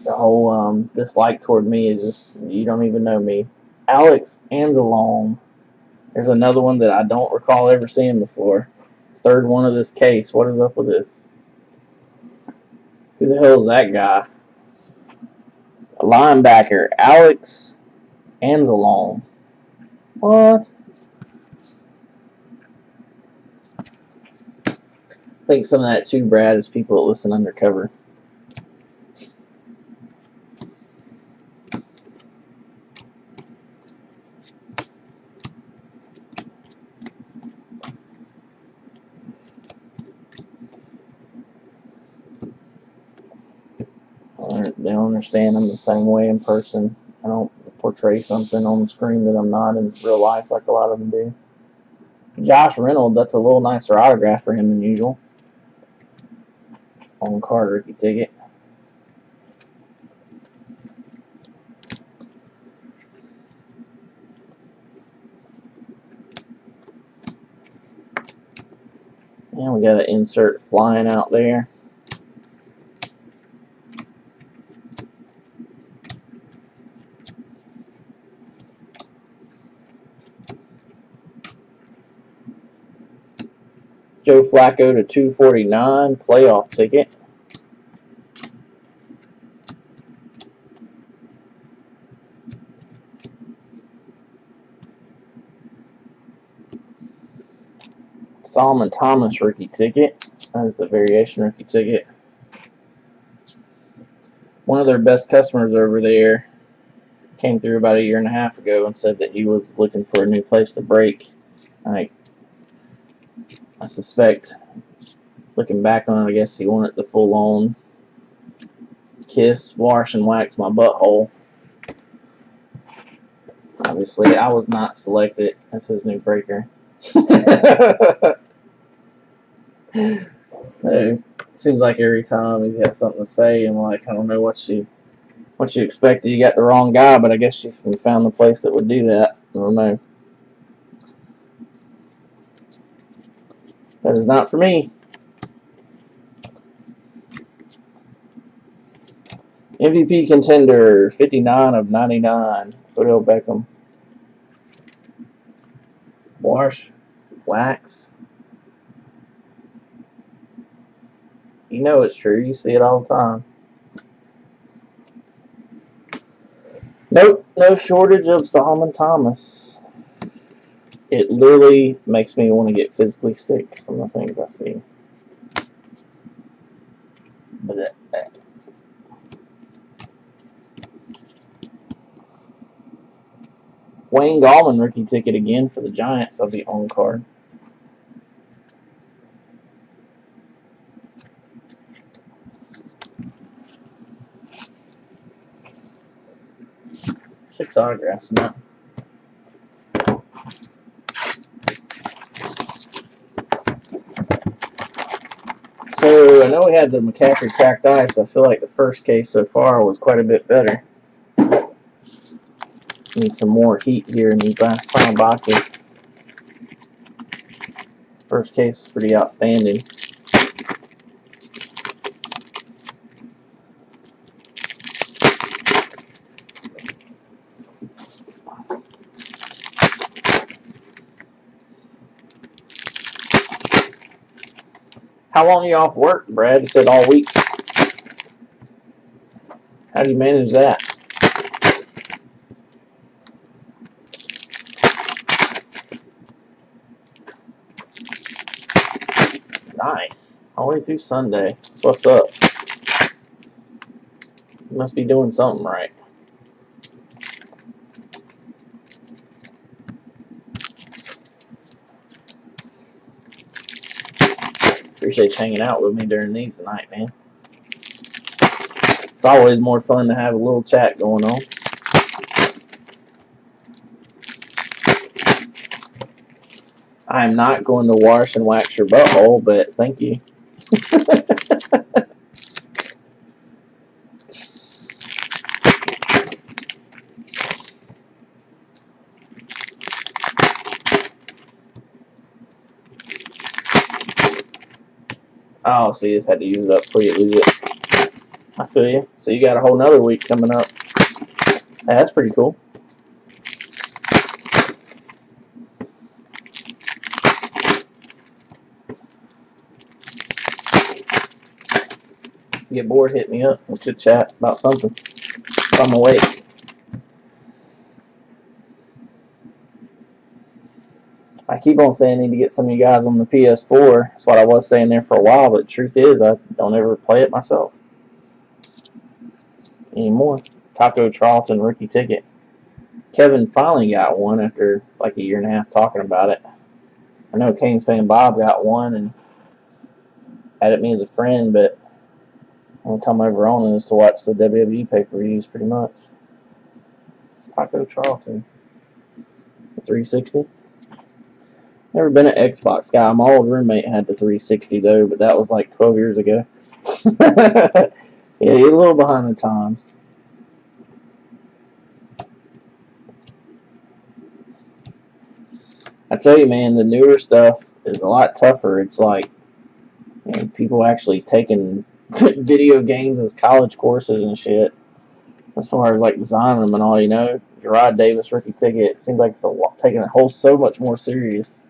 The whole dislike toward me is just, you don't even know me. Alex Anzalone. There's another one that I don't recall ever seeing before. Third one of this case. What is up with this? Who the hell is that guy? A linebacker. Alex Anzalone. What? I think some of that too, Brad, is people that listen undercover. They don't understand I'm the same way in person. I don't portray something on the screen that I'm not in real life like a lot of them do. Josh Reynolds, that's a little nicer autograph for him than usual. On card rookie ticket. And we got an insert flying out there. Joe Flacco to 249, playoff ticket. Solomon Thomas rookie ticket. That is the variation rookie ticket. One of their best customers over there came through about a year and a half ago and said that he was looking for a new place to break. I suspect, looking back on it, I guess he wanted the full-on kiss, wash, and wax my butthole. Obviously, I was not selected as his new breaker. It seems like every time he's got something to say, and like, I don't know what you expected. You got the wrong guy, but I guess you found the place that would do that. I don't know. That is not for me. MVP contender, 59 of 99. Odell Beckham. Wash, wax. You know it's true. You see it all the time. Nope, no shortage of Solomon Thomas. It literally makes me want to get physically sick, some of the things I see. But Wayne Gallman rookie ticket again for the Giants of the on card. Six autographs now. So I know we had the McCaffrey cracked ice, but I feel like the first case so far was quite a bit better. Need some more heat here in these last final boxes. First case is pretty outstanding. How long are you off work, Brad? You said all week. How do you manage that? Nice. All the way through Sunday. That's what's up. You must be doing something right. Appreciate you hanging out with me during these tonight, man. It's always more fun to have a little chat going on. I am not going to wash and wax your butthole, but thank you. Oh, so you just had to use it up before you lose it. I feel you. So you got a whole nother week coming up. Hey, that's pretty cool. Get bored, hit me up. We'll chit chat about something. If I'm awake. I keep on saying I need to get some of you guys on the PS4. That's what I was saying there for a while, but the truth is I don't ever play it myself anymore. Taco Charlton rookie ticket. Kevin finally got one after like a year and a half talking about it. I know Canes fan Bob got one and added me as a friend, but the only time I ever own it is to watch the WWE pay-per-views pretty much. Taco Charlton. 360. Never been an Xbox guy. My old roommate had the 360 though, but that was like 12 years ago. Yeah, you're a little behind the times. I tell you, man, the newer stuff is a lot tougher. It's like, man, people actually taking video games as college courses and shit. As far as like designing them and all, you know, Gerard Davis rookie ticket. It seems like it's taking a whole so much more serious.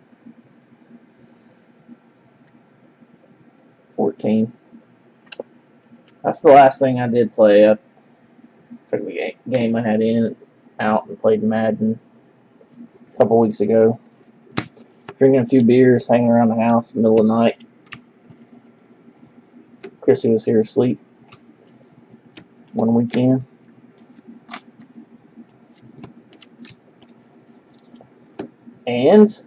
14. That's the last thing I did play. I took the game I had out and played Madden a couple weeks ago. Drinking a few beers, hanging around the house, middle of the night. Chrissy was here asleep one weekend. And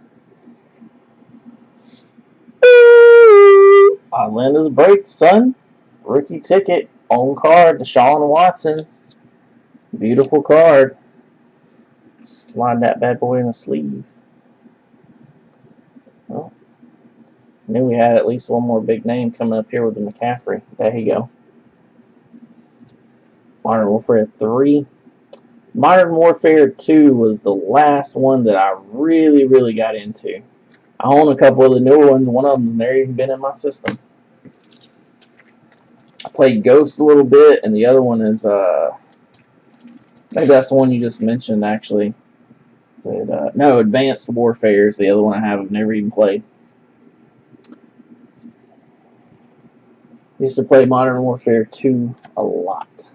Islanda's break, son. Rookie ticket, on card, Deshaun Watson. Beautiful card. Slide that bad boy in the sleeve. Well, knew we had at least one more big name coming up here with the McCaffrey. There you go. Modern Warfare 3. Modern Warfare 2 was the last one that I really got into. I own a couple of the newer ones. One of them's never even been in my system. I played Ghost a little bit, and the other one is, maybe that's the one you just mentioned, actually. No, Advanced Warfare is the other one I have. I've never even played. Used to play Modern Warfare 2 a lot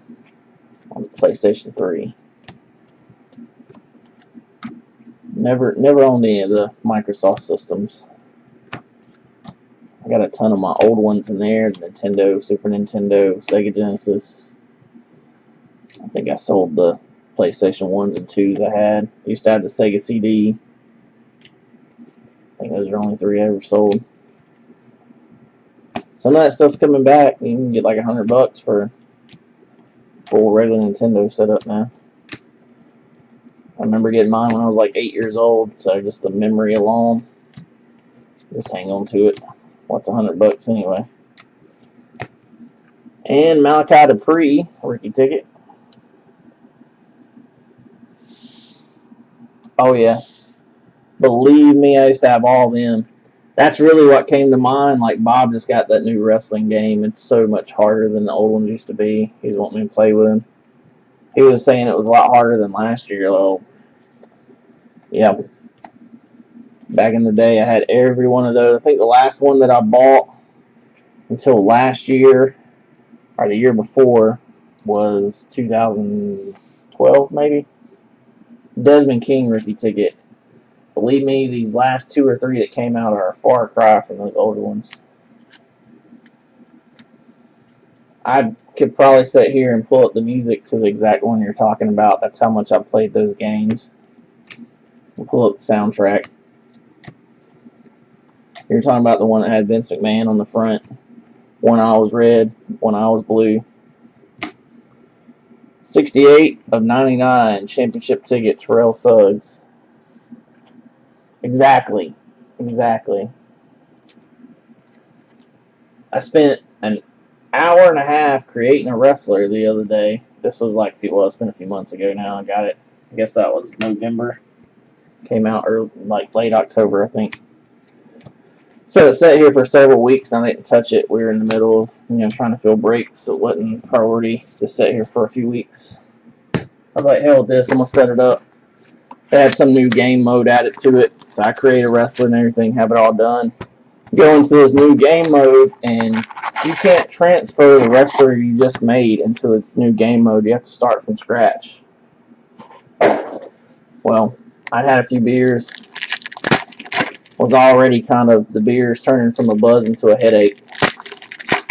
on the PlayStation 3. Never owned any of the Microsoft systems. I got a ton of my old ones in there. Nintendo, Super Nintendo, Sega Genesis. I think I sold the PlayStation 1s and 2s I had. I used to have the Sega CD. I think those are only 3 I ever sold. Some of that stuff's coming back. You can get like $100 for a full regular Nintendo setup now. I remember getting mine when I was like 8 years old, so just the memory alone, just hang on to it. What's $100 anyway? And Malachi Dupree, rookie ticket. Oh yeah, believe me, I used to have all of them. That's really what came to mind. Like, Bob just got that new wrestling game. It's so much harder than the old ones used to be. He's wanting me to play with him. He was saying it was a lot harder than last year. Well, yeah. Back in the day, I had every one of those. I think the last one that I bought until last year, or the year before, was 2012, maybe. Desmond King rookie ticket. Believe me, these last 2 or 3 that came out are a far cry from those older ones. I could probably sit here and pull up the music to the exact one you're talking about. That's how much I've played those games. We'll pull up the soundtrack. You're talking about the one that had Vince McMahon on the front. One eye was red, one eye was blue. 68 of 99 championship tickets, Terrell Suggs. Exactly. I spent an hour and a half creating a wrestler the other day. This was like, well, it's been a few months ago now. I got it. I guess that was November. Came out early, like late October, I think. So it sat here for several weeks. I didn't touch it. We were in the middle of, trying to fill breaks. So it wasn't priority to sit here for a few weeks. I was like, hell with this. I'm gonna set it up. They had some new game mode added to it, so I create a wrestler and everything, have it all done. Go into this new game mode, and you can't transfer the wrestler you just made into the new game mode. You have to start from scratch. Well, I had a few beers. Was already kind of, the beers turning from a buzz into a headache.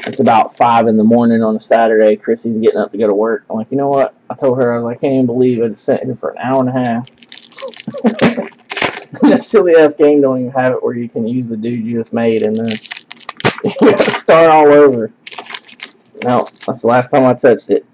It's about 5 in the morning on a Saturday. Chrissy's getting up to go to work. I'm like, you know what? I told her, I was like, I can't even believe it. It's sat here for an hour and a half. That silly ass game don't even have it where you can use the dude you just made and then you gotta start all over. No, that's the last time I touched it.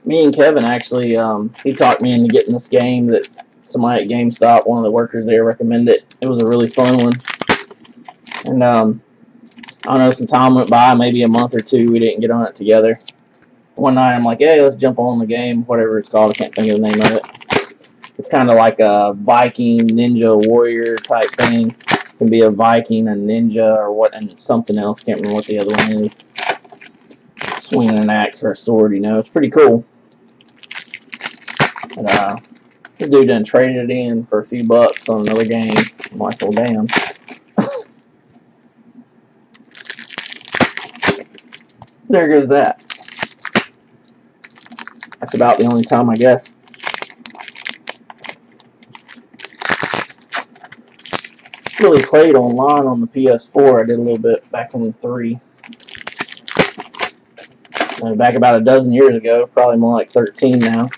Me and Kevin actually, he talked me into getting this game that somebody at GameStop, one of the workers there, recommended. It was a really fun one. And, I don't know, some time went by, maybe a month or two, we didn't get on it together. One night I'm like, hey, let's jump on the game, whatever it's called, I can't think of the name of it. It's kind of like a Viking, Ninja, Warrior type thing. It can be a Viking, a Ninja, or what, and something else, can't remember what the other one is. Swinging an axe or a sword, it's pretty cool. And, The dude done traded it in for a few bucks on another game. I'm like, well, damn. There goes that. That's about the only time, I guess. Really played online on the PS4. I did a little bit back in the 3. Back about a dozen years ago, probably more like 13 now.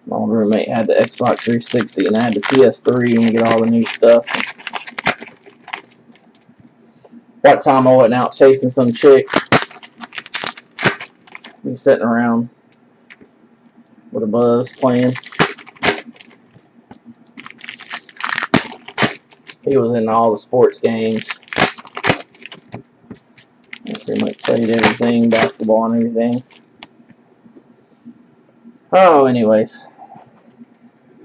My old roommate had the Xbox 360 and I had the PS3 and we get all the new stuff. One time I went out chasing some chick. We sitting around with a buzz playing. He was in all the sports games. He pretty much played everything, basketball and everything. Oh, anyways.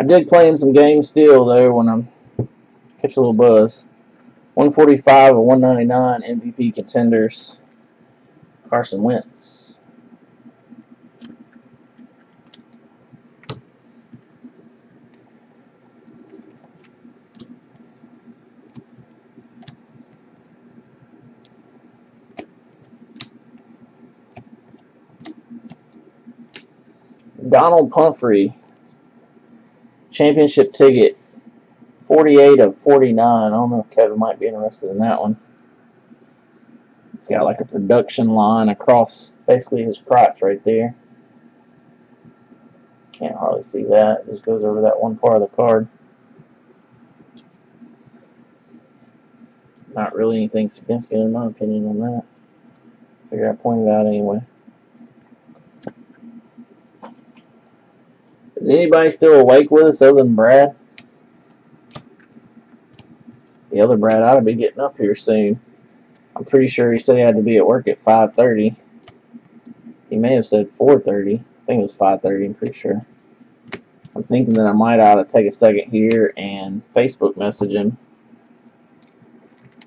I did play in some games still, though, when I'm catch a little buzz. 145 or 199 MVP contenders. Carson Wentz. Donald Pumphrey. Championship ticket. 48 of 49. I don't know if Kevin might be interested in that one. It's got like a production line across basically his crotch right there. Can't hardly see that. It just goes over that one part of the card. Not really anything significant in my opinion on that. Figure I pointed out anyway. Is anybody still awake with us other than Brad? The other Brad ought to be getting up here soon. I'm pretty sure he said he had to be at work at 5:30. He may have said 4:30. I think it was 5:30, I'm pretty sure. I'm thinking that I might ought to take a second here and Facebook message him.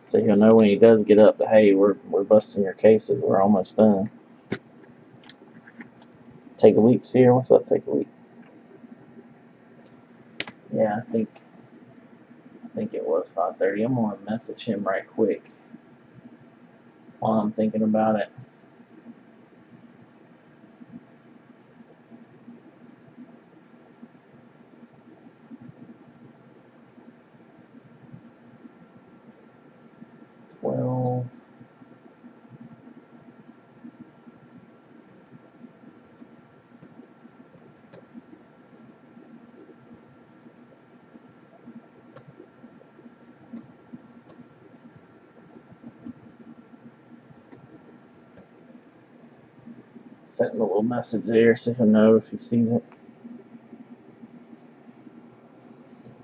So he'll know when he does get up that, hey, we're busting your cases. We're almost done. Take a Leap's here. What's up, Take a Leap? Yeah, I think it was 5:30. I'm going to message him right quick while I'm thinking about it. Well, sent him a little message there so he'll know if he sees it.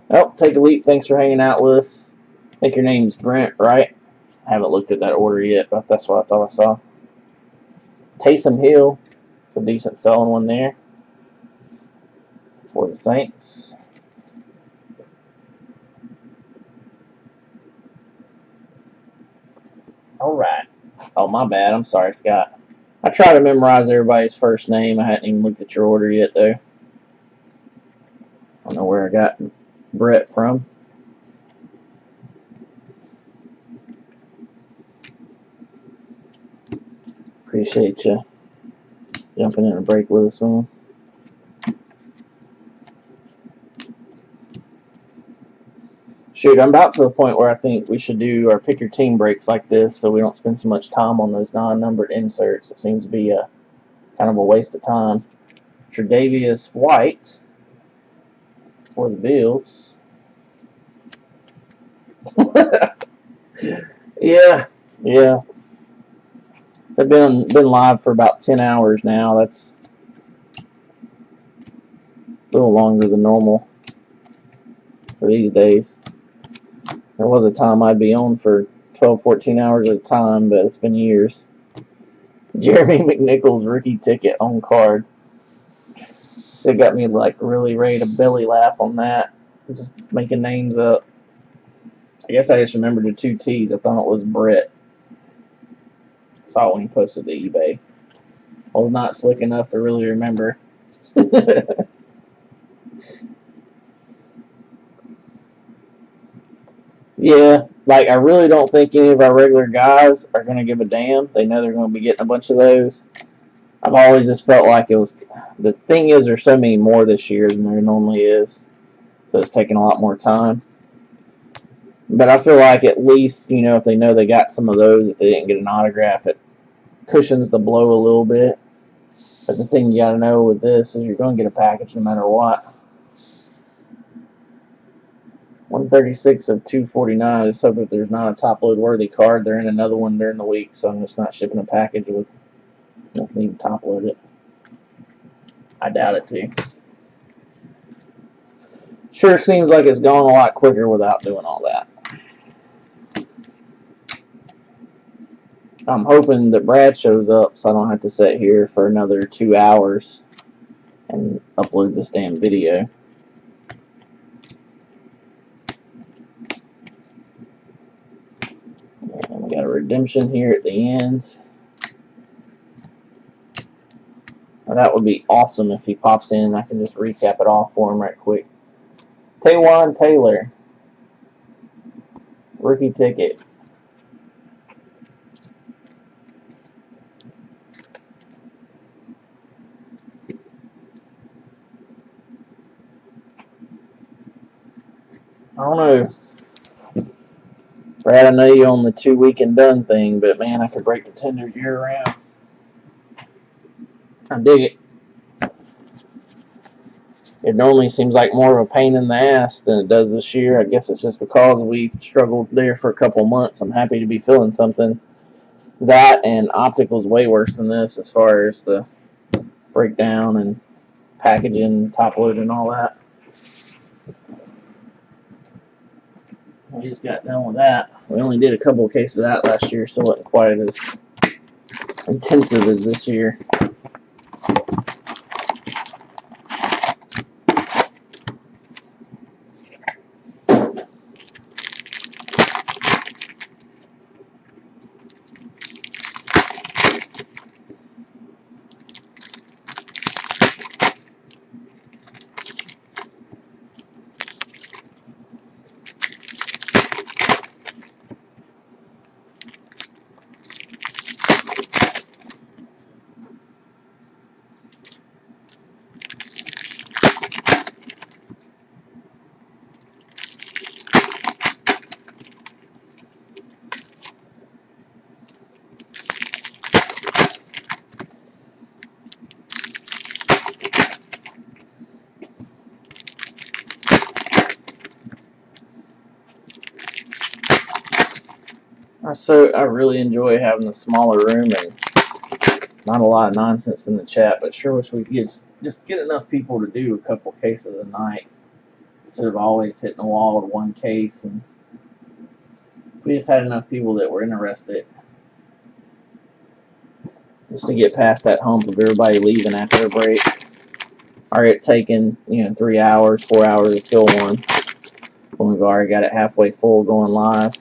Oh, Take a Leap. Thanks for hanging out with us. I think your name's Brent, right? I haven't looked at that order yet, but that's what I thought I saw. Taysom Hill. It's a decent selling one there for the Saints. All right. Oh, my bad. I'm sorry, Scott. I try to memorize everybody's first name. I hadn't even looked at your order yet, though. I don't know where I got Brett from. Appreciate you jumping in a break with us, man. Shoot, I'm about to the point where I think we should do our pick your team breaks like this so we don't spend so much time on those non-numbered inserts. It seems to be a kind of a waste of time. Tre'Davious White for the Bills. Yeah. So I've been live for about 10 hours now. That's a little longer than normal for these days. There was a time I'd be on for 12, 14 hours at a time, but it's been years. Jeremy McNichols rookie ticket on card. It got me like really ready to belly laugh on that. Just making names up. I guess I just remembered the 2 T's. I thought it was Brett. Saw it when he posted to eBay. I was not slick enough to really remember. Yeah, like I really don't think any of our regular guys are going to give a damn. They know they're going to be getting a bunch of those. I've always just felt like it was. The thing is, there's so many more this year than there normally is, so it's taking a lot more time. But I feel like at least, you know, if they know they got some of those, if they didn't get an autograph, it cushions the blow a little bit. But the thing you got to know with this is you're going to get a package no matter what. 136 of 249. I just hope that there's not a top load worthy card. They're in another one during the week, so I'm just not shipping a package with nothing even top load it. I doubt it too. Sure seems like it's gone a lot quicker without doing all that. I'm hoping that Brad shows up so I don't have to sit here for another 2 hours and upload this damn video. And we got a redemption here at the ends. Now, that would be awesome if he pops in and I can just recap it all for him right quick. Taywan Taylor. Rookie ticket. I don't know. Brad, I know you on the 2 week and done thing, but man, I could break Contenders year round. I dig it. It normally seems like more of a pain in the ass than it does this year. I guess it's just because we struggled there for a couple months. I'm happy to be feeling something. That and Optical's way worse than this as far as the breakdown and packaging, top load, and all that. We just got done with that. We only did a couple of cases of that last year, so it wasn't quite as intensive as this year. I really enjoy having a smaller room and not a lot of nonsense in the chat, but sure wish we could just get enough people to do a couple cases a night instead of always hitting the wall with one case. And we just had enough people that were interested just to get past that hump of everybody leaving after a break. Or it taking, 3 hours, 4 hours to fill one when we've already got it halfway full going live.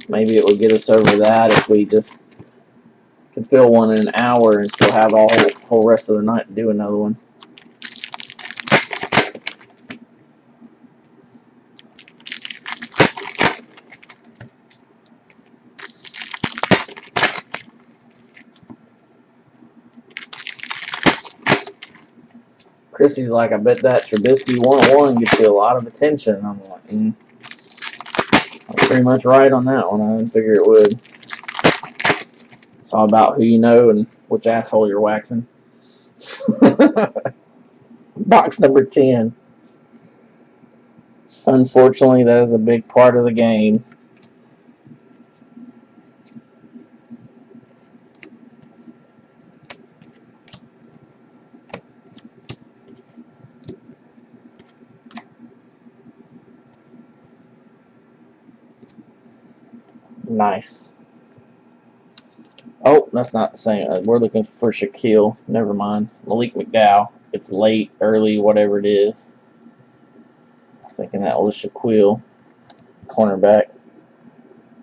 Maybe it would get us over that if we just could fill one in an hour and still have all whole rest of the night to do another one. Chrissy's like, I bet that Trubisky 101 gets you a lot of attention. I'm like, I'm pretty much right on that one. I didn't figure it would. It's all about who you know and which asshole you're waxing. Box number 10. Unfortunately, that is a big part of the game. Nice. Oh, that's not the same. We're looking for Shaquille. Never mind. Malik McDowell. It's late, early, whatever it is. I was thinking that was Shaquille. Cornerback.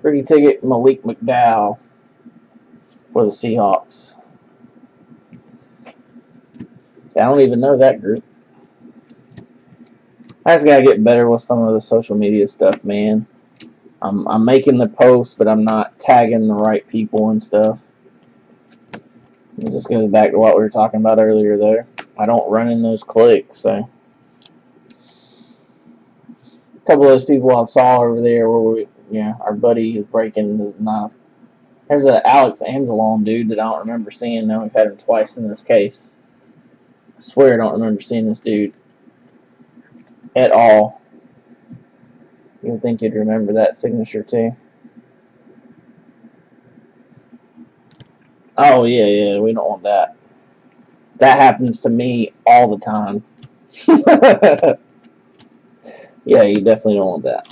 Rookie ticket, Malik McDowell for the Seahawks. I don't even know that group. I just gotta get better with some of the social media stuff, man. I'm making the posts, but I'm not tagging the right people and stuff. It just goes back to what we were talking about earlier there. I don't run in those clicks, so. A couple of those people I saw over there where our buddy is breaking his knife. There's a Alex Anzalone dude that I don't remember seeing. Now we've had him twice in this case. I swear I don't remember seeing this dude at all. You would think you'd remember that signature too. Oh, yeah, we don't want that. That happens to me all the time. Yeah, you definitely don't want that.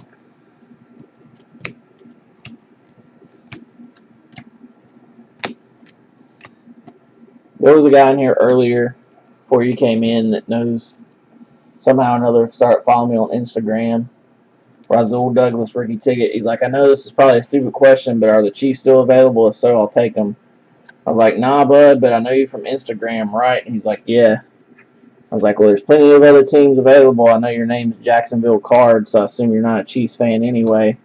There was a guy in here earlier before you came in that knows somehow or another start following me on Instagram. Razul Douglas, Ricky Ticket. He's like, I know this is probably a stupid question, but are the Chiefs still available? If so, I'll take them. I was like, nah, bud, but I know you from Instagram, right? And he's like, yeah. I was like, well, there's plenty of other teams available. I know your name's Jacksonville Cards, so I assume you're not a Chiefs fan anyway.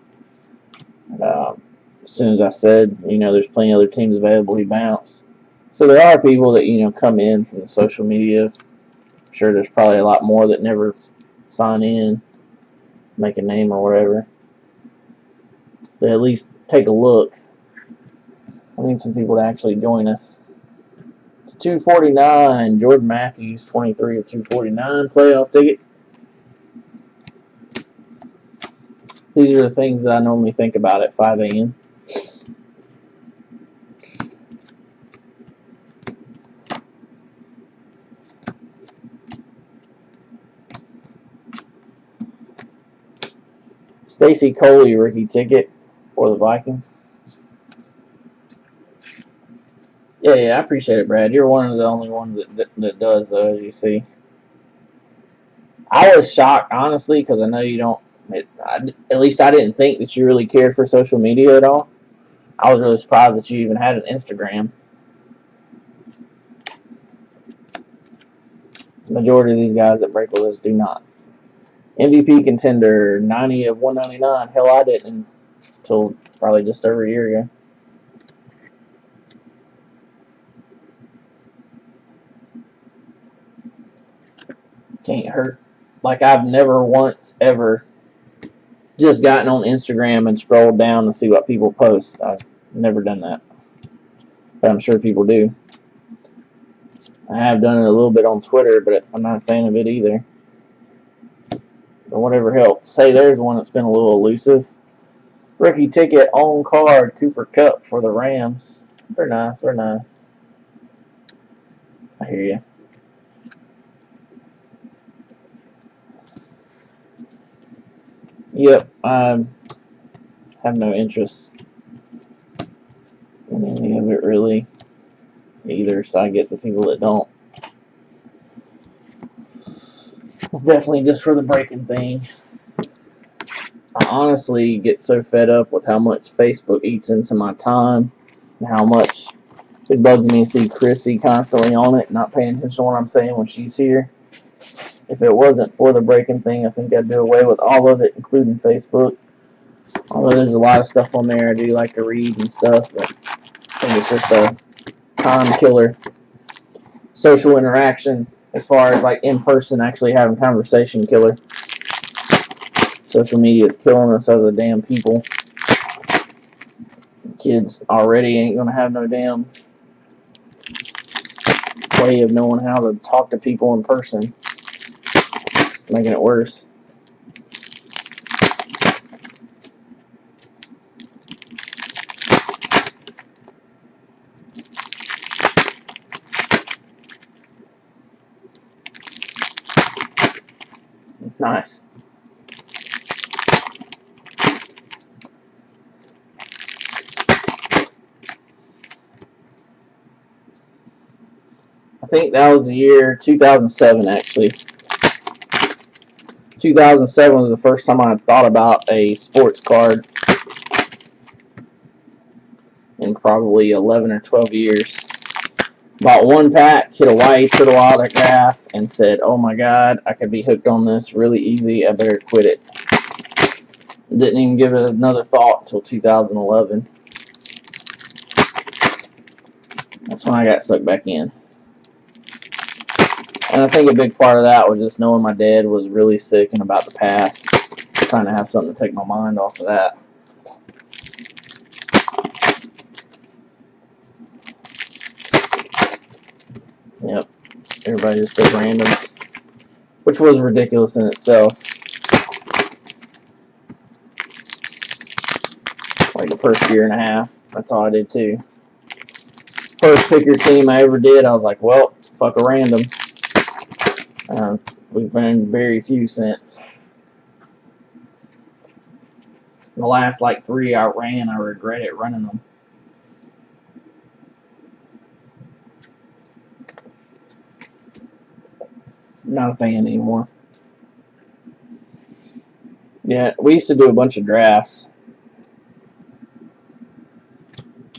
As soon as I said, there's plenty of other teams available, he bounced. So there are people that, come in from the social media. I'm sure there's probably a lot more that never sign in, make a name or whatever. But at least take a look. I need some people to actually join us. 249, Jordan Matthews, 23 of 249, playoff ticket. These are the things that I normally think about at 5 a.m. Stacy Coley, rookie ticket for the Vikings. Yeah, I appreciate it, Brad. You're one of the only ones that does, though, as you see. I was shocked, honestly, because I know you don't. At least I didn't think that you really cared for social media at all. I was really surprised that you even had an Instagram. The majority of these guys that break with us do not. MVP contender, 90 of 199. Hell, I didn't until probably just over a year ago. Can't hurt. Like, I've never once ever just gotten on Instagram and scrolled down to see what people post. I've never done that. But I'm sure people do. I have done it a little bit on Twitter, but I'm not a fan of it either. But whatever helps. Hey, there's one that's been a little elusive. Rookie ticket on card, Cooper Kupp for the Rams. They're nice. They're nice. I hear you. Yep, I have no interest in any of it really either, so I get the people that don't. It's definitely just for the breaking thing. I honestly get so fed up with how much Facebook eats into my time and how much it bugs me to see Chrissy constantly on it, not paying attention to what I'm saying when she's here. If it wasn't for the breaking thing, I think I'd do away with all of it, including Facebook. Although there's a lot of stuff on there I do like to read and stuff, but I think it's just a time killer. Social interaction, as far as like in person, actually having conversation killer. Social media is killing us as a damn people. Kids already ain't gonna have no damn way of knowing how to talk to people in person. Making it worse. Nice. I think that was the year 2007, actually. 2007 was the first time I thought about a sports card in probably 11 or 12 years. Bought one pack, hit a white, hit a autograph, and said, oh my god, I could be hooked on this really easy, I better quit it. Didn't even give it another thought until 2011. That's when I got sucked back in. And I think a big part of that was just knowing my dad was really sick and about to pass. Trying to have something to take my mind off of that. Yep. Everybody just does randoms. Which was ridiculous in itself. Like the first year and a half. That's all I did too. First picker team I ever did, I was like, well, fuck a random. We've run very few since. The last like 3 I ran, I regret it running them. Not a fan anymore. Yeah, we used to do a bunch of drafts.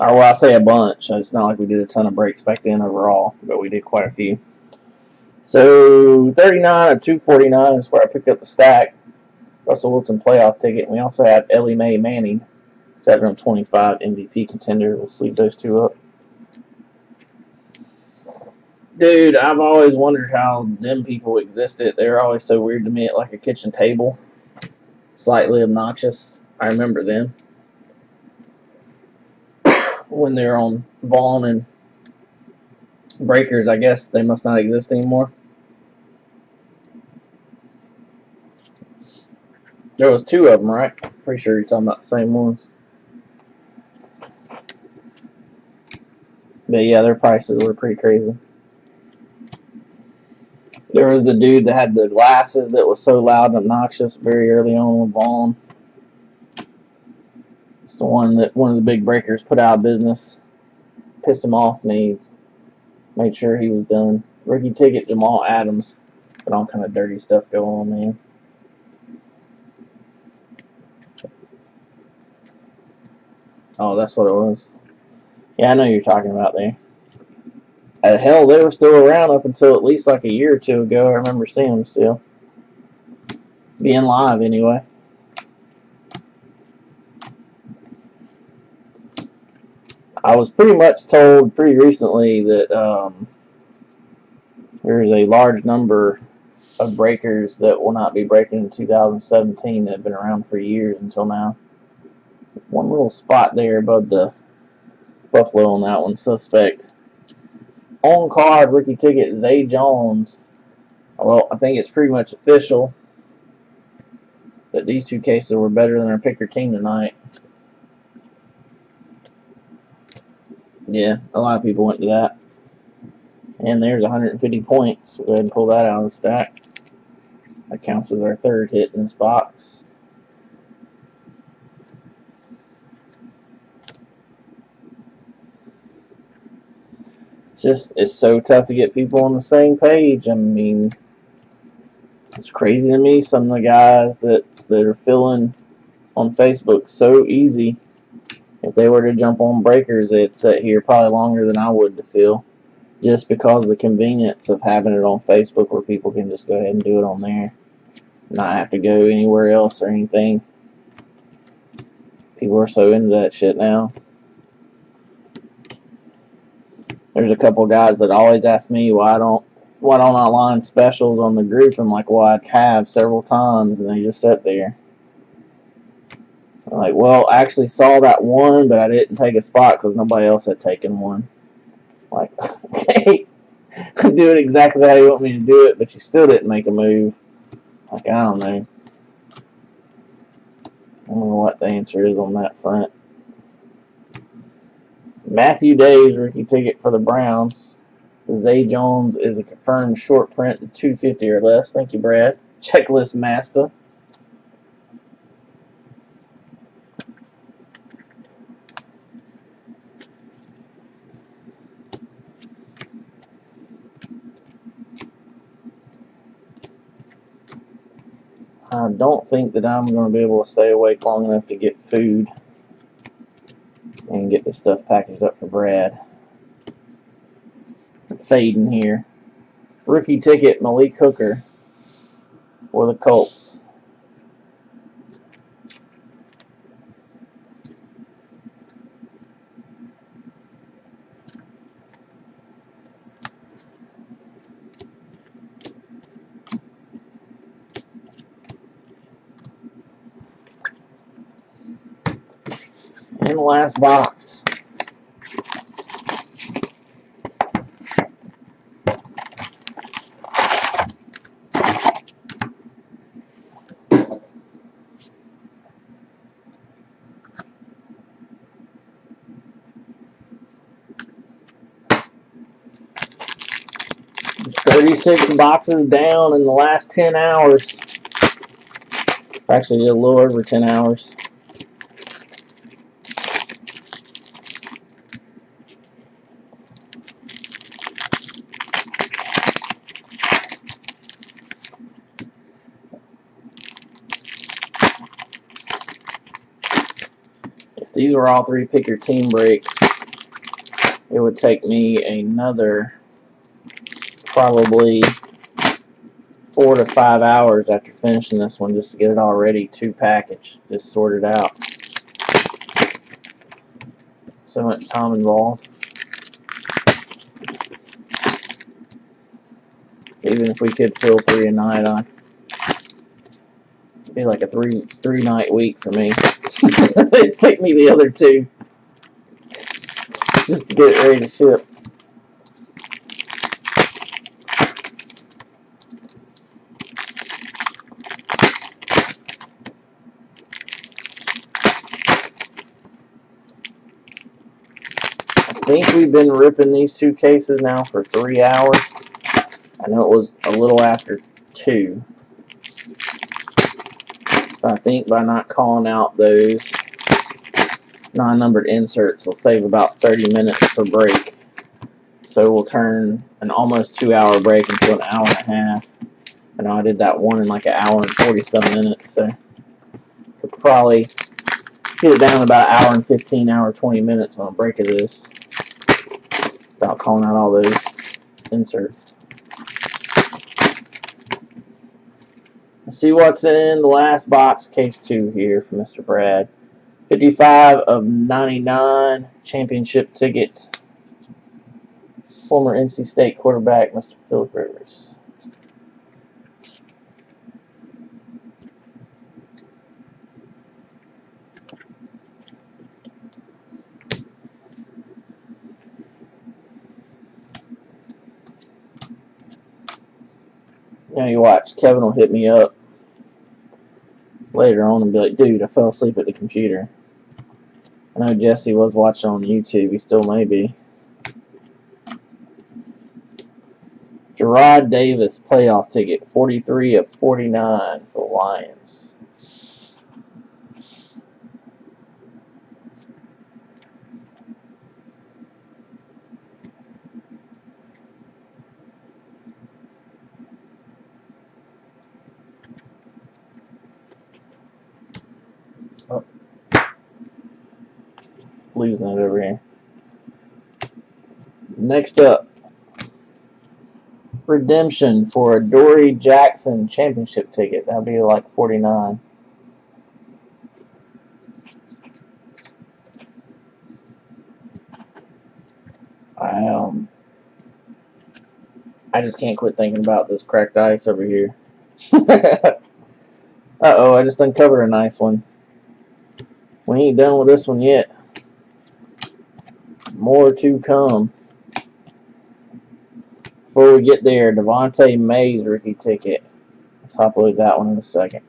Or well, I say a bunch. It's not like we did a ton of breaks back then overall, but we did quite a few. So 39 of 249 is where I picked up the stack. Russell Wilson playoff ticket. And we also have Ellie Mae Manning, 7 of 25 MVP contender. We'll sleeve those two up. Dude, I've always wondered how them people existed. They were always so weird to me at like a kitchen table. Slightly obnoxious. I remember them. When they were on Vaughn and Breakers, I guess they must not exist anymore. There was 2 of them, right? Pretty sure you're talking about the same ones. But yeah, their prices were pretty crazy. There was the dude that had the glasses that was so loud and obnoxious very early on with Vaughn. It's the one that one of the big breakers put out of business. Pissed him off and he made sure he was done. Rookie ticket, Jamal Adams. But all kind of dirty stuff going on, man. Oh, that's what it was. Yeah, I know you're talking about there. Hell, they were still around up until at least like a year or 2 ago. I remember seeing them still. Being live, anyway. I was pretty much told pretty recently that there is a large number of breakers that will not be breaking in 2017 that have been around for years until now. One little spot there above the Buffalo on that one, suspect. On card, rookie ticket, Zay Jones. Well, I think it's pretty much official that these 2 cases were better than our picker team tonight. Yeah, a lot of people went to that. And there's 150 points. We'll go ahead and pull that out of the stack. That counts as our 3rd hit in this box. It's so tough to get people on the same page. I mean, it's crazy to me, some of the guys that are filling on Facebook so easy. If they were to jump on breakers, they'd sit here probably longer than I would to fill. Just because of the convenience of having it on Facebook where people can just go ahead and do it on there. Not have to go anywhere else or anything. People are so into that shit now. There's a couple guys that always ask me why don't I line specials on the group. I'm like, well, I have several times, and they just sit there. I'm like, well, I actually saw that one, but I didn't take a spot because nobody else had taken one. Like, okay, do it exactly how you want me to do it, but you still didn't make a move. Like, I don't know. I don't know what the answer is on that front. Matthew Days, rookie ticket for the Browns. Zay Jones is a confirmed short print of 250 or less. Thank you, Brad. Checklist master. I don't think that I'm going to be able to stay awake long enough to get food and get this stuff packaged up for Brad. fading here. Rookie ticket, Malik Hooker for the Colts. In the last box. $36 boxes down in the last 10 hours. Actually, a little over 10 hours. If these were all 3 pick your team breaks, it would take me another probably 4 to 5 hours after finishing this one just to get it all ready to package, just sort it out. So much time involved. Even if we could fill 3 a night on, it'd be like a three night week for me. It'd take me the other 2 just to get it ready to ship. I think we've been ripping these 2 cases now for 3 hours. I know it was a little after 2. But I think by not calling out those non-numbered inserts, we'll save about 30 minutes per break. So we'll turn an almost 2-hour break into an hour and a half. I know I did that one in like an hour and 40-some minutes, so we'll probably get it down to about an hour and 15, hour 20 minutes on a break of this without calling out all those inserts. Let's see what's in the last box, case 2 here for Mr. Brad. 55 of 99 championship ticket. Former NC State quarterback, Mr. Phillip Rivers. Now you watch, Kevin will hit me up later on and be like, dude, I fell asleep at the computer. I know Jesse was watching on YouTube, he still may be. Gerard Davis playoff ticket, 43 of 49 for the Lions. Oh. Losing it over here. Next up, redemption for a Dory Jackson championship ticket. That'll be like 49. I just can't quit thinking about this cracked ice over here. Uh-oh, I just uncovered a nice one. We ain't done with this one yet. More to come. Before we get there, Devontae Mays rookie ticket. I'll top load that one in a second.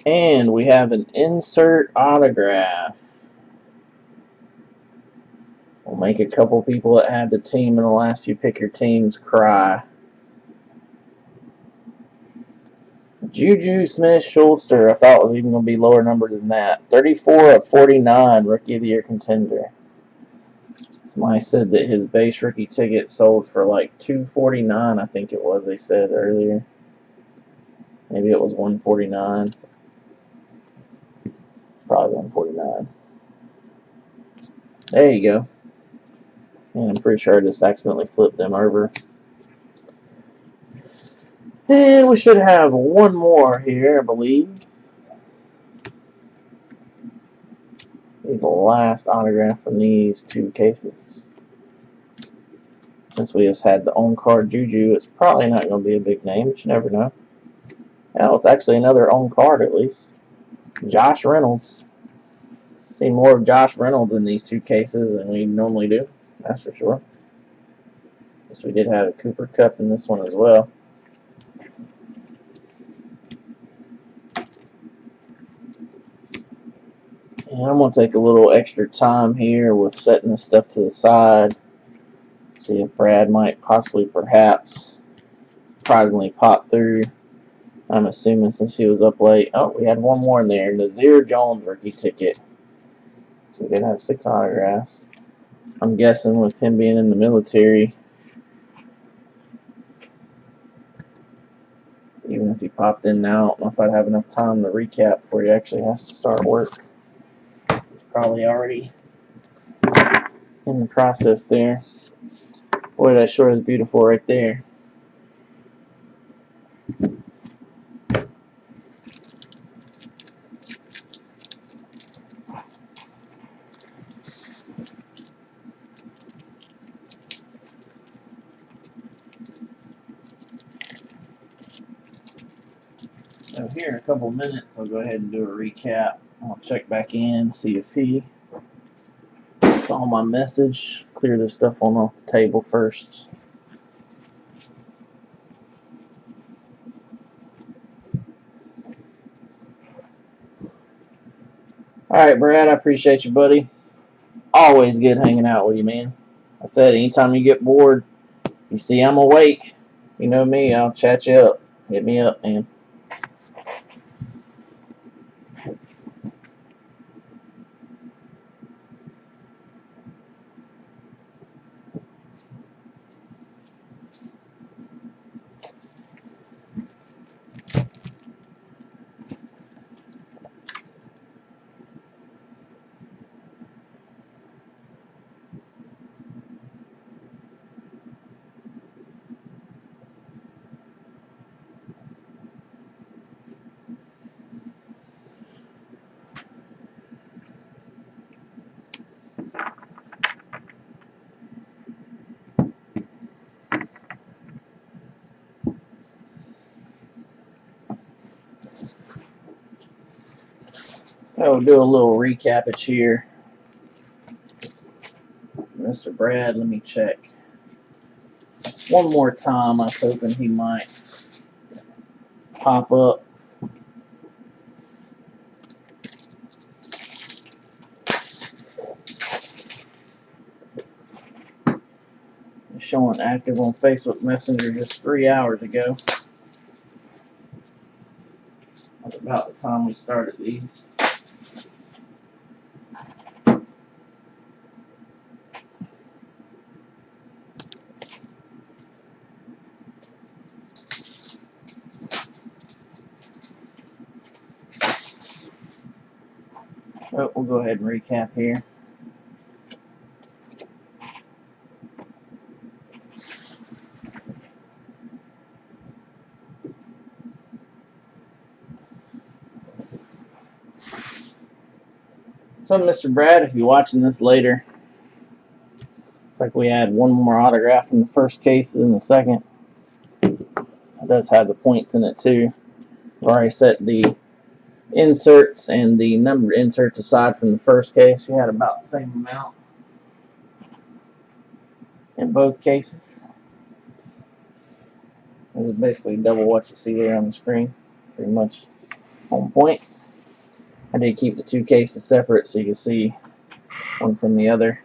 And we have an insert autograph. We'll make a couple people that had the team in the last few pick your teams cry. Juju Smith-Schuster, I thought was even going to be lower number than that. 34 of 49, Rookie of the Year contender. Somebody said that his base rookie ticket sold for like $249, I think it was, they said earlier. Maybe it was $149. Probably $149. There you go. And I'm pretty sure I just accidentally flipped them over. And we should have one more here, I believe. The last autograph from these two cases. Since we just had the on-card Juju, it's probably not going to be a big name, but you never know. Well, it's actually another on-card at least. Josh Reynolds. See more of Josh Reynolds in these two cases than we normally do. That's for sure. Guess we did have a Cooper Kupp in this one as well. And I'm going to take a little extra time here with setting this stuff to the side. See if Brad might possibly, perhaps, surprisingly pop through. I'm assuming since he was up late. Oh, we had one more in there. Nazir Jones rookie ticket. So we did have 6 autographs. I'm guessing with him being in the military, even if he popped in now, I don't know if I'd have enough time to recap before he actually has to start work. He's probably already in the process there. Boy, that sure is beautiful right there. So here in a couple minutes, I'll go ahead and do a recap. I'll check back in, see if he saw my message. Clear this stuff on off the table first. Alright, Brad, I appreciate you, buddy. Always good hanging out with you, man. I said, anytime you get bored, you see I'm awake, you know me, I'll chat you up. Hit me up, man. I'll do a little recap here. Mr. Brad, let me check one more time. I was hoping he might pop up. Showing active on Facebook Messenger just 3 hours ago. That's about the time we started these. Oh, we'll go ahead and recap here. So, Mr. Brad, if you're watching this later, looks like we had one more autograph in the first case and the second. It does have the points in it too. I've already set the inserts and the numbered inserts aside from the first case. You had about the same amount in both cases. This is basically double what you see there on the screen. Pretty much on point. I did keep the two cases separate so you can see one from the other.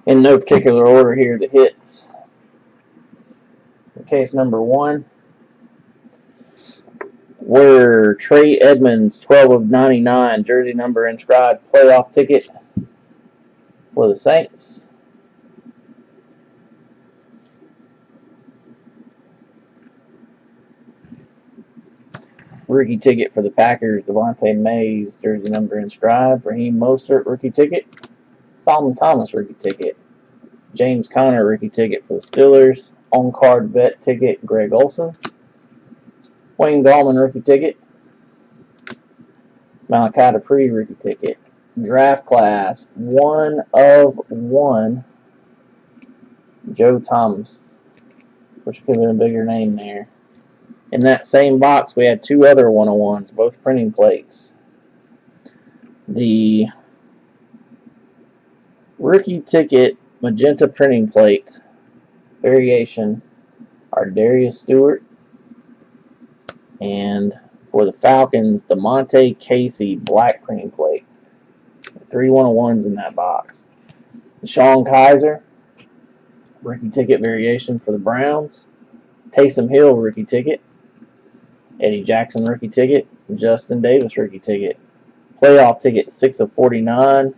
In no particular order here, the hits. Case number 1. were Trey Edmonds, 12 of 99, jersey number inscribed, playoff ticket for the Saints. Rookie ticket for the Packers, Devontae Mays, jersey number inscribed. Raheem Mostert, rookie ticket. Solomon Thomas, rookie ticket. James Conner, rookie ticket for the Steelers. On-card vet ticket, Greg Olsen. Wayne Gallman, rookie ticket. Malachi Dupree, rookie ticket. Draft class, 1 of 1. Joe Thomas, which could have been a bigger name there. In that same box, we had 2 other 101s, both printing plates. The rookie ticket magenta printing plate variation are Darius Stewart, and for the Falcons, DeMonte Casey black printing plate. 3 101s in that box. Deshaun Kaiser, rookie ticket variation for the Browns. Taysom Hill, rookie ticket. Eddie Jackson, rookie ticket. Justin Davis, rookie ticket. Playoff ticket, 6 of 49.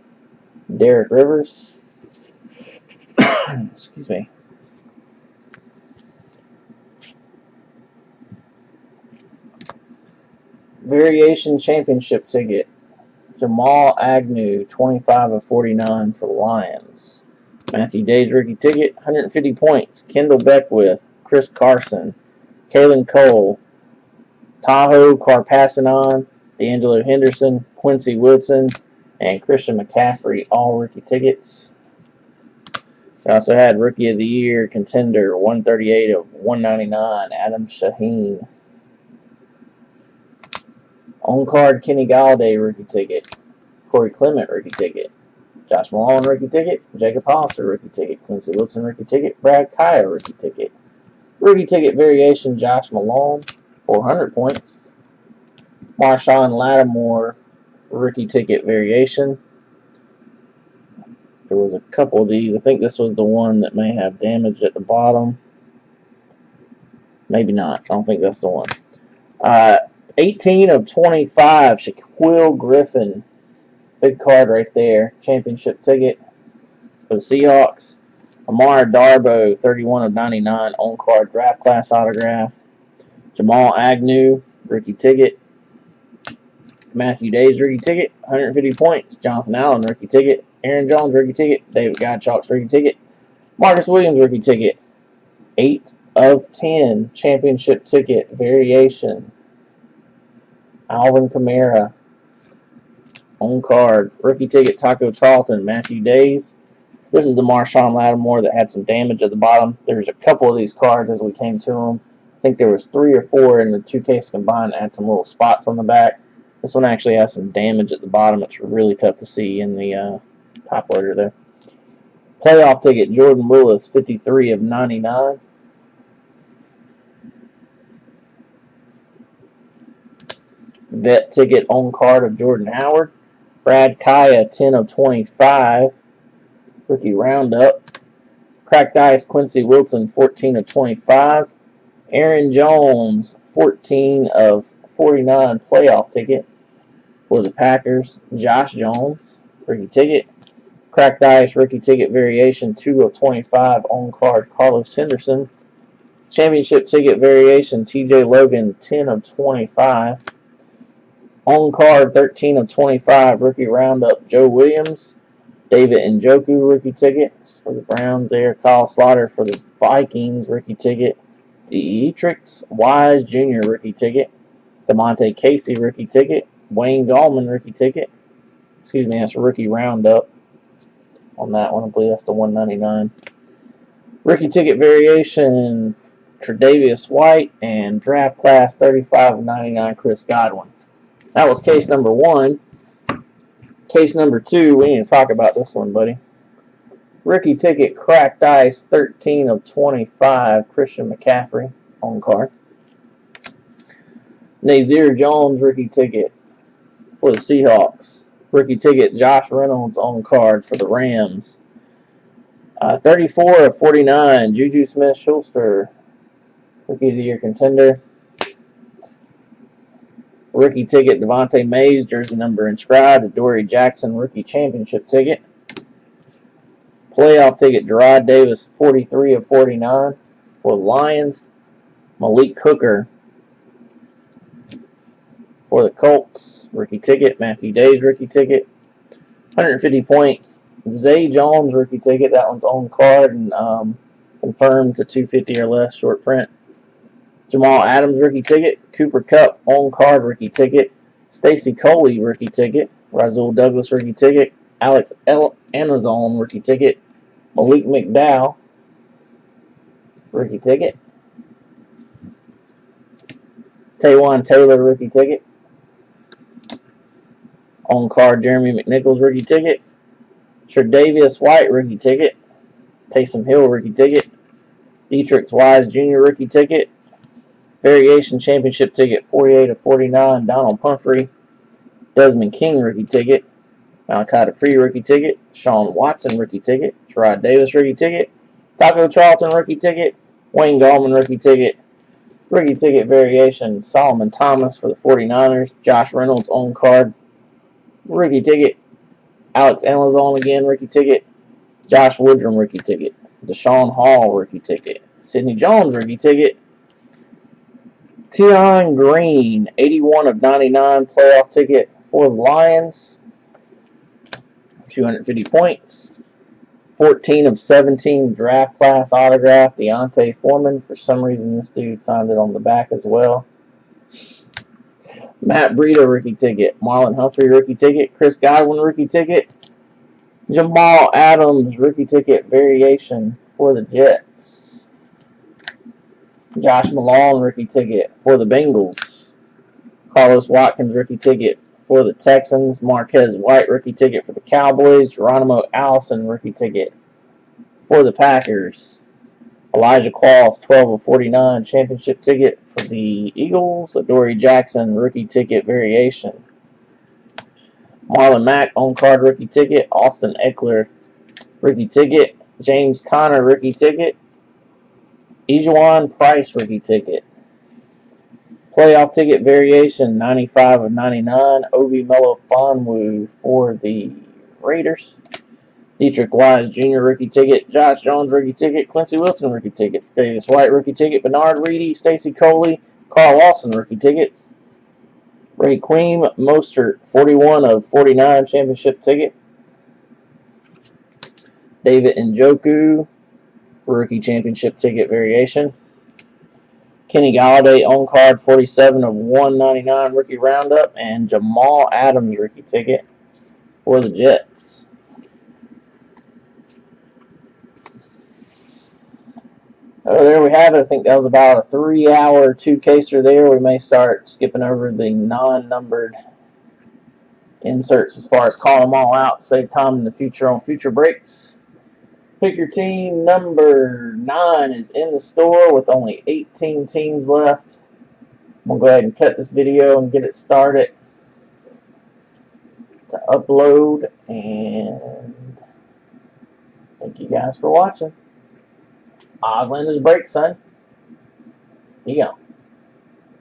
Derek Rivers. Excuse me. Variation championship ticket. Jamal Agnew, 25 of 49 for the Lions. Matthew Day's rookie ticket, 150 points. Kendall Beckwith, Chris Carson, Kalen Cole, Tahoe Carpassanon, D'Angelo Henderson, Quincy Wilson, and Christian McCaffrey, all rookie tickets. We also had Rookie of the Year contender, 138 of 199, Adam Shaheen. On-card Kenny Galladay rookie ticket. Corey Clement rookie ticket. Josh Malone rookie ticket. Jacob Hollister rookie ticket. Quincy Wilson rookie ticket. Brad Kaya rookie ticket. Rookie ticket variation Josh Malone, 400 points. Marshawn Lattimore rookie ticket variation. There was a couple of these. I think this was the one that may have damage at the bottom. Maybe not. I don't think that's the one. 18 of 25, Shaquille Griffin. Big card right there. Championship ticket for the Seahawks. Amar Darbo, 31 of 99, on-card draft class autograph. Jamal Agnew, rookie ticket. Matthew Day's rookie ticket, 150 points. Jonathan Allen, rookie ticket. Aaron Jones, rookie ticket. David Godchaux's rookie ticket. Marcus Williams, rookie ticket. 8 of 10, championship ticket variation. Alvin Kamara, on card. Rookie ticket, Taco Charlton, Matthew Days. This is the Marshawn Lattimore that had some damage at the bottom. There's a couple of these cards as we came to them. I think there was 3 or 4 in the 2 cases combined that had some little spots on the back. This one actually has some damage at the bottom. It's really tough to see in the top loader there. Playoff ticket, Jordan Willis, 53 of 99. Vet ticket on card of Jordan Howard. Brad Kaya, 10 of 25. Rookie roundup. Cracked Ice, Quincy Wilson, 14 of 25. Aaron Jones, 14 of 49 playoff ticket for the Packers. Josh Jones, rookie ticket. Cracked Ice, rookie ticket variation, 2 of 25 on card, Carlos Henderson. Championship ticket variation, TJ Logan, 10 of 25. On card, 13 of 25, rookie roundup, Joe Williams. David Njoku, rookie ticket for the Browns there. Kyle Slaughter for the Vikings, rookie ticket. Dietrich Wise Jr., rookie ticket. DeMonte Casey, rookie ticket. Wayne Gallman, rookie ticket. Excuse me, that's a rookie roundup on that one. I believe that's the 199. Rookie ticket variation, Tre'Davious White, and draft class 35 of 99, Chris Godwin. That was case number 1. Case number 2, we need to talk about this one, buddy. Rookie ticket, Cracked Ice, 13 of 25, Christian McCaffrey on card. Nazir Jones, rookie ticket for the Seahawks. Rookie ticket, Josh Reynolds on card for the Rams. 34 of 49, Juju Smith-Schuster, Rookie of the Year contender. Rookie ticket, Devontae Mays, jersey number inscribed. Adoree Jackson, rookie championship ticket. Playoff ticket, Gerard Davis, 43 of 49 for the Lions. Malik Hooker for the Colts, rookie ticket. Matthew Days, rookie ticket. 150 points. Zay Jones, rookie ticket. That one's on card and confirmed to 250 or less, short print. Jamal Adams, rookie ticket. Cooper Kupp, on card, rookie ticket. Stacy Coley, rookie ticket. Rasul Douglas, rookie ticket. Alex Anazon, rookie ticket. Malik McDowell, rookie ticket. Taywan Taylor, rookie ticket. On card, Jeremy McNichols, rookie ticket. Tre'Davious White, rookie ticket. Taysom Hill, rookie ticket. Dietrich Wise Jr., rookie ticket. Variation championship ticket, 48 of 49. Donald Pumphrey. Desmond King, rookie ticket. Malachi Dupree, rookie ticket. Sean Watson, rookie ticket. Gerard Davis, rookie ticket. Taco Charlton, rookie ticket. Wayne Gallman, rookie ticket. Rookie ticket variation, Solomon Thomas for the 49ers. Josh Reynolds, on card, rookie ticket. Alex Anazon again, rookie ticket. Josh Woodrum, rookie ticket. Deshaun Hall, rookie ticket. Sidney Jones, rookie ticket. Tion Green, 81 of 99, playoff ticket for the Lions. 250 points. 14 of 17 draft class autograph. Deontay Foreman. For some reason, this dude signed it on the back as well. Matt Breida, rookie ticket. Marlon Humphrey, rookie ticket. Chris Godwin, rookie ticket. Jamal Adams, rookie ticket variation for the Jets. Josh Malone, rookie ticket for the Bengals. Carlos Watkins, rookie ticket for the Texans. Marquez White, rookie ticket for the Cowboys. Geronimo Allison, rookie ticket for the Packers. Elijah Qualls, 12 of 49, championship ticket for the Eagles. Adoree Jackson, rookie ticket variation. Marlon Mack, on-card rookie ticket. Austin Eckler, rookie ticket. James Conner, rookie ticket. Ejuan Price, rookie ticket. Playoff ticket variation, 95 of 99. Obi Melifonwu for the Raiders. Dietrich Wise Jr. rookie ticket. Josh Jones rookie ticket. Quincy Wilson rookie tickets. Davis White rookie ticket. Bernard Reedy, Stacy Coley, Carl Lawson rookie tickets. Raheem Mostert, 41 of 49, championship ticket. David Njoku, rookie championship ticket variation. Kenny Galladay, on card, 47 of 199, rookie roundup. And Jamal Adams, rookie ticket for the Jets. Oh, there we have it. I think that was about a 3-hour two-caser there. We may start skipping over the non-numbered inserts as far as calling them all out. Save time in the future on future breaks. Pick your team number 9 is in the store with only 18 teams left. I'm going to go ahead and cut this video and get it started to upload. And thank you guys for watching. Ozlander's break, son. Here you go.